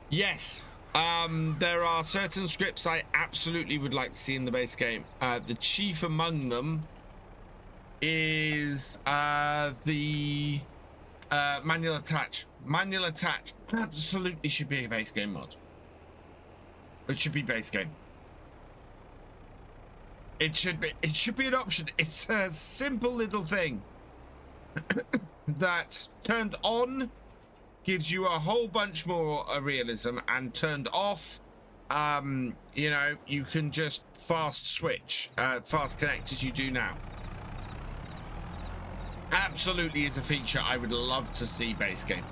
Yes. There are certain scripts I absolutely would like to see in the base game. The chief among them is the manual attach. Manual attach absolutely should be a base game mod. It should be base game. It should be an option. It's a simple little thing that turned on gives you a whole bunch more realism, and turned off, you know, you can just fast switch, fast connect as you do now. Absolutely is a feature I would love to see base game.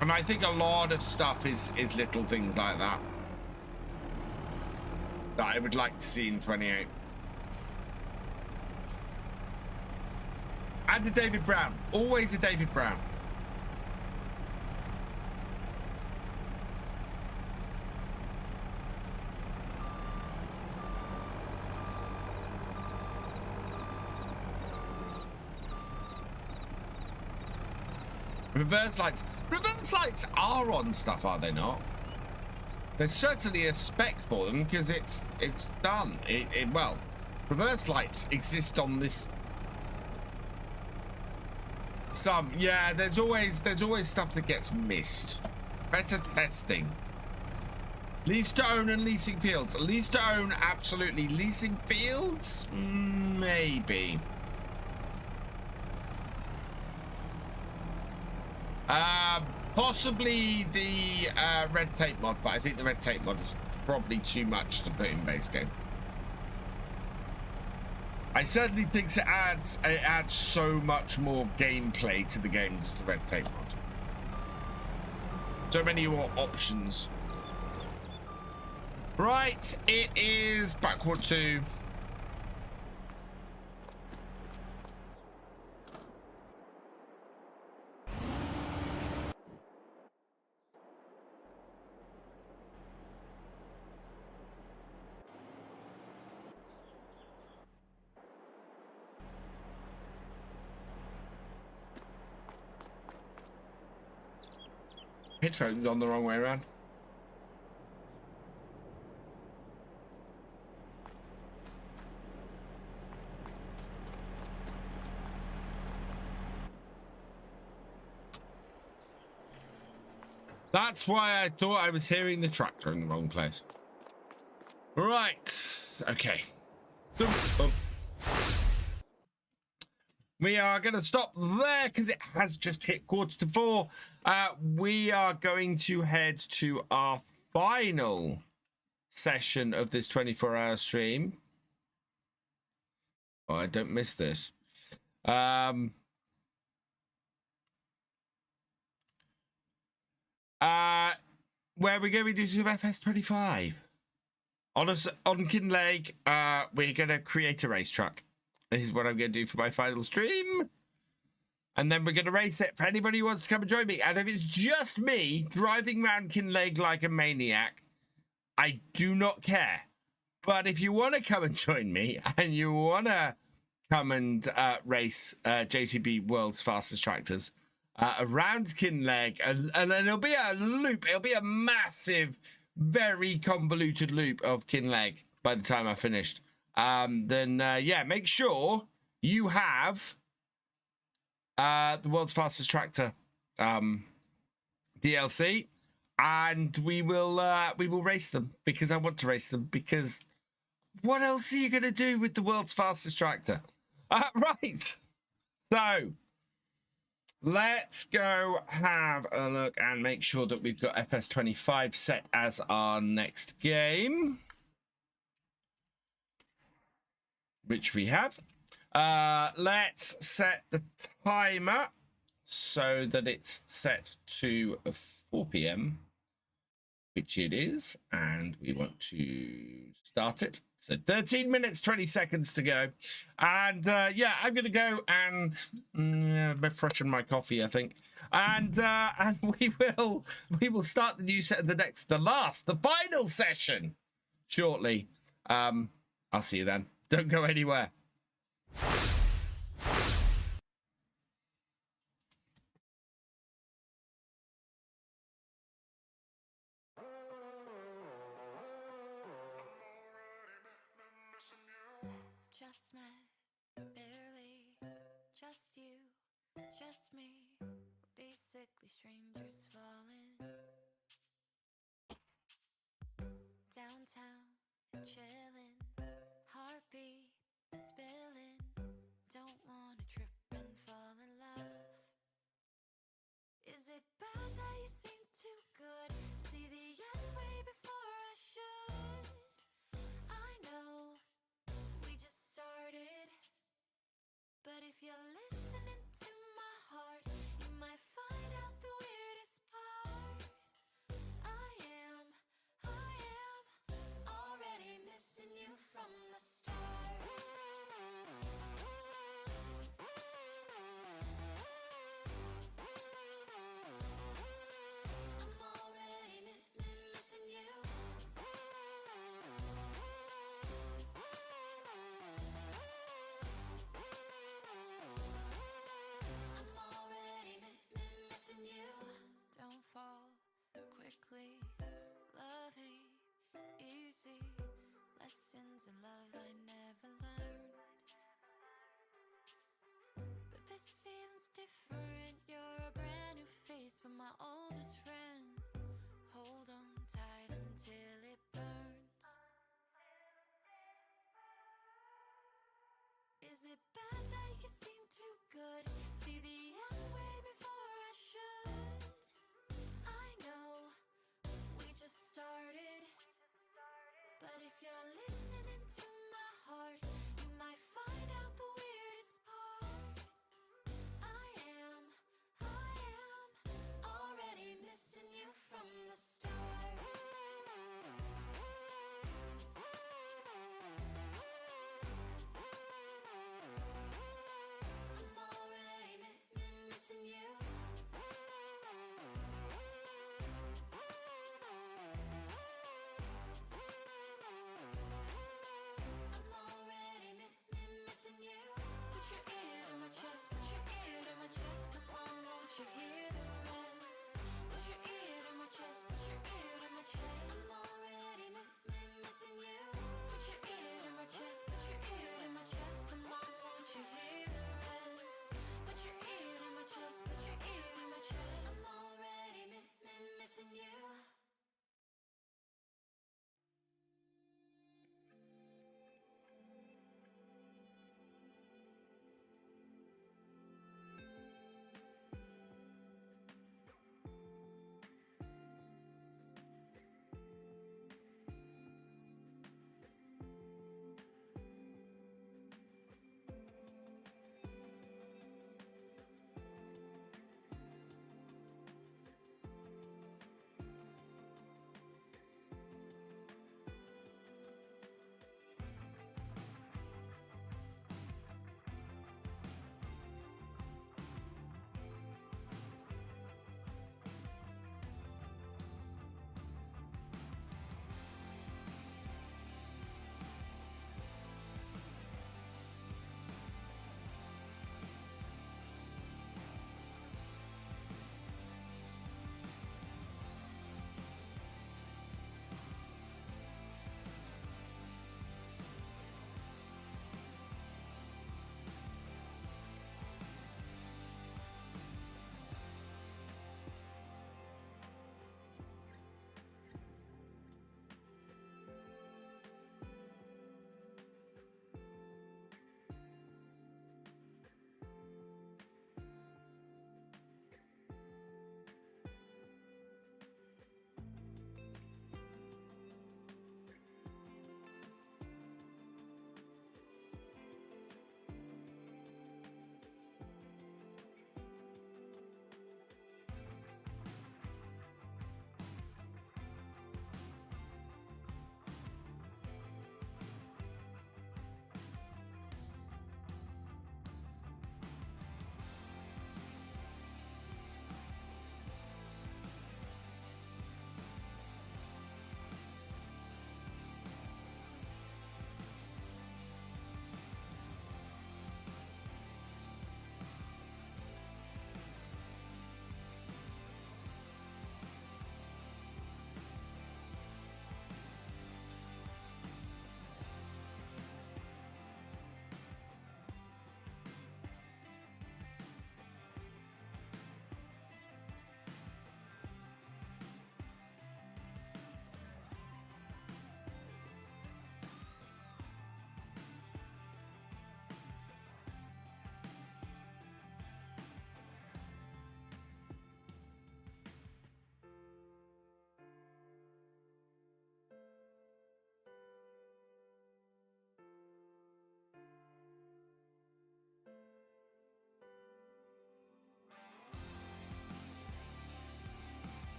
And I think a lot of stuff is little things like that that I would like to see in 28. And a David Brown. Always a David Brown. Reverse lights. Reverse lights are on stuff, are they not? There's certainly a spec for them, because it's done. Well, reverse lights exist on this. Some, yeah. There's always stuff that gets missed. Better testing. Lease to own and leasing fields. Lease to own, absolutely. Leasing fields, maybe. Possibly the red tape mod, but I think the red tape mod is probably too much to put in base game. I certainly think it adds so much more gameplay to the game than the red tape mod. So many more options. Right, it is backward 2. Headphones on the wrong way around. That's why I thought I was hearing the tractor in the wrong place. Right. Okay. We are going to stop there because it has just hit 3:45. We are going to head to our final session of this 24-hour stream. Oh, I don't miss this. Where we're going to do some FS25. On Kinleg, we're going to create a racetrack. This is what I'm going to do for my final stream. And then we're going to race it for anybody who wants to come and join me. And if it's just me driving around Kinleg like a maniac, I do not care. But if you want to come and join me and you want to come and race JCB World's Fastest Tractors around Kinleg, and it'll be a loop. It'll be a massive, very convoluted loop of Kinleg by the time I finished. Then yeah, make sure you have the World's Fastest Tractor DLC, and we will race them, because I want to race them, because what else are you going to do with the World's Fastest Tractor? Right, so let's go have a look and make sure that we've got FS25 set as our next game, which we have. Let's set the timer so that it's set to 4 p.m, which it is, and we want to start it. So 13 minutes, 20 seconds to go. And yeah, I'm going to go and refreshen my coffee, I think. And we will start the new set, the final session shortly. I'll see you then. Don't go anywhere. Just met, barely, just you, just me, basically strangers falling downtown, chilling, heartbeat spilling, don't wanna trip and fall in love. Is it bad that you seem too good? See the end way before I should. I know we just started, but if you're listening to my heart, you might find out the weirdest part. I am already missing you from the start. I'm already missing you. I'm already missing you. Don't fall quickly, loving easy, lessons in love I never learned. But this feeling's different. You're a brand new face, but my oldest friend. Hold on tight until it burns. Is it bad that you seem too good? See the end way before I should. I know we just started, but if you're listening to my heart, you might find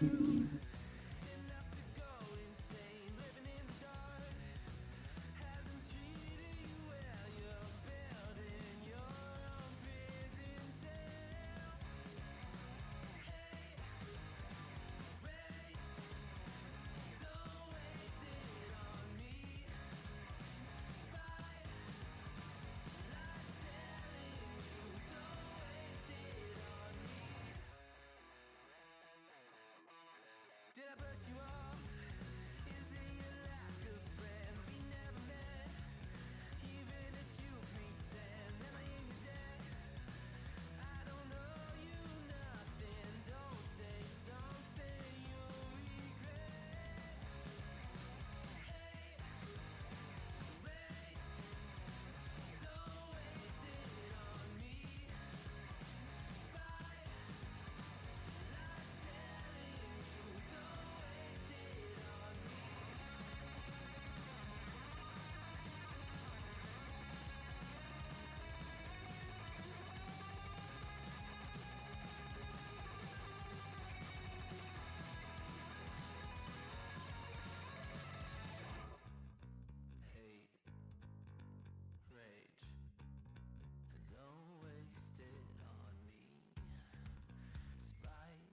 Did I brush you off? Is it your lack of friends we never met? Even if you pretend, am I in your debt? I don't owe you nothing. Don't say something you'll regret. Hate, rage, don't waste it on me. Spite, lies telling you, don't waste it on me. Hate, rage, don't waste it on me. Spite,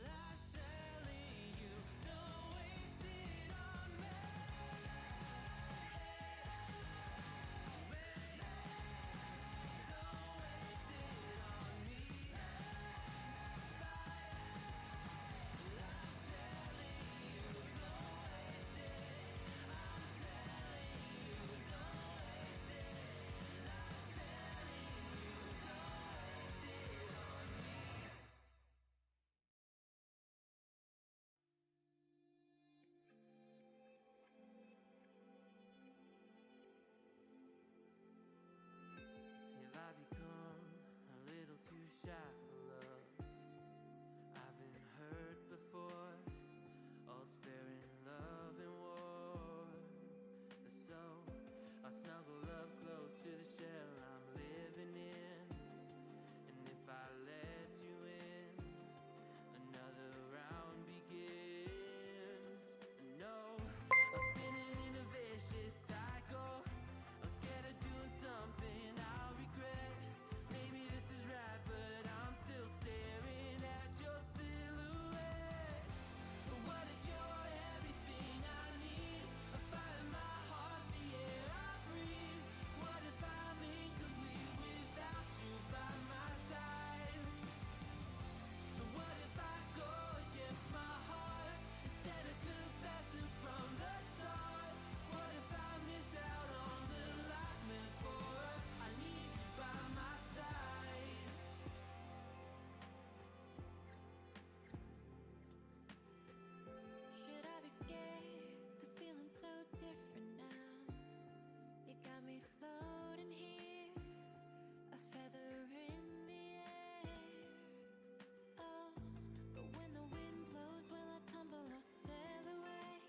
lies telling you, don't waste it on me. Rage, don't waste it on me. Spite, lies telling you, don't waste it. I'm telling you, don't waste it. Lies telling you, don't waste it on me. Have I become a little too shy for love? I've been hurt before. All's fair in love and war. So I snuggle up close to the shell I'm living in. And if I let you in, another round begins. No, I'm spinning in a vicious cycle. I'm scared of doing something I'll regret. Maybe this is right, but I'm still staring at your silhouette. What if you're everything I need? A fire in my heart, the air I breathe. What if I'm incomplete without you by my side? What if I go against my heart instead of confessing from the start? What if I miss out on the life meant for us? I need you by my side. Should I be scared? The feeling's so different now. You got me floating here, a feather in the air. Oh, but when the wind blows, will I tumble or sail away?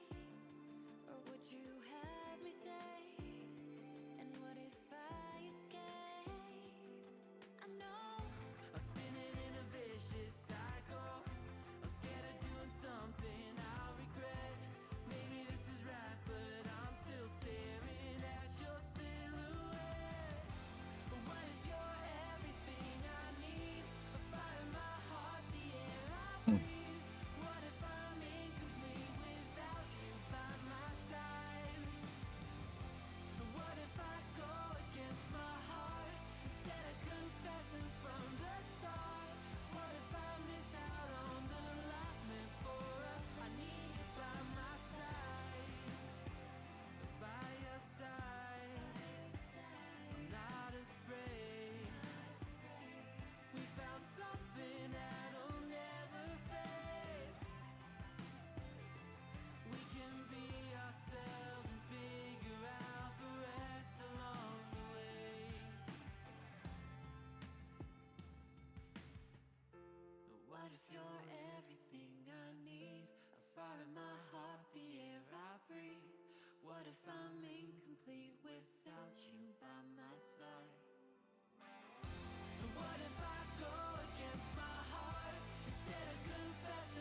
Or would you have me stay? And what if I escape? I know I'm spinning in a vicious cycle. I'm scared of doing something I'll regret. Maybe this is right, but I'm still staring at your silhouette. What if you're everything I need? A fire in my heart, the air I breathe. What if I'm incomplete without you by my side? What if I go against my heart instead of confessing from the start? What if I miss out on the life meant for us? I need you by my side, by your side. I'm not afraid. We found something that'll never fade. We can be ourselves and figure out the rest along the way. What if you're everything I need? A fire in my heart, the air I breathe. What if I'm incomplete without you by my side? What if I go against my heart instead of confessing